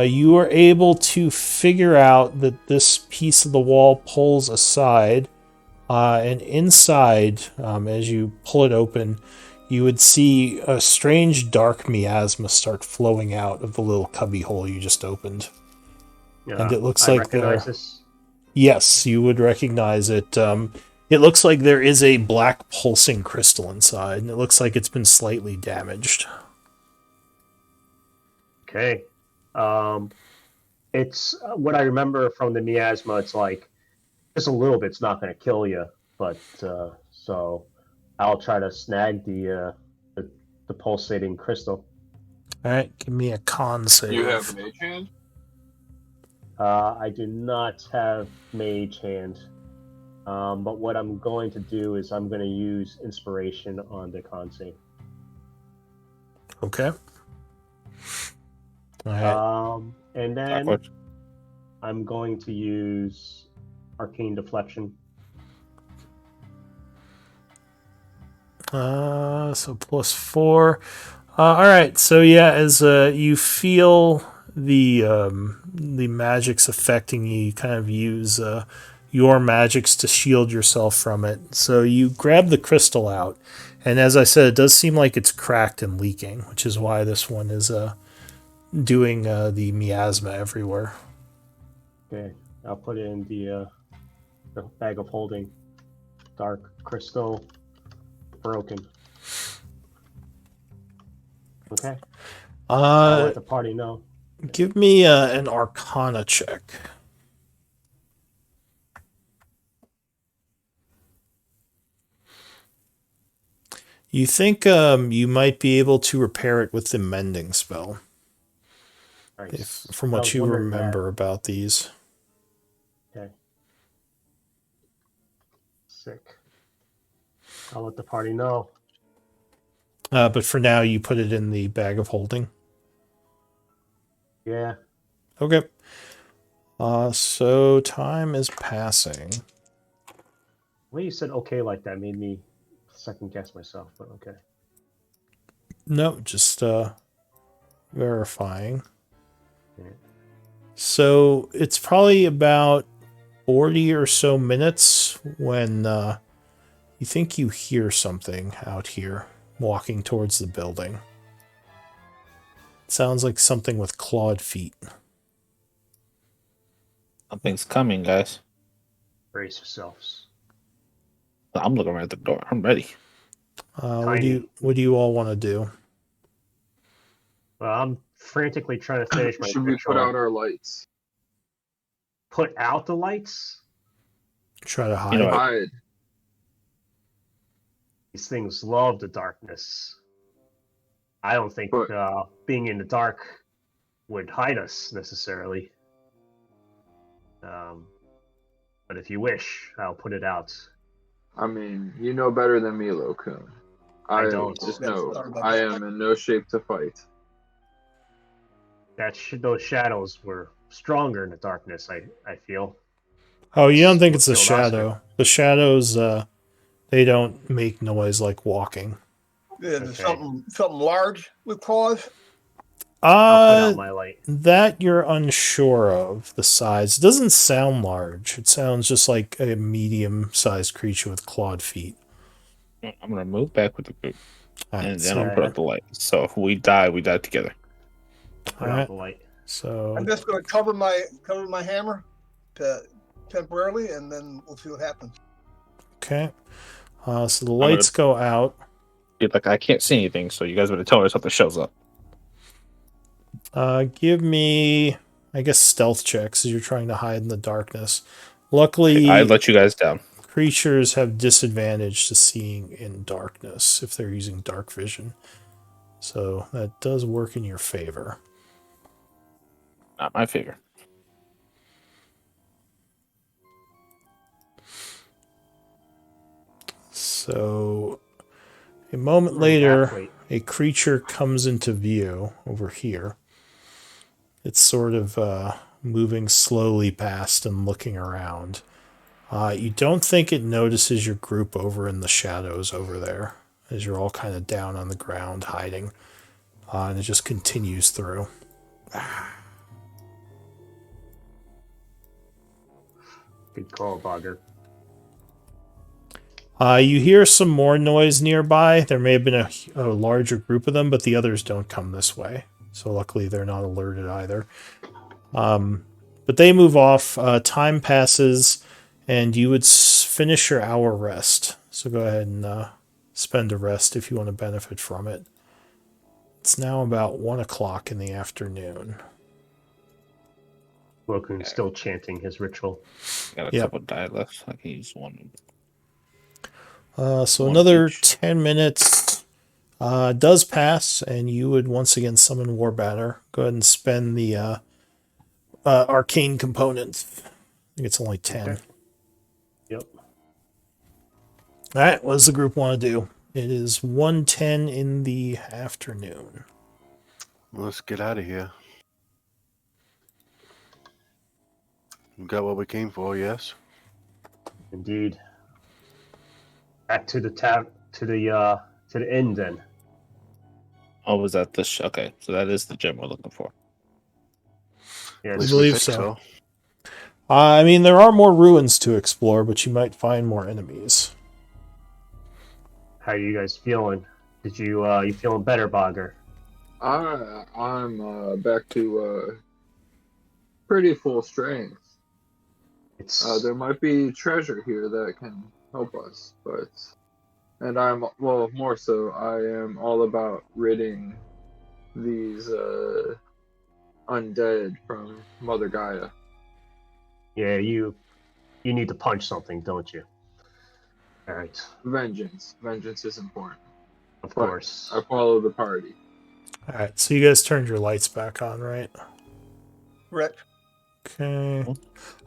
B: You are able to figure out that this piece of the wall pulls aside, and inside, as you pull it open, you would see a strange dark miasma start flowing out of the little cubby hole you just opened. And it looks
E: I
B: like
E: recognize
B: there...
E: this.
B: Yes, you would recognize it. It looks like there is a black pulsing crystal inside, and it looks like it's been slightly damaged.
E: Okay. It's what I remember from the miasma. It's like just a little bit's not going to kill you, but so I'll try to snag the pulsating crystal.
B: All right, give me a con save.
C: You have Mage Hand?
E: I do not have Mage Hand, but what I'm going to do is I'm going to use Inspiration on the con save.
B: Okay. All right.
E: And then I'm going to use Arcane Deflection.
B: So +4. All right. So yeah, as you feel the magics affecting you, you kind of use your magics to shield yourself from it. So you grab the crystal out, and as I said, it does seem like it's cracked and leaking, which is why this one is doing the miasma everywhere.
E: Okay, I'll put it in the bag of holding. Dark crystal broken. Okay. I'll let the party know.
B: Give me an Arcana check. You think you might be able to repair it with the mending spell,
E: Nice.
B: from what you remember about these.
E: Okay. Sick. I'll let the party know.
B: But for now, you put it in the bag of holding.
E: Yeah.
B: Okay. So time is passing.
E: The way you said okay like that made me second guess myself, but okay.
B: No, just verifying.
E: Yeah.
B: So it's probably about 40 or so minutes when you think you hear something out here walking towards the building. It sounds like something with clawed feet.
A: Something's coming, guys.
E: Brace yourselves.
A: I'm looking right at the door. I'm ready.
B: What do you all want to do?
E: Well, I'm frantically trying to finish my
C: Should we put
E: ritual.
C: out our lights?
E: Put out the lights?
B: Try to hide.
A: You know what?
C: Hide.
E: These things love the darkness. I don't think
C: But-
E: being in the dark would hide us necessarily. But if you wish, I'll put it out.
C: I mean, you know better than me, Lokun.
E: I don't.
C: Just
D: That's
C: know
D: sorry about
C: I
D: that.
C: am in no shape to fight.
E: Those shadows were stronger in the darkness, I feel.
B: Oh, you don't think it's a
E: Killed
B: shadow?
E: Oscar.
B: The shadows, they don't make noise like walking.
D: Yeah, there's
E: Okay.
D: something large with claws.
E: I'll put out my light.
B: That you're unsure of the size. It doesn't sound large. It sounds just like a medium-sized creature with clawed feet.
A: I'm gonna move back with the group,
B: Alright,
A: and then
B: so,
A: I'll put out the light. So if we die together.
E: Put
B: Alright.
E: out the light.
B: so
D: I'm just going to cover my hammer temporarily, and then we'll see what happens.
B: okay. So the lights go out.
A: Like I can't see anything, so you guys better tell me if something shows up.
B: Give me, I guess, stealth checks as you're trying to hide in the darkness. Luckily,
A: I let you guys down.
B: creatures have disadvantage to seeing in darkness if they're using dark vision. So that does work in your favor.
A: Not my favor.
B: So a moment later, a creature comes into view over here. It's sort of moving slowly past and looking around. You don't think it notices your group over in the shadows over there, as you're all kind of down on the ground hiding. And it just continues through.
E: Good call, Bogger.
B: You hear some more noise nearby. There may have been a larger group of them, but the others don't come this way. So luckily they're not alerted either. But they move off. Time passes, and you would finish your hour rest. So go ahead and spend a rest if you want to benefit from it. It's now about 1 o'clock in the afternoon.
E: Wokun's still chanting his ritual.
A: Got a couple die left. I can use one.
B: So
A: One
B: another
A: each.
B: 10 minutes does pass, and you would once again summon War Banner. Go ahead and spend the arcane component. I think it's only 10.
E: Okay. Yep.
B: All right, what does the group want to do? It is 1:10 in the afternoon.
F: Let's get out of here. We got what we came for, yes?
E: Indeed. Back to the to the inn then.
A: Oh, was that the okay? So that is the gem we're looking for.
E: Yeah,
F: At
B: I
F: least
B: believe
F: we think
B: so. I mean, there are more ruins to explore, but you might find more enemies.
E: how are you guys feeling? Did you feeling better, Bogger?
C: I'm back to pretty full strength.
E: It's
C: There might be treasure here that can help us, and more so, I am all about ridding these undead from Mother Gaia.
E: yeah, you need to punch something, don't you? All right,
C: Vengeance is important.
E: of
C: But
E: course.
C: I follow the party.
B: All right, so you guys turned your lights back on, right?
D: Correct.
B: Okay.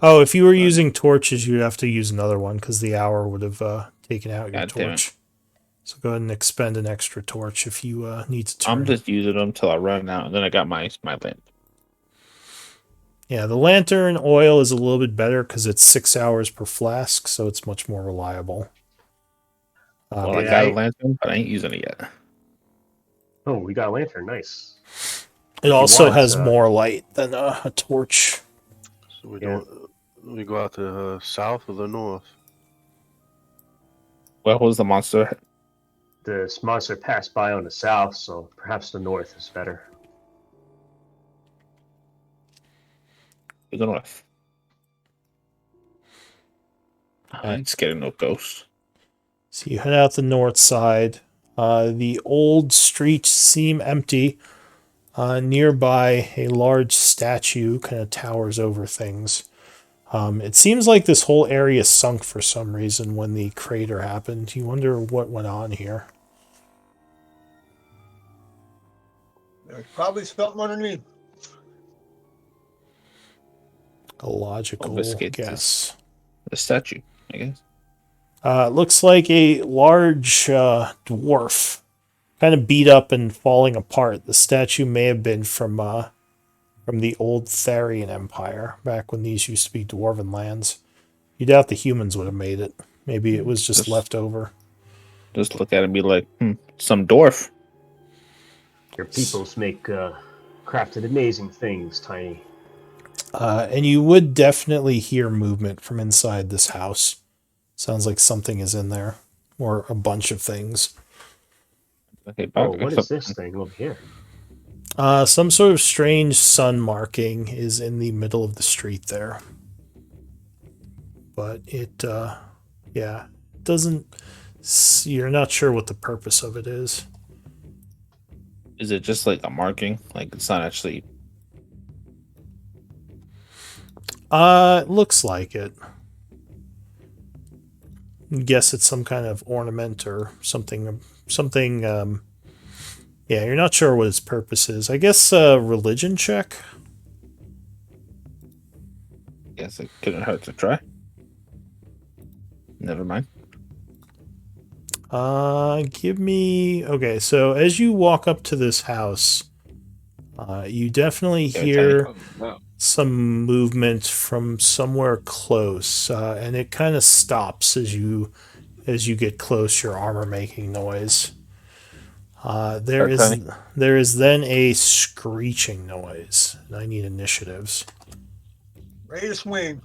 B: Oh, if you were using torches, you'd have to use another one because the hour would have taken out your
A: God damn it.
B: torch. So go ahead and expend an extra torch if you need to turn.
A: I'm just using them till I run out, and then I got my lamp.
B: Yeah, the lantern oil is a little bit better because it's 6 hours per flask, so it's much more reliable.
A: Well, I
E: yeah,
A: got a
E: I-
A: lantern, but I ain't using it yet.
E: Oh, we got a lantern. Nice.
B: It also
E: want,
B: has more light than a torch.
F: So we
E: Yeah.
F: don't. We go out to the south or the north.
A: What was the monster?
E: The monster passed by on the south, so perhaps the north is better.
A: We go north. I ain't scared of no ghosts.
B: So you head out the north side. The old streets seem empty. Nearby, a large statue kind of towers over things. It seems like this whole area sunk for some reason when the crater happened. You wonder what went on here.
D: There's probably something underneath.
B: A logical
A: Obfuscate
B: guess.
A: The statue, I guess.
B: It looks like a large dwarf, kind of beat up and falling apart. The statue may have been from the old Tharian Empire, back when these used to be dwarven lands. You doubt the humans would have made it. Maybe it was just left over.
A: Just look at it and be like, some dwarf.
E: Your peoples make crafted amazing things, Tiny.
B: And you would definitely hear movement from inside this house. Sounds like something is in there, or a bunch of things.
A: Okay,
E: Oh, what is this thing over here?
B: Some sort of strange sun marking is in the middle of the street there. But it, doesn't. You're not sure what the purpose of it is.
A: Is it just like a marking? Like it's not actually.
B: It looks like it. Guess it's some kind of ornament or something. Yeah, you're not sure what its purpose is. I guess religion check.
A: Guess it couldn't hurt to try. Never mind.
B: Give me. Okay, so as you walk up to this house, you definitely
A: Yeah,
B: hear
C: Oh, no.
B: some movement from somewhere close, and it kind of stops as you get close. Your armor making noise. There
A: Okay.
B: is then a screeching noise, and I need initiatives.
D: Ready to swing.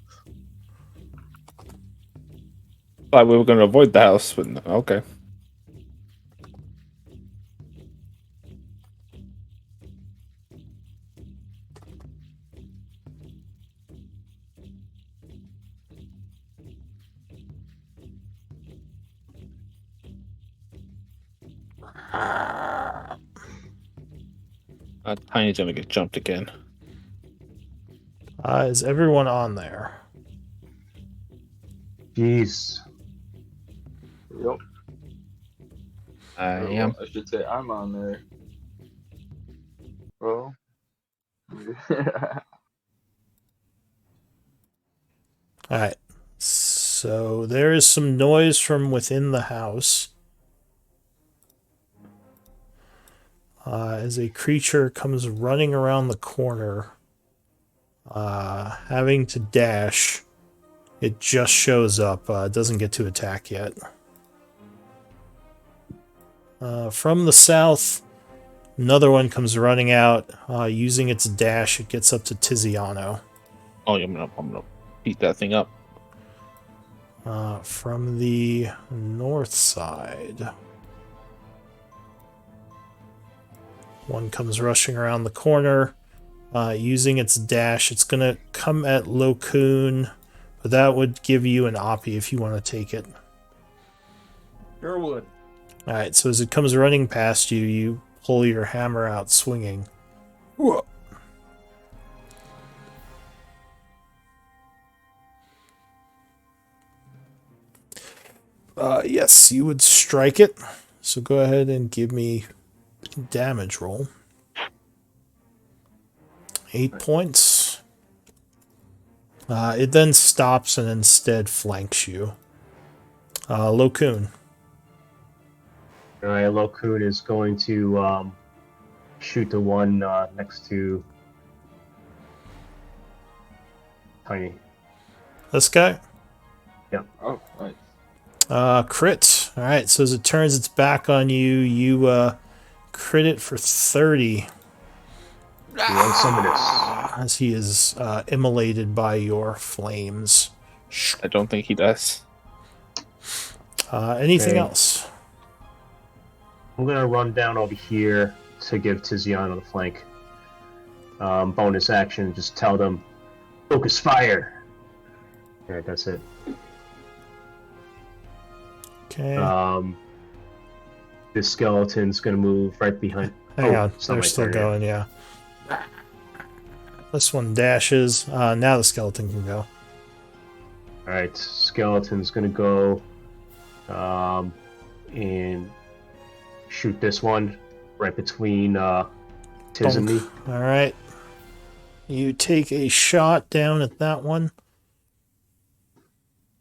A: Thought we were going to avoid the house, but no, okay. Tiny's going to get jumped again.
B: Is everyone on there?
E: Jeez.
C: Yep.
A: I
C: Or,
A: am.
C: well, I should say I'm on there. Well.
B: All right. So there is some noise from within the house. As a creature comes running around the corner, having to dash. It just shows up. It doesn't get to attack yet. From the south, another one comes running out. Using its dash, it gets up to Tiziano.
A: Oh, I'm gonna beat that thing up.
B: From the north side, one comes rushing around the corner. Using its dash, it's going to come at Lokun, but that would give you an Oppie if you want to take it.
D: Sure would.
B: Alright, so as it comes running past you, you pull your hammer out swinging. Whoa. Yes, you would strike it. So go ahead and give me a damage roll. 8 points. It then stops and instead flanks you. Lokun.
E: Alright, Lokun is going to shoot the one next to Tiny.
B: This guy?
C: Oh, nice.
B: Crit. Alright, so as it turns its back on you, you crit it for 30.
E: One summonus.
B: As he is immolated by your flames.
A: I don't think he does.
B: Anything
E: Okay.
B: else?
E: I'm gonna run down over here to give Tiziano the flank. Bonus action, just tell them, focus fire. Alright, that's it.
B: Okay.
E: This skeleton's gonna move right behind.
B: Hang
E: oh,
B: on.
E: it's not
B: They're
E: my
B: still
E: turn yet.
B: going, yeah. This one dashes. Now the skeleton can go.
E: Alright, skeleton's gonna go and shoot this one right between Tiz and me.
B: Alright. You take a shot down at that one.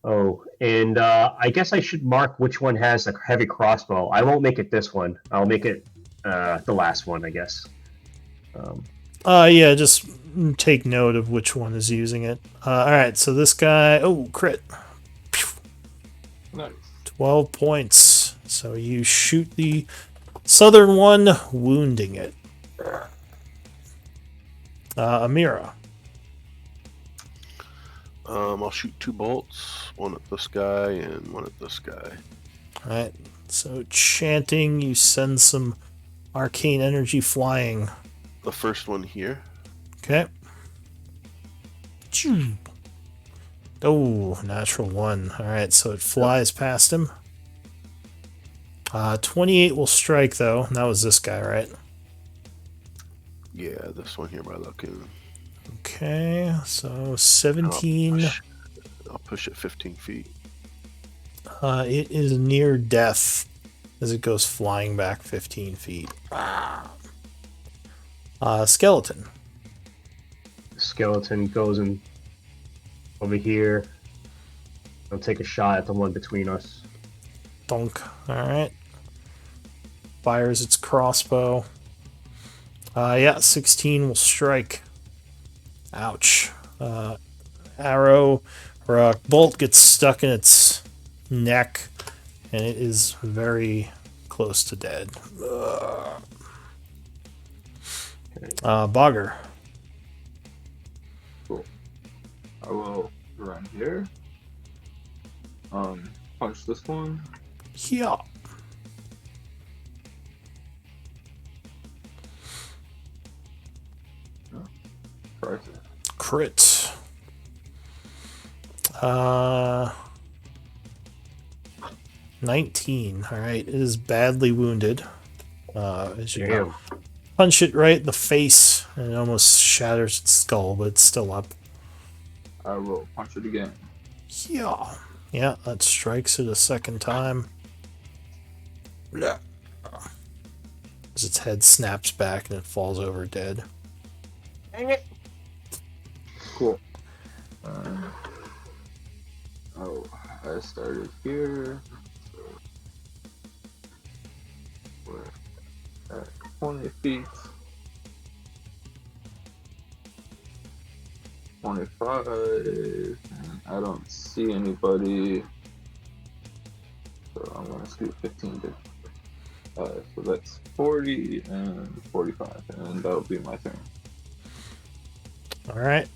E: Oh, and I guess I should mark which one has a heavy crossbow. I won't make it this one. I'll make it the last one, I guess.
B: Yeah, just take note of which one is using it. Alright, so this guy... Oh, crit.
C: Nice.
B: 12 points. So you shoot the southern one, wounding it. Amira.
F: I'll shoot 2 bolts, one at this guy and one at this guy.
B: Alright, so chanting, you send some arcane energy flying.
F: The first one here.
B: Okay. Choo. Oh, natural 1. Alright, so it flies past him. 28 will strike, though. That was this guy, right?
F: Yeah, this one here by Lokun.
B: Okay, so 17.
F: I'll push it 15 feet.
B: It is near death as it goes flying back 15 feet. Skeleton.
E: Skeleton goes in over here. I'll take a shot at the one between us.
B: Donk. Alright. Fires its crossbow. Yeah, 16 will strike. Ouch. Arrow or a bolt gets stuck in its neck, and it is very close to dead. Bogger.
C: Cool. I will run here. Punch this one.
B: Yeah.
C: Right.
B: Crit. 19. Alright, it is badly wounded. As you
E: Damn.
B: punch it right in the face, and it almost shatters its skull, but it's still up.
C: I will punch it again.
B: Yeah. Yeah, that strikes it a second time. As its head snaps back and it falls over dead.
D: Dang it.
C: Cool. Oh, I started here. So we're at 20 feet. 25. And I don't see anybody. So I'm going to scoot 15 to. So that's 40 and 45. And that'll be my turn.
B: Alright.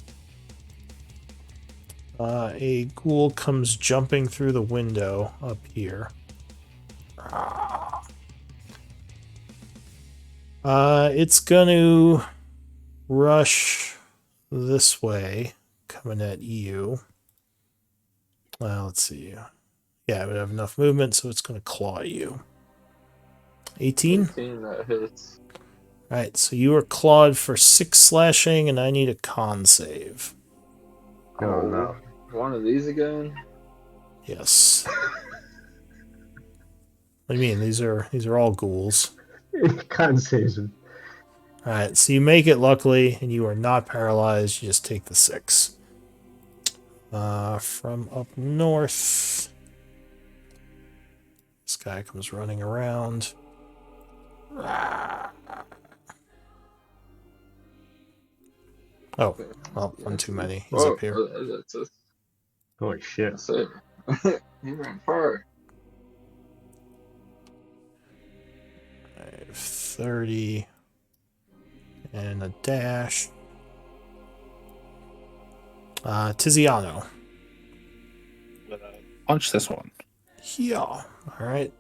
B: A ghoul comes jumping through the window up here. It's gonna rush this way, coming at you. Well, let's see. Yeah, it would have enough movement, so it's gonna claw you. 18?
C: 18, that hits.
B: Alright, so you are clawed for 6 slashing, and I need a con save.
E: Oh, no.
C: One of these again?
B: Yes. What do you mean? These are all ghouls.
E: Con saves him.
B: Alright, so you make it luckily, and you are not paralyzed. You just take the 6. From up north, this guy comes running around. Oh, well, one too many. He's up here.
C: That's it.
E: Holy shit.
C: That's it. He ran far.
B: 30 and a dash. Tiziano.
A: Punch this one.
B: Yeah. All right.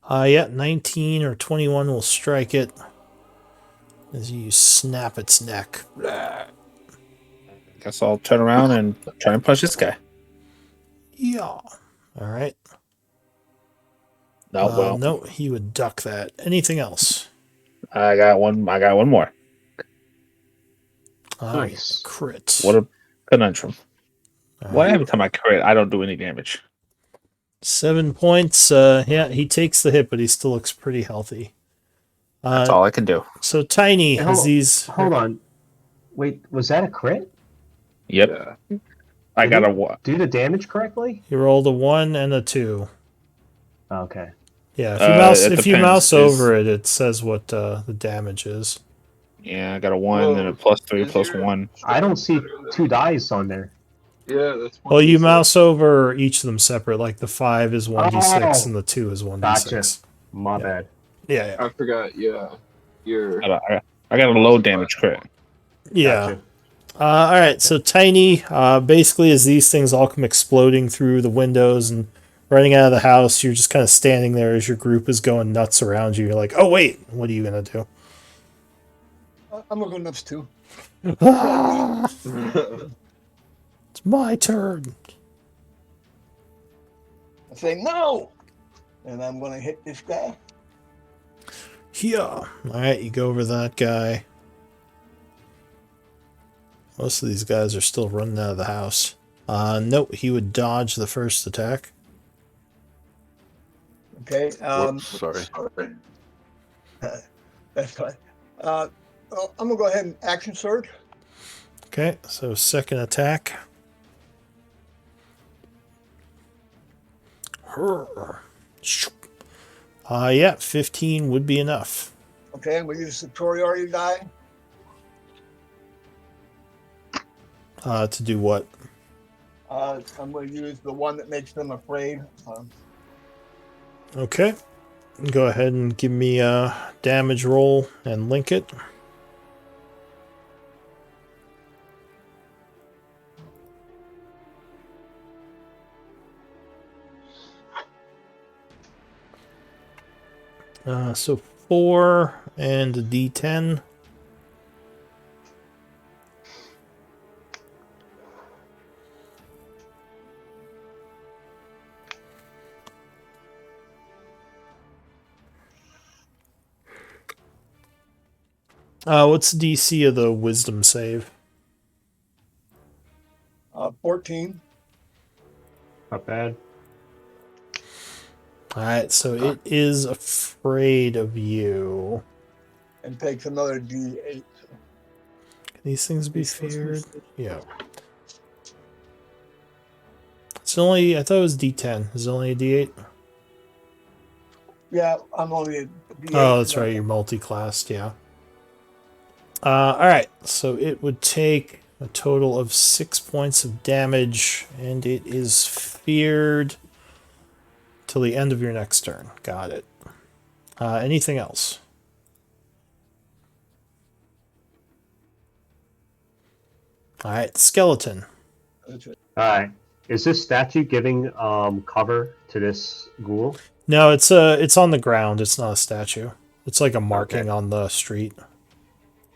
B: Yeah, 19 or 21 will strike it as you snap its neck.
A: Guess I'll turn around and try and punch this guy.
B: Yeah. All right.
A: No, well,
B: No, he would duck that. Anything else?
A: I got one. I got one more.
E: Nice.
B: Crit.
A: What a conundrum.
B: All
A: Why
B: right.
A: every time I crit, I don't do any damage?
B: 7 points. Yeah, he takes the hit, but he still looks pretty healthy.
A: That's all I can do.
B: So Tiny
E: Hey,
B: has these.
E: Hold on. Wait, was that a crit?
A: Yep.
C: Yeah.
A: I
E: Did
A: got
E: he
A: a what?
E: do the damage correctly?
B: He rolled a 1 and a 2.
E: Okay.
B: Yeah,
A: It
B: if you
A: depends.
B: mouse over it, it says what the damage is.
A: Yeah, I got a 1 and a +3
C: is
A: plus
C: your
A: 1.
E: I don't see
C: better than-
E: 2 dice on there.
C: Yeah, that's one.
B: Well, you mouse over each of them separate. Like the 5 is 1d6
E: Oh.
B: and the 2 is 1d6.
E: Gotcha. My
B: Yeah.
E: bad.
B: Yeah,
C: I forgot. Yeah, you're.
A: I got a low damage crit.
B: yeah.
E: Gotcha.
B: All right, so Tiny, basically as these things all come exploding through the windows and running out of the house, you're just kind of standing there as your group is going nuts around you. You're like, oh, wait, what are you going to do?
D: I'm gonna go nuts too.
B: It's my turn.
D: I say no, and I'm gonna hit this guy.
B: Yeah. All right, you go over that guy. Most of these guys are still running out of the house. Nope, he would dodge the first attack.
D: Okay.
F: Whoops, sorry.
D: That's fine. I'm gonna go ahead and action sword.
B: Okay, so second attack. Yeah, 15 would be enough.
D: Okay, I'm gonna use the superiority die.
B: To do what?
D: I'm going to use the one that makes them afraid.
B: Okay. Go ahead and give me a damage roll and link it. So 4 and a D10. What's the DC of the wisdom save?
D: 14.
E: Not bad.
B: Alright, so it is afraid of you.
D: And takes another D8.
B: Can these things be feared? Yeah. It's only, I thought it was D10. Is it only a D8?
D: Yeah, I'm only a D8.
B: Oh, that's right, you're multi-classed, yeah. Alright, so it would take a total of 6 points of damage, and it is feared till the end of your next turn. Got it. Anything else? Alright, skeleton.
D: That's it.
E: All right. Is this statue giving cover to this ghoul?
B: No, it's on the ground. It's not a statue. It's like a marking
E: Okay.
B: on the street.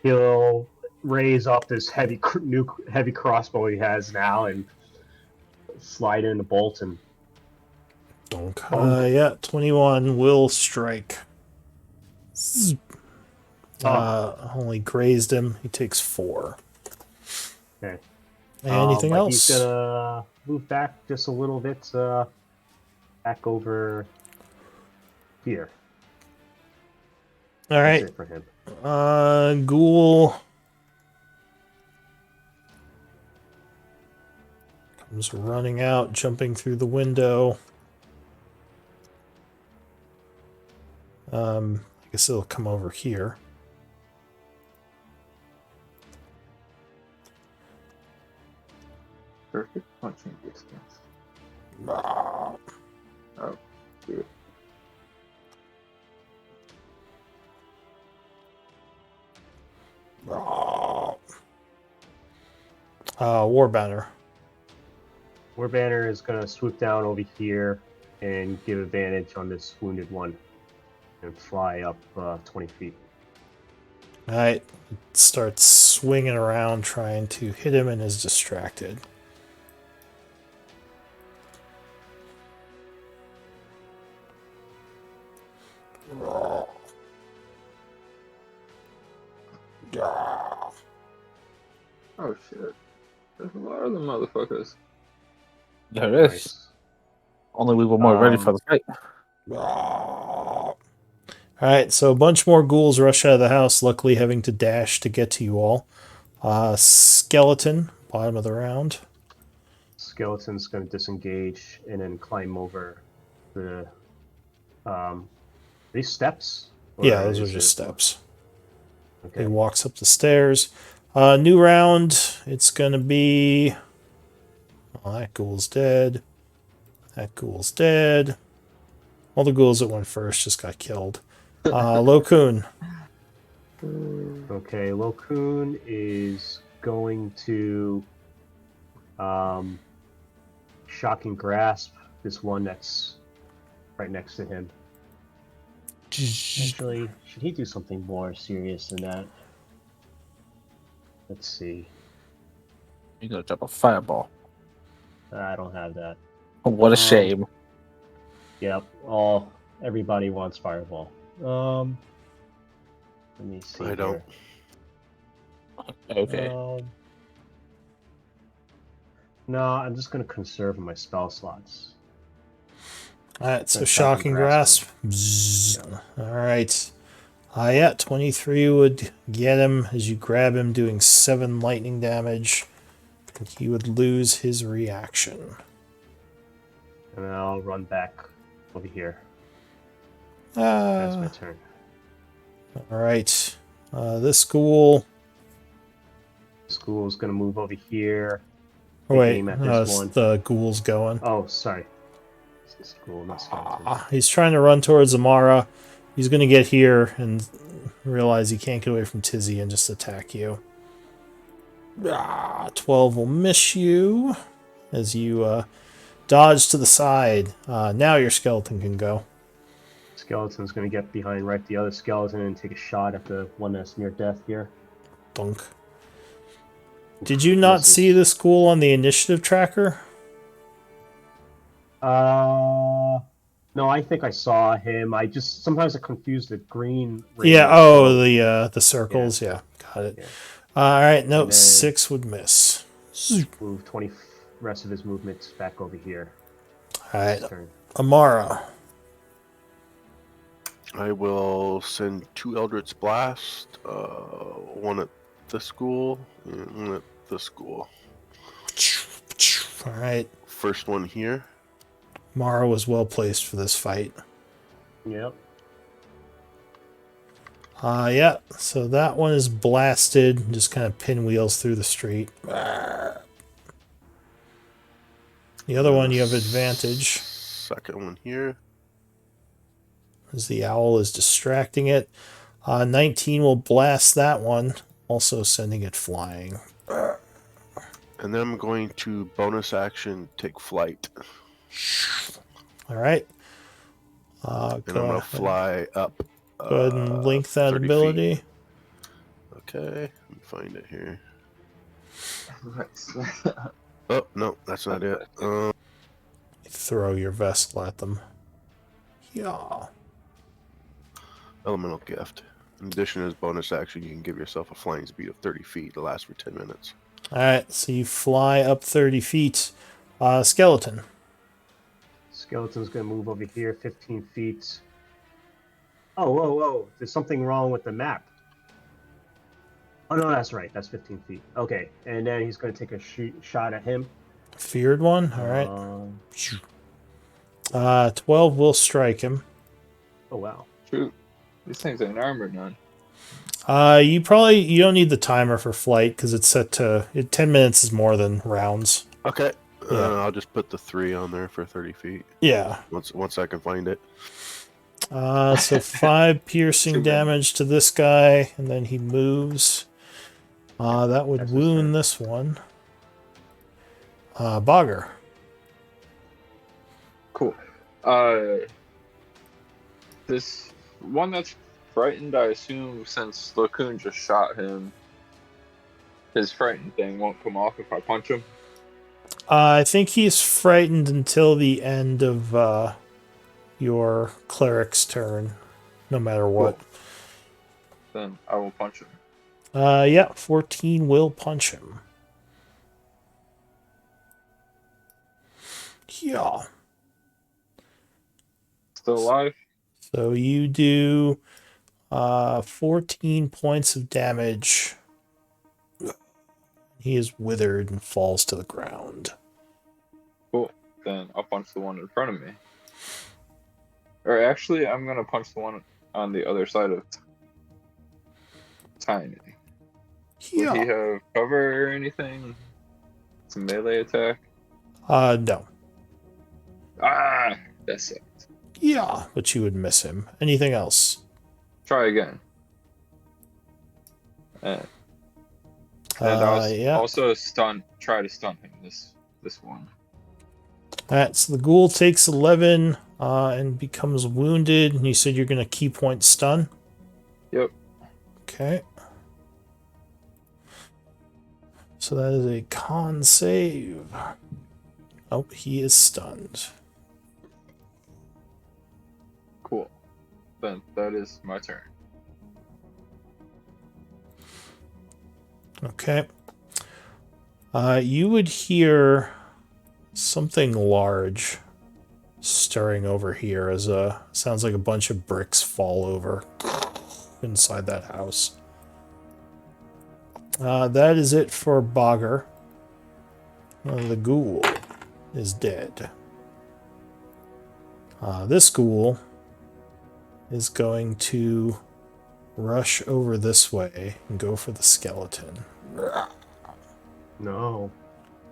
E: He'll raise up this new heavy crossbow he has now and slide in the bolt and
B: Donk. Yeah, 21 will strike. Zzz. Only grazed him. He takes 4.
E: okay.
B: Anything
E: But
B: else?
E: he's gonna move back just a little bit, back over here.
B: All
E: That's
B: right.
E: it for him.
B: Ghoul comes running out, jumping through the window. I guess it'll come over here.
C: Perfect punching distance.
B: Ah.
C: Oh, good.
B: Warbanner.
E: Warbanner is gonna swoop down over here and give advantage on this wounded one and fly up 20 feet.
B: All right, starts swinging around trying to hit him and is distracted.
C: Oh shit. There's a lot of them motherfuckers.
A: There is.
E: Nice.
A: Only we were more ready for the fight.
B: Alright, so a bunch more ghouls rush out of the house, luckily having to dash to get to you all. Skeleton, bottom of the round.
E: Skeleton's gonna disengage and then climb over the these steps? Or
B: Yeah, those are
E: is
B: just
E: it-
B: steps.
E: Okay.
B: He walks up the stairs. New round, it's gonna be... Oh, that ghoul's dead. That ghoul's dead. All the ghouls that went first just got killed. Lokun.
E: Okay, Lokun is going to shocking grasp this one that's right next to him. Actually, should he do something more serious than that? Let's see.
A: You're gonna drop a fireball.
E: I don't have that.
A: What a shame.
E: Yep. Everybody wants fireball. Let me see.
F: I don't.
A: Okay.
E: No, I'm just gonna conserve my spell slots.
B: Alright, so
E: That's
B: shocking
E: shocking
B: grasp. Alright. Yeah, 23 would get him as you grab him, doing 7 lightning damage. And he would lose his reaction.
E: And then I'll run back over here. That's my turn.
B: Alright. This ghoul.
E: This ghoul's gonna move over here.
B: Oh,
E: Take
B: wait,
E: aim at this
B: it's
E: one.
B: the ghoul's going.
E: Oh, sorry. It's this ghoul, not skeleton.
B: He's trying to run towards Amara. He's going to get here and realize he can't get away from Tizzy and just attack you. 12 will miss you as you dodge to the side. Now your skeleton can go.
E: Skeleton's gonna get behind right the other skeleton and take a shot at the one that's near death here.
B: Dunk. Did you not
E: Misses.
B: see this ghoul on the initiative tracker?
E: No, I think I saw him. I just sometimes I confuse the green.
B: Yeah.
E: radius
B: Oh,
E: glow.
B: the circles. Yeah, got it.
E: Yeah.
B: All right. No,
E: And then-
B: 6 would miss.
E: Move 20 rest of his movements back over here.
B: All right,
E: His turn.
B: Amara.
F: I will send 2 Eldritch Blast, one at this school and one at this school.
B: All right.
F: First one here.
B: Mara was well placed for this fight.
E: Yep.
B: Yeah, so that one is blasted, and just kind of pinwheels through the street. The other one you have advantage,
F: Second one here.
B: as the owl is distracting it. 19 will blast that one, also sending it flying.
F: And then I'm going to bonus action take flight.
B: All right.
F: And I'm
B: Go
F: going to
B: ahead.
F: fly up.
B: Go ahead and link that
F: 30
B: ability.
F: feet. Okay, let me find it here. Oh, no, that's not it.
B: Throw your vessel at them. Yeah.
F: Elemental gift. In addition to his bonus action, you can give yourself a flying speed of 30 feet. It'll last for 10 minutes.
B: All right, so you fly up 30 feet. Skeleton.
E: Skeleton's gonna move over here 15 feet. Oh, whoa, whoa. There's something wrong with the map. Oh, no, that's right. That's 15 feet. Okay, and then he's gonna take a shot at him.
B: Feared one. All right.
E: Um,
B: 12 will strike him.
E: oh, wow.
C: Shoot. These things ain't armored none.
B: You don't need the timer for flight because it's set to 10 minutes is more than rounds.
F: Okay.
B: Yeah.
F: I'll just put the 3 on there for 30 feet.
B: Yeah.
F: Once I can find it.
B: So 5 piercing
C: Too bad.
B: damage to this guy, and then he moves. That would
E: That's his
B: wound
E: turn.
B: this one. Bogger.
C: Cool. This one that's frightened, I assume, since Lacoon just shot him, his frightened thing won't come off if I punch him.
B: I think he's frightened until the end of your cleric's turn, no matter what.
C: Then I will punch him.
B: Yeah, 14 will punch him. Yeah.
C: Still alive?
B: So you do 14 points of damage. He is withered and falls to the ground.
C: Cool. Then I'll punch the one in front of me. Or actually, I'm gonna punch the one on the other side of Tiny. Would he have cover or anything? It's a melee attack.
B: No.
C: Ah, that's it.
B: Yeah, but you would miss him. Anything else?
C: Try again. And I'll
B: Yeah.
C: also try to stun him. This one.
B: Alright, so the ghoul takes 11 and becomes wounded. And you said you're going to key point stun?
C: Yep.
B: Okay. So that is a con save. Oh, he is stunned.
C: Cool. Then that is my turn.
B: Okay. You would hear something large stirring over here as sounds like a bunch of bricks fall over inside that house. That is it for Bogger. The ghoul is dead. This ghoul is going to rush over this way and go for the skeleton.
E: No.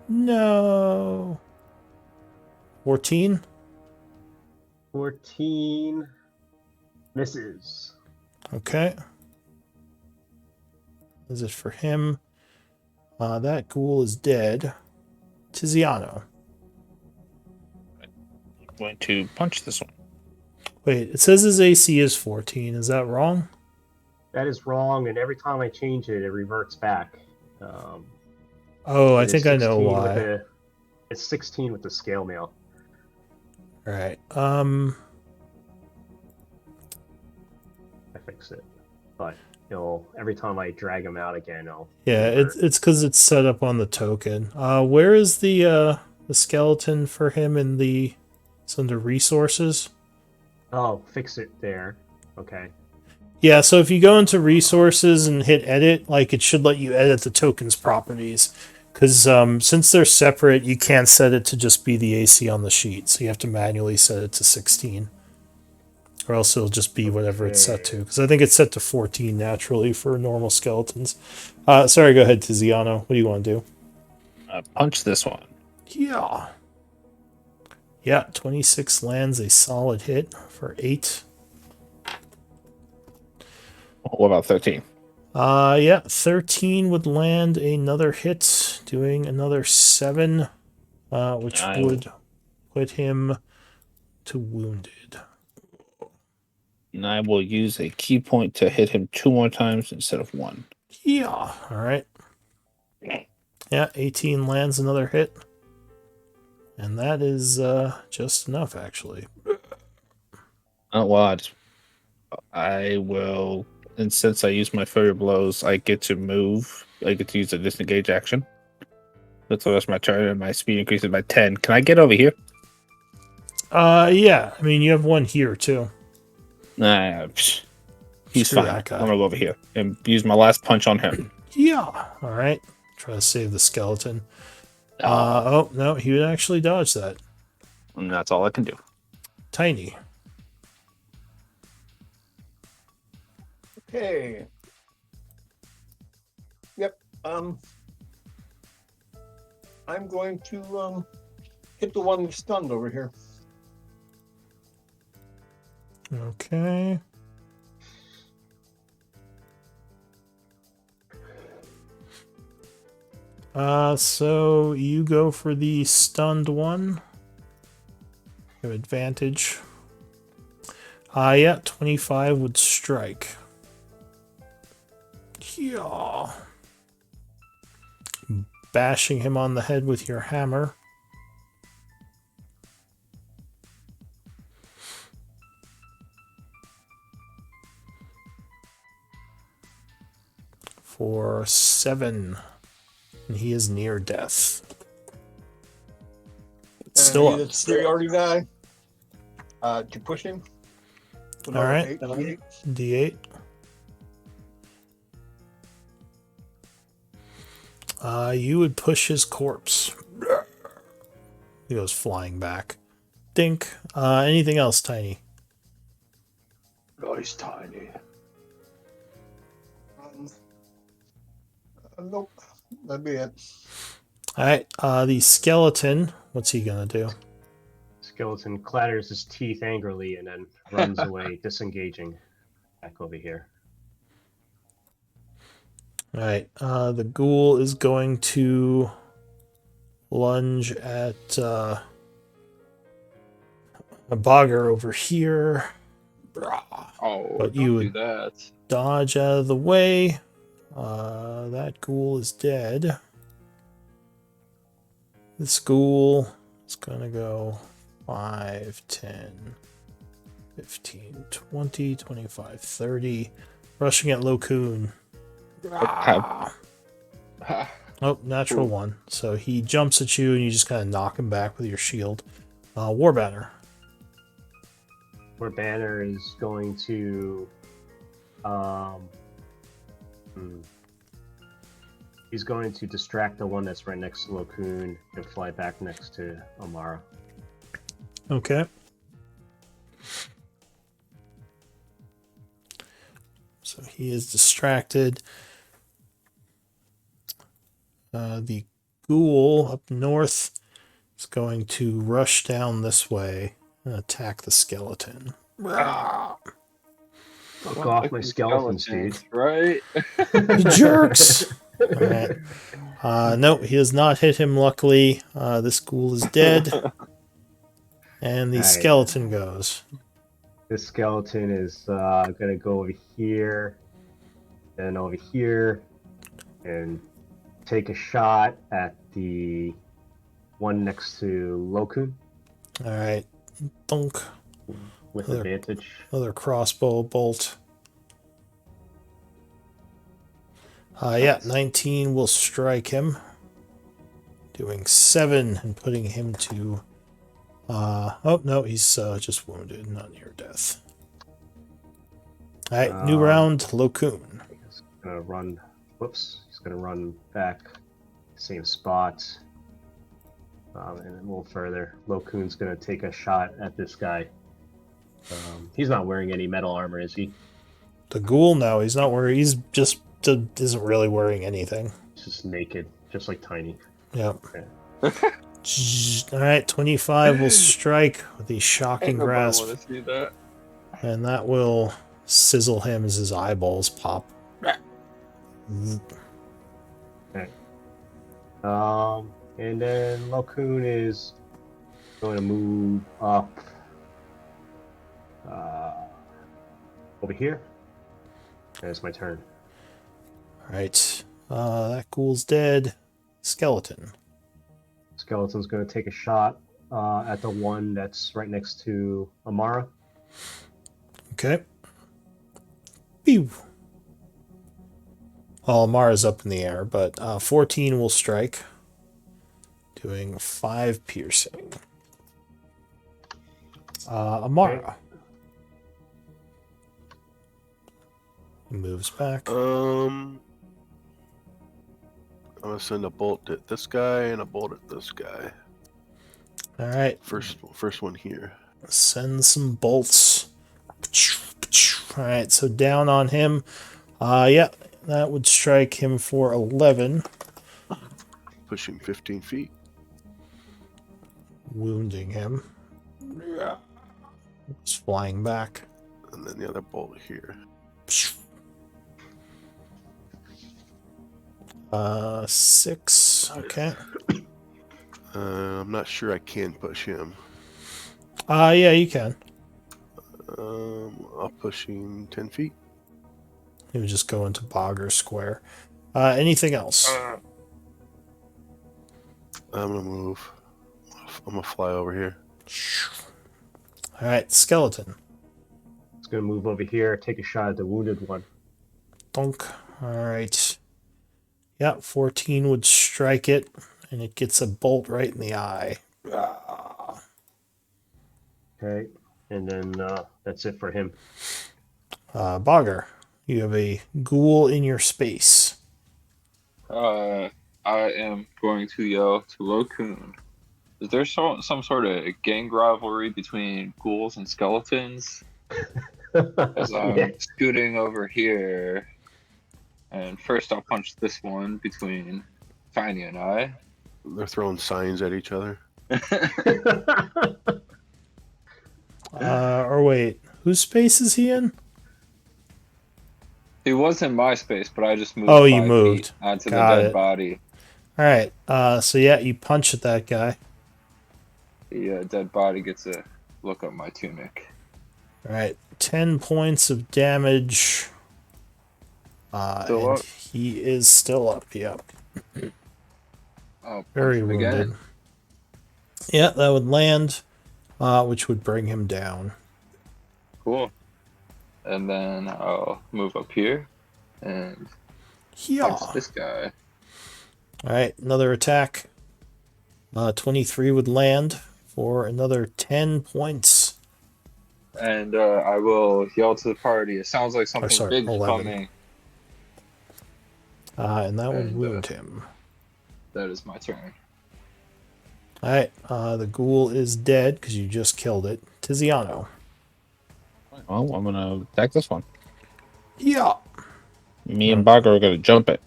B: No. 14?
E: 14 misses.
B: Okay. Is it for him? That ghoul is dead. Tiziano.
A: I'm going to punch this one.
B: Wait, it says his AC is 14. Is that wrong?
E: That is wrong, and every time I change it, it reverts back.
B: Oh, I
E: It is
B: think I know
E: 16 with
B: why.
E: the. It's 16 with the scale mail.
B: All right.
E: I fix it, but every time I drag him out again, I'll.
B: Yeah,
E: revert.
B: it's because it's set up on the token. Where is the skeleton for him in the? It's under resources.
E: Oh, fix it there. Okay.
B: Yeah, so if you go into resources and hit edit, like it should let you edit the token's properties. Because since they're separate, you can't set it to just be the AC on the sheet. So you have to manually set it to 16. Or else it'll just be whatever it's set to.
E: Okay.
B: Because I think it's set to 14 naturally for normal skeletons. Sorry, go ahead, Tiziano. What do you want to do?
A: Punch this one.
B: Yeah. Yeah, 26 lands a solid hit for 8.
A: What about 13?
B: Yeah, 13 would land another hit, doing another 7, which would put him to wounded.
A: And I will use a key point to hit him 2 more times instead of 1.
B: Yeah, all right. Yeah, 18 lands another hit. And that is just enough, actually.
A: Oh, well, I will, and since I use my Flurry of Blows, I get to move. I get to use a disengage action. That's the rest of my turn, and my speed increases by 10. Can I get over here?
B: Yeah, I mean, you have one here, too.
A: Nah, he's
B: Screw
A: fine.
B: that guy.
A: I'm gonna go over here and use my last punch on him.
B: Yeah, all right. Try to save the skeleton.
A: Oh,
B: Oh, no, he would actually dodge that.
A: and that's all I can do.
B: Tiny.
D: Okay. Yep. I'm going to hit the one that's stunned over here.
B: Okay. So you go for the stunned one. You have advantage. Yeah, 25 would strike. Yeah. Bashing him on the head with your hammer. For 7. And he is near death. It's still up.
D: The superiority guy. To push him.
B: All right.
D: 8.
B: D8. You would push his corpse. He goes flying back. Dink. Anything else, Tiny?
D: Nice, Tiny. Nope. That'd be it.
B: All right. The skeleton. What's he gonna do?
E: Skeleton clatters his teeth angrily and then runs away, disengaging. Back over here.
B: All right. The ghoul is going to lunge at a bogger over here.
C: Oh,
B: But
C: don't
B: you
C: do
B: would-
C: that.
B: Dodge out of the way. That ghoul is dead. This ghoul is gonna go 5, 10, 15, 20, 25, 30. Rushing at Locoon. Oh, natural 1. So he jumps at you and you just kind of knock him back with your shield. War Banner.
E: Where Banner is going to he's going to distract the one that's right next to Locoon and fly back next to Amara.
B: Okay. So he is distracted. The ghoul up north is going to rush down this way and attack the skeleton.
E: Fuck
C: Don't
E: off
C: like
E: my
C: the
E: skeletons, dude.
C: skeletons, right?
B: You jerks! Alright. No, he has not hit him, luckily. This ghoul is dead. And the
E: Alright.
B: skeleton goes.
E: This skeleton is gonna go over here, then over here, and take a shot at the one next to Lokun
B: Alright. Thunk.
E: with
B: Other-
E: advantage.
B: Another crossbow bolt. Yeah, 19 will strike him. Doing 7 and putting him to... oh, no, he's just wounded, not near death. Alright, new round, Lokun.
E: He's gonna run. Whoops. He's gonna run back, same spot, and a little further. Lokun's gonna take a shot at this guy. He's not wearing any metal armor, is he?
B: The ghoul, no, he's not wearing... He's just... isn't really wearing anything.
E: He's just naked, just like Tiny.
B: Yep. Alright, 25 will strike with the shocking
C: Ain't nobody
B: grasp.
C: want to see that.
B: And that will sizzle him as his eyeballs pop.
E: And then Lokun is going to move up over here. And it's my turn.
B: Alright. That ghoul's dead. Skeleton.
E: Skeleton's going to take a shot at the one that's right next to Amara.
B: Okay. Pew! Well, Amara's up in the air, but 14 will strike. Doing 5 piercing. Amara. Moves back.
F: I'm gonna send a bolt at this guy and a bolt at this guy.
B: Alright.
F: First one here.
B: Send some bolts. Alright, so down on him. Yeah, that would strike him for 11.
F: Pushing 15 feet.
B: Wounding him. It's flying back.
F: And then the other bolt here.
B: 6. Okay.
F: I'm not sure I can push him.
B: Yeah, you can.
F: I'll push him 10 feet.
B: He would just go into Bogger Square. Anything else?
F: I'm gonna move. I'm gonna fly over here.
B: Alright, skeleton.
E: It's going to move over here, take a shot at the wounded one.
B: Donk. Alright. Yeah, 14 would strike it, and it gets a bolt right in the eye.
E: Okay. And then that's it for him.
B: Bogger, you have a ghoul in your space.
C: I am going to yell to Lokun. Is there some sort of gang rivalry between ghouls and skeletons? As I'm
E: Yeah.
C: scooting over here, and first I'll punch this one between Tiny and I.
F: They're throwing signs at each other.
B: Or wait, whose space is he in?
C: He was in my space, but I just moved.
B: Oh, you
C: 5
B: moved.
C: feet onto
B: Got
C: the dead
B: it.
C: body.
B: Alright, so yeah, you punch at that guy.
C: The dead body gets a look at my tunic.
B: Alright, 10 points of damage.
C: Still
B: And
C: up?
B: he is still up, yep.
C: I'll punch
B: Very
C: him
B: wounded.
C: again.
B: Yeah, that would land, which would bring him down.
C: Cool. And then I'll move up here and
B: Yeah.
C: punch this guy.
B: Alright, another attack. 23 would land for another 10 points.
C: And I will yell to the party. It sounds like something
B: sorry,
C: big's
B: 11.
C: coming.
B: And that would
C: And,
B: wound him.
C: That is my turn.
B: Alright, the ghoul is dead because you just killed it. Tiziano.
A: Well, I'm gonna attack this one.
B: Yeah.
A: Me and Bogger are gonna jump it.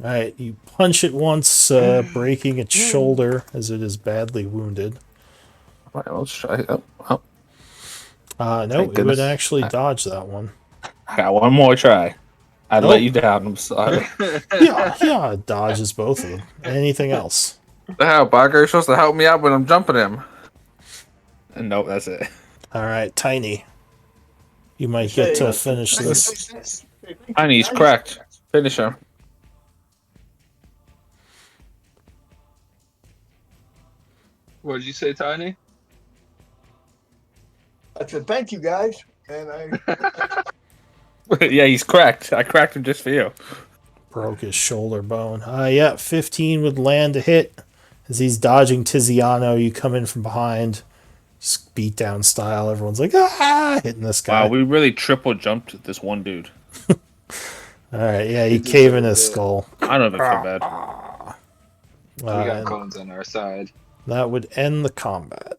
B: All right, you punch it once, breaking its shoulder as it is badly wounded.
A: All right, let's try. Oh,
B: No,
A: Thank
B: it would
A: goodness.
B: actually dodge that one.
A: I got one more try. I
B: Nope.
A: let you down. I'm sorry.
B: Yeah, it dodges both of them. Anything else?
A: The hell, Barker? You're supposed to help me out when I'm jumping him. And nope, that's it.
B: All right, Tiny. You might get to finish this.
A: Tiny's cracked. Finish him.
C: What did you say, Tiny?
D: I said thank you guys, and I
A: Yeah, he's cracked. I cracked him just for you.
B: Broke his shoulder bone. Yeah, 15 would land a hit. As he's dodging Tiziano, you come in from behind. Just beat down style. Everyone's like, ah, hitting this guy.
A: Wow, we really triple jumped this one dude.
B: Alright, yeah, you cave in his
C: deserved it.
B: skull.
A: I don't even feel bad.
C: We got
B: And
C: bones on our side.
B: that would end the combat.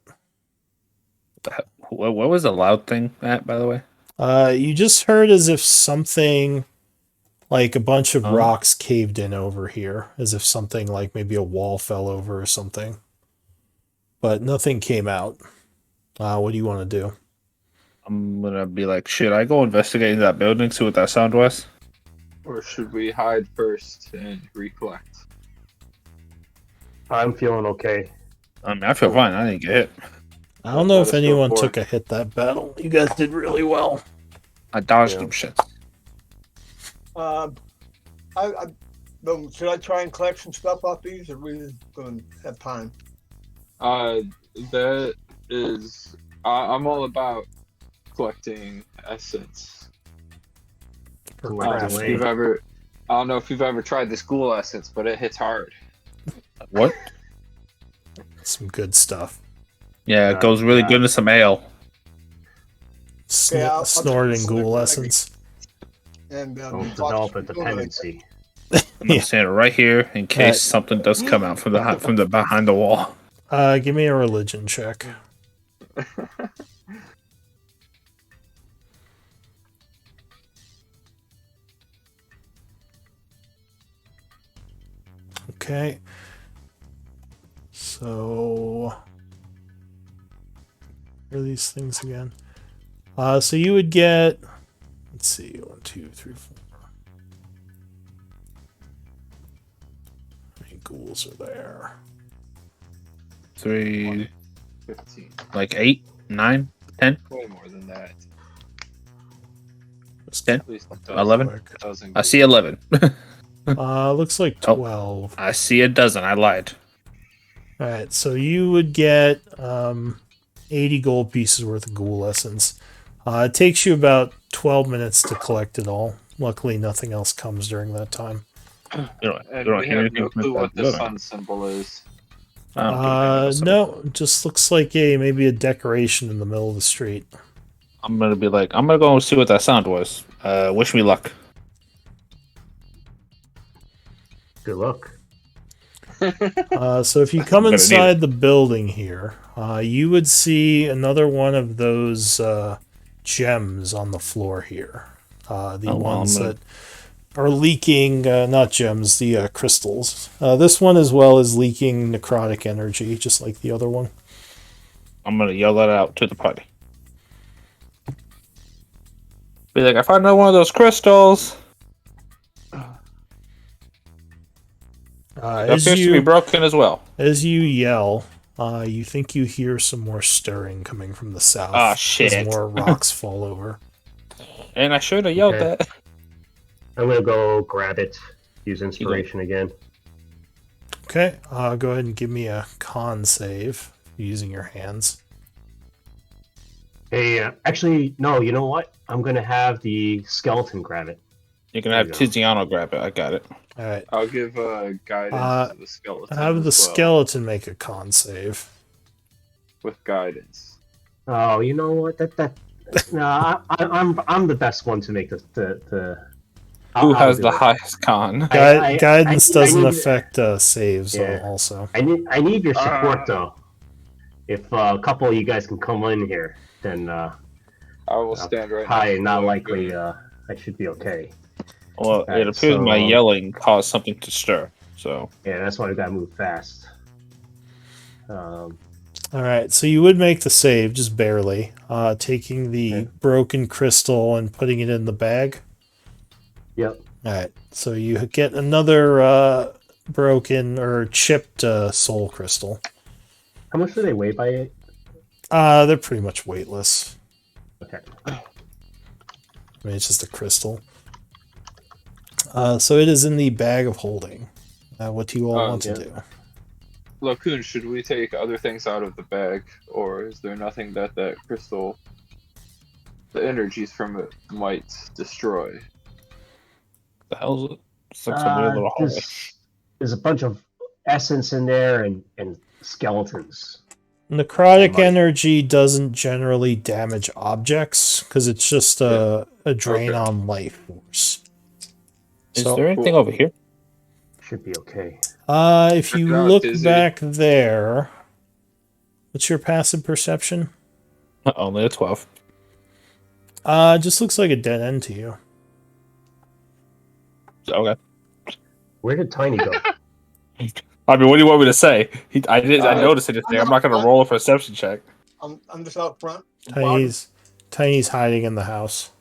A: What was the loud thing at, by the way?
B: You just heard as if something like a bunch of
A: Oh.
B: rocks caved in over here, as if something like maybe a wall fell over or something. But nothing came out. What do you want to do?
A: I'm gonna be like, should I go investigate that building, see what that sound was?
C: Or should we hide first and recollect?
E: I'm feeling okay.
A: I mean, I feel fine. I didn't get hit.
B: I don't know
C: Let
B: if
C: us go
B: anyone
C: forward.
B: took a hit that battle. You guys did really well.
A: I dodged
E: Yeah.
A: them shit.
D: should I try and collect some stuff off these, or are we going to have time?
C: That is, I'm all about collecting essence.
E: Collecting
C: I don't know if you've ever tried the school essence, but it hits hard.
A: What?
B: Some good stuff.
A: Yeah, it goes really good into some ale.
D: Yeah, I'll
B: Snorting
D: try to
B: ghoul
D: select
B: essence.
D: And
E: Don't develop a dependency.
A: I'm gonna
B: Yeah.
A: stand right here in case something does come out from the behind the wall.
B: Give me a religion check. Okay. So, what are these things again? So you would get, let's see, 1, 2, 3, 4. How many ghouls are there?
A: 3,
C: 15.
A: like 8, 9, 10,
C: Way more than that.
A: 10,
C: At least a dozen.
A: 11.
C: Dozen
A: I see 11.
B: Looks like
A: Oh.
B: 12.
A: I see a dozen. I lied.
B: All right, so you would get 80 gold pieces worth of ghoul essence. It takes you about 12 minutes to collect it all. Luckily, nothing else comes during that time.
A: You don't,
C: And
A: you don't
C: we
A: hear
C: have
A: anything
C: no
A: from
C: clue what
A: inside
C: the
A: building.
C: sun symbol is.
A: I don't think I know something.
B: No, it just looks like maybe a decoration in the middle of the street.
A: I'm gonna be like, I'm gonna go see what that sound was. Wish me luck.
E: Good luck.
B: So if you come
A: gonna need
B: inside the building here, you would see another one of those gems on the floor here. The
A: Oh, well,
B: ones
A: I'm gonna-
B: that are leaking, not gems, the crystals. This one as well is leaking necrotic energy, just like the other one.
A: I'm gonna yell that out to the party. Be like, I found another one of those crystals. It
B: As
A: appears to be
B: you
A: broken as well.
B: yell, you think you hear some more stirring coming from the south.
A: Ah,
B: As
A: shit.
B: more rocks fall over.
A: And I should have yelled
E: Okay.
A: that.
E: I'm gonna go grab it. Use inspiration again.
B: Okay, go ahead and give me a con save using your hands.
E: Hey, actually, no. You know what? I'm gonna have the skeleton grab it.
A: You can
E: There
A: have
E: you go.
A: Tiziano grab it. I got it.
B: All right,
C: I'll give guidance to the skeleton.
B: have the
C: as well,
B: skeleton make a con save.
C: with guidance.
E: Oh, you know what? No, I'm the best one to make the.
A: Who
E: I'll
A: has
E: do
A: the
E: it.
A: highest con?
B: Guidance
E: I
B: doesn't
E: need-
B: affect saves
E: Yeah.
B: also.
E: I need your support though. If a couple of you guys can come in here, then
C: I will stand right
E: high
C: next to
E: not
C: them.
E: likely I should be okay.
A: Well, it
E: Alright,
A: appears my
E: so-
A: yelling caused something to stir. So
E: Yeah, that's why we gotta move fast.
B: All right, so you would make the save, just barely, taking the
E: Yeah.
B: broken crystal and putting it in the bag.
E: Yep.
B: All right, so you get another broken or chipped soul crystal.
E: How much do they weigh by it?
B: They're pretty much weightless.
E: Okay.
B: I mean, it's just a crystal. So it is in the bag of holding. What do you all want to
E: yeah.
B: do?
C: Lacoon, should we take other things out of the bag, or is there nothing that crystal, the energies from it, might destroy?
A: the hell's it? It's like some weird little hallway.
E: There's a bunch of essence in there and skeletons.
B: Necrotic
E: Money.
B: energy doesn't generally damage objects because it's just a drain
C: Okay.
B: on life force.
A: Is
B: So,
A: there anything over here?
E: Should be okay.
B: if you
C: Check it out,
B: look
C: Dizzy.
B: back there, what's your passive perception?
A: Only a 12.
B: It just looks like a dead end to you.
A: Okay.
E: Where did Tiny go?
A: I mean, what do you want me to say? I noticed anything.
D: I'm
A: I'm not going to
D: not-
A: roll a perception check.
D: I'm just out front.
B: Tiny's hiding in the house.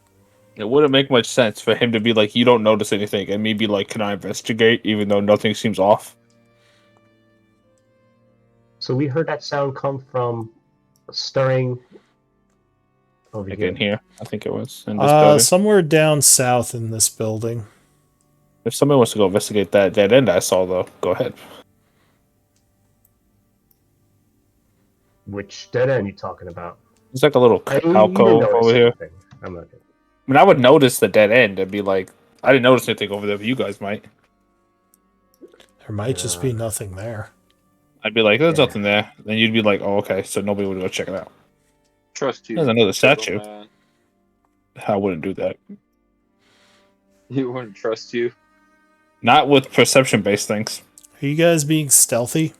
A: It wouldn't make much sense for him to be like, you don't notice anything, and me be like, can I investigate, even though nothing seems off?
E: So we heard that sound come from stirring over
A: Like
E: here.
A: in here, I think it was. In this building.
B: Somewhere down south in this building.
A: If somebody wants to go investigate that dead end I saw, though, go ahead.
E: Which dead end you talking about?
A: It's like a little
E: I mean, you didn't
A: alcove
E: notice
A: over here.
E: anything. I'm okay.
A: I mean, I would notice the dead end and be like, I didn't notice anything over there, but you guys might.
B: There might just be nothing there.
A: I'd be like, there's
E: Yeah.
A: nothing there. Then you'd be like, oh, okay, so nobody would go check it out.
C: Trust you.
A: There's another statue.
C: man.
A: I wouldn't do that.
C: You wouldn't trust you.
A: Not with perception-based things.
B: Are you guys being stealthy?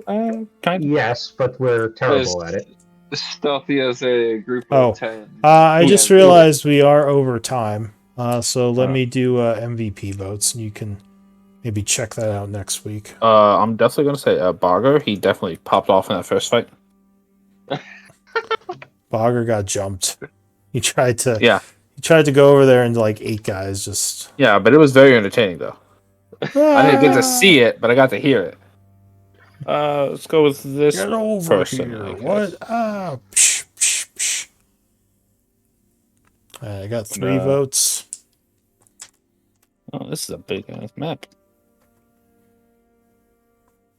A: Kind of.
E: Yes, but we're terrible at it.
C: Stealthy as a group
B: Oh.
C: of 10.
B: I just
C: Yeah.
B: realized we are over time. So let
A: Oh.
B: me do MVP votes, and you can maybe check that out next week.
A: I'm definitely going to say Barger. He definitely popped off in that first fight.
B: Bogger got jumped. He tried to.
A: Yeah.
B: He tried to go over there and like 8 guys just.
A: Yeah, but it was very entertaining, though. I didn't get to see it, but I got to hear it. Let's go with this
B: Get over
A: person.
B: here!
A: I guess.
B: What? Psh, psh, psh. I got 3
A: No.
B: votes.
A: Oh, this is a big ass map.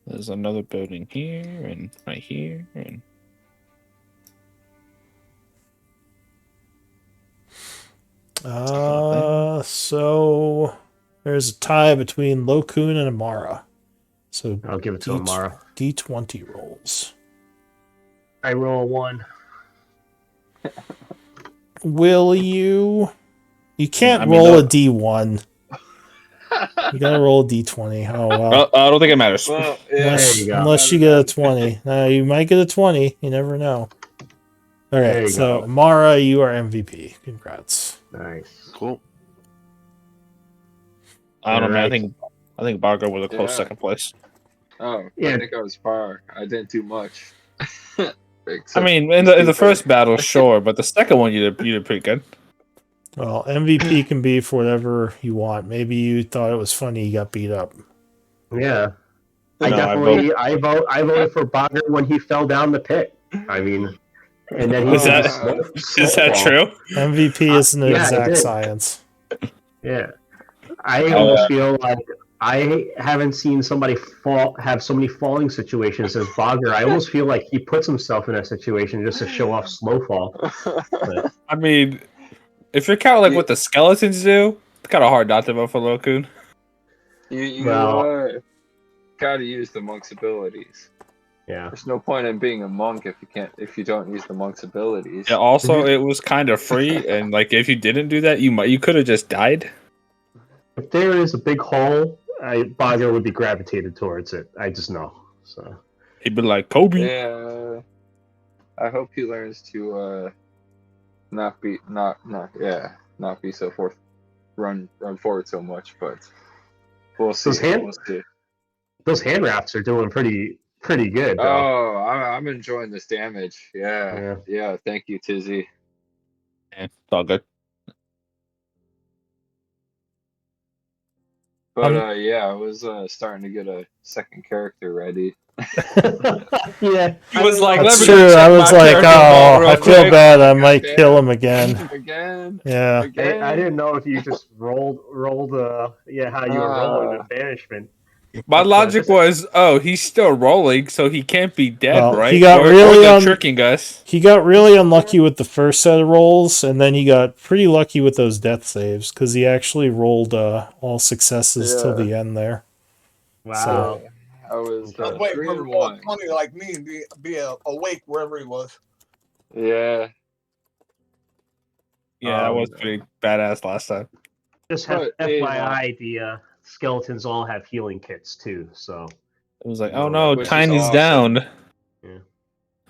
A: There's another building here and right here and
B: So there's a tie between Lokun and Amara. So
E: I'll give it to Amara.
B: D20 rolls.
E: I roll 1.
B: Will you? You can't
A: I mean,
B: roll
A: no.
B: a D1. You gotta roll a D20. Oh well.
A: I don't think it matters.
C: Well,
B: unless
E: there you go.
B: unless you get a 20. Now you might get a 20. You never know. All
E: There
B: right.
E: you
B: So
E: go.
B: Amara, you are MVP. Congrats.
E: Nice.
F: Cool.
A: I don't know, man.
E: Alright.
A: I think Barger was a close
C: Yeah.
A: second place.
C: Oh,
E: Yeah.
C: I think I was far. I didn't do much.
A: I
C: Except
A: mean, in the
C: stupid.
A: first battle, sure, but the second one you did pretty good.
B: Well, MVP can be for whatever you want. Maybe you thought it was funny you got beat up.
E: Yeah.
A: No,
E: I voted for Bogger when he fell down the pit. I mean, and then he
A: Is that- Is that true?
B: MVP isn't an
E: yeah, I
B: exact
E: did.
B: science.
E: Yeah. I almost feel like I haven't seen somebody have so many falling situations as Bogger. I almost feel like he puts himself in that situation just to show off slow fall. But,
A: I mean, if you're counting like what the skeletons do, it's kind of hard not to vote for Lokun.
C: You
E: Well-
C: gotta use the monk's abilities.
E: yeah.
C: There's no point in being a monk if you don't use the monk's abilities.
A: Yeah, also, it was kind of free, and like if you didn't do that, you could have just died.
E: If there is a big hole, Bogger would be gravitated towards it. I just know. So
A: He'd be like Kobe.
C: Yeah. I hope he learns to not be so run forward so much, but we'll see. We'll see.
E: Those hand wraps are doing pretty good though.
C: Oh, I'm enjoying this damage. Yeah. Thank you, Tizzy.
A: Yeah, it's all good.
C: But yeah, I was starting to get a second character ready.
E: Yeah,
A: He was like,
B: That's
A: "Let me go
B: true.
A: check
B: I
A: my
B: was like,
A: character vault
B: oh,
A: real
B: I feel
A: quick."
B: bad. I might
C: Goddamn.
B: kill him again.
C: Again.
B: Yeah.
E: I didn't know if you just rolled how you were rolling the banishment.
A: My logic
E: just-
A: was, oh, he's still rolling, so he can't be dead,
B: Well,
A: right?
B: he got
A: or
B: really
A: they're
B: un-
A: tricking us.
B: He got really unlucky with the first set of rolls, and then he got pretty lucky with those death saves because he actually rolled all successes till the end there.
E: Wow.
C: I was
D: I was waiting
C: 3
D: for him
C: and
D: to roll
C: 1.
D: 20 like me and be awake wherever he was.
C: Yeah.
A: Yeah, that was pretty badass last time.
E: Just have
C: But, you know.
E: FYI, the skeletons all have healing kits too. So
A: It was like,
E: You
A: oh
E: know,
A: no,
C: which is
A: Tiny's
C: awesome.
A: down.
E: Yeah.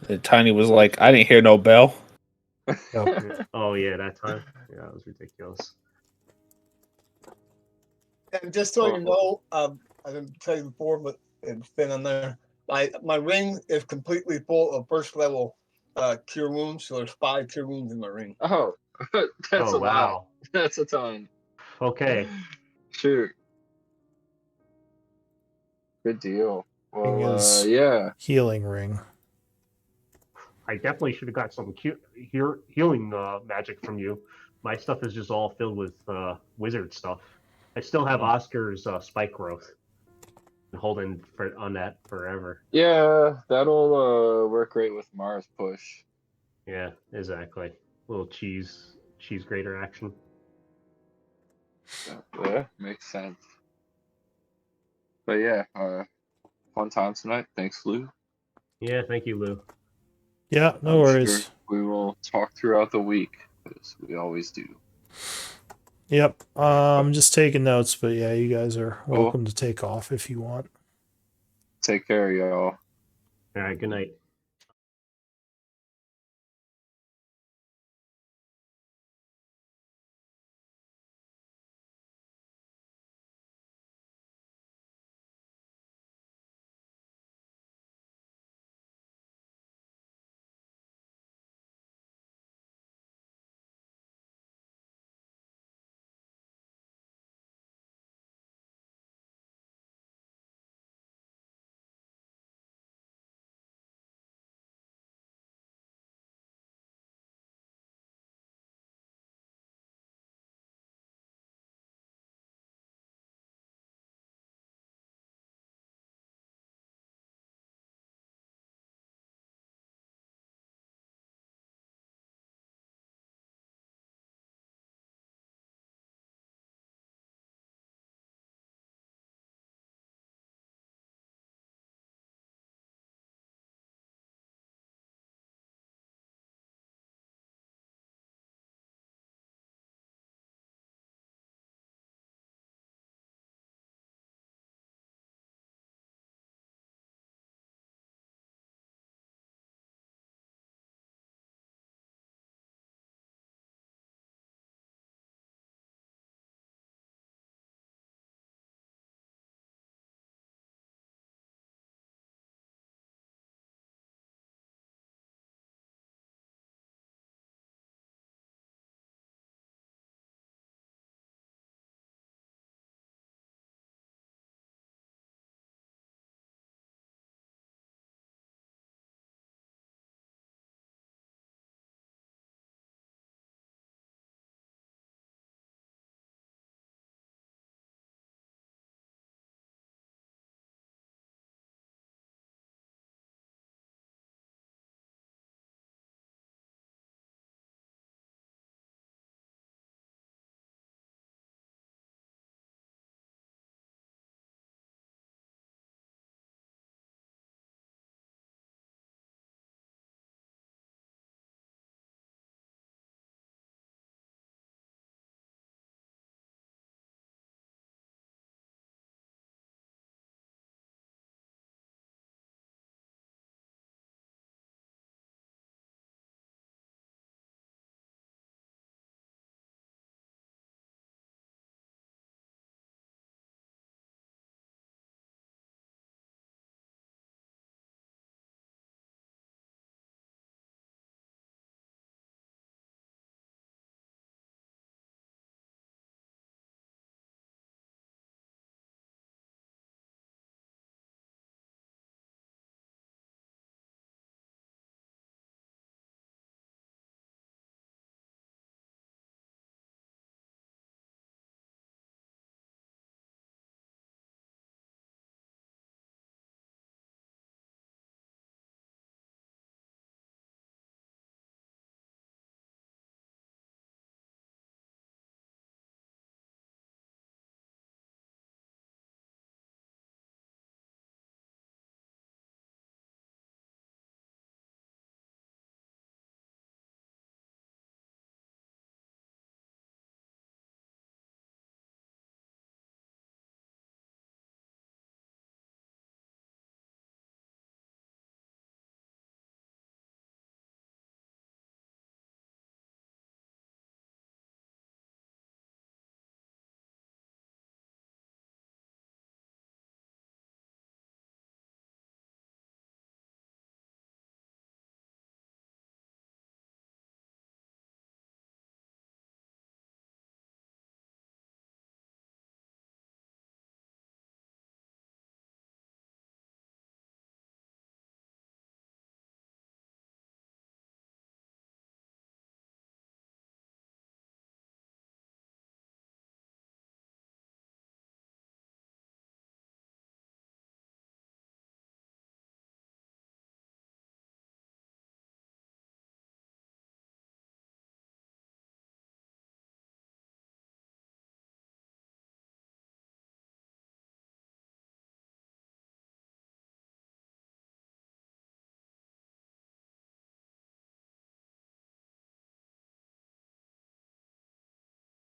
A: And Tiny was like, I didn't hear no bell.
E: Oh yeah, that time. Yeah, it was ridiculous.
D: And just so you know, I didn't tell you before, but it's been on there. My ring is completely full of first level cure wounds. So there's 5 cure wounds in my ring.
C: Oh, that's a lot.
E: Wow.
C: That's a ton.
E: Okay.
C: Shoot. Good deal.
B: Ring
C: Well,
B: is
C: yeah.
B: healing ring.
E: I definitely should have got some healing magic from you. My stuff is just all filled with wizard stuff. I still have Oscar's spike growth. Been holding on that forever.
C: Yeah, that'll work great with Mars push.
E: Yeah, exactly. Little cheese grater action.
C: Yeah, makes sense. But yeah, fun time tonight. Thanks, Lou.
E: Yeah, thank you, Lou.
B: Yeah, no
C: I'm
B: worries.
C: sure we will talk throughout the week, as we always do.
B: Yep. I'm just taking notes, but yeah, you guys are welcome to take off if you want.
C: Take care, y'all.
E: All right, good night.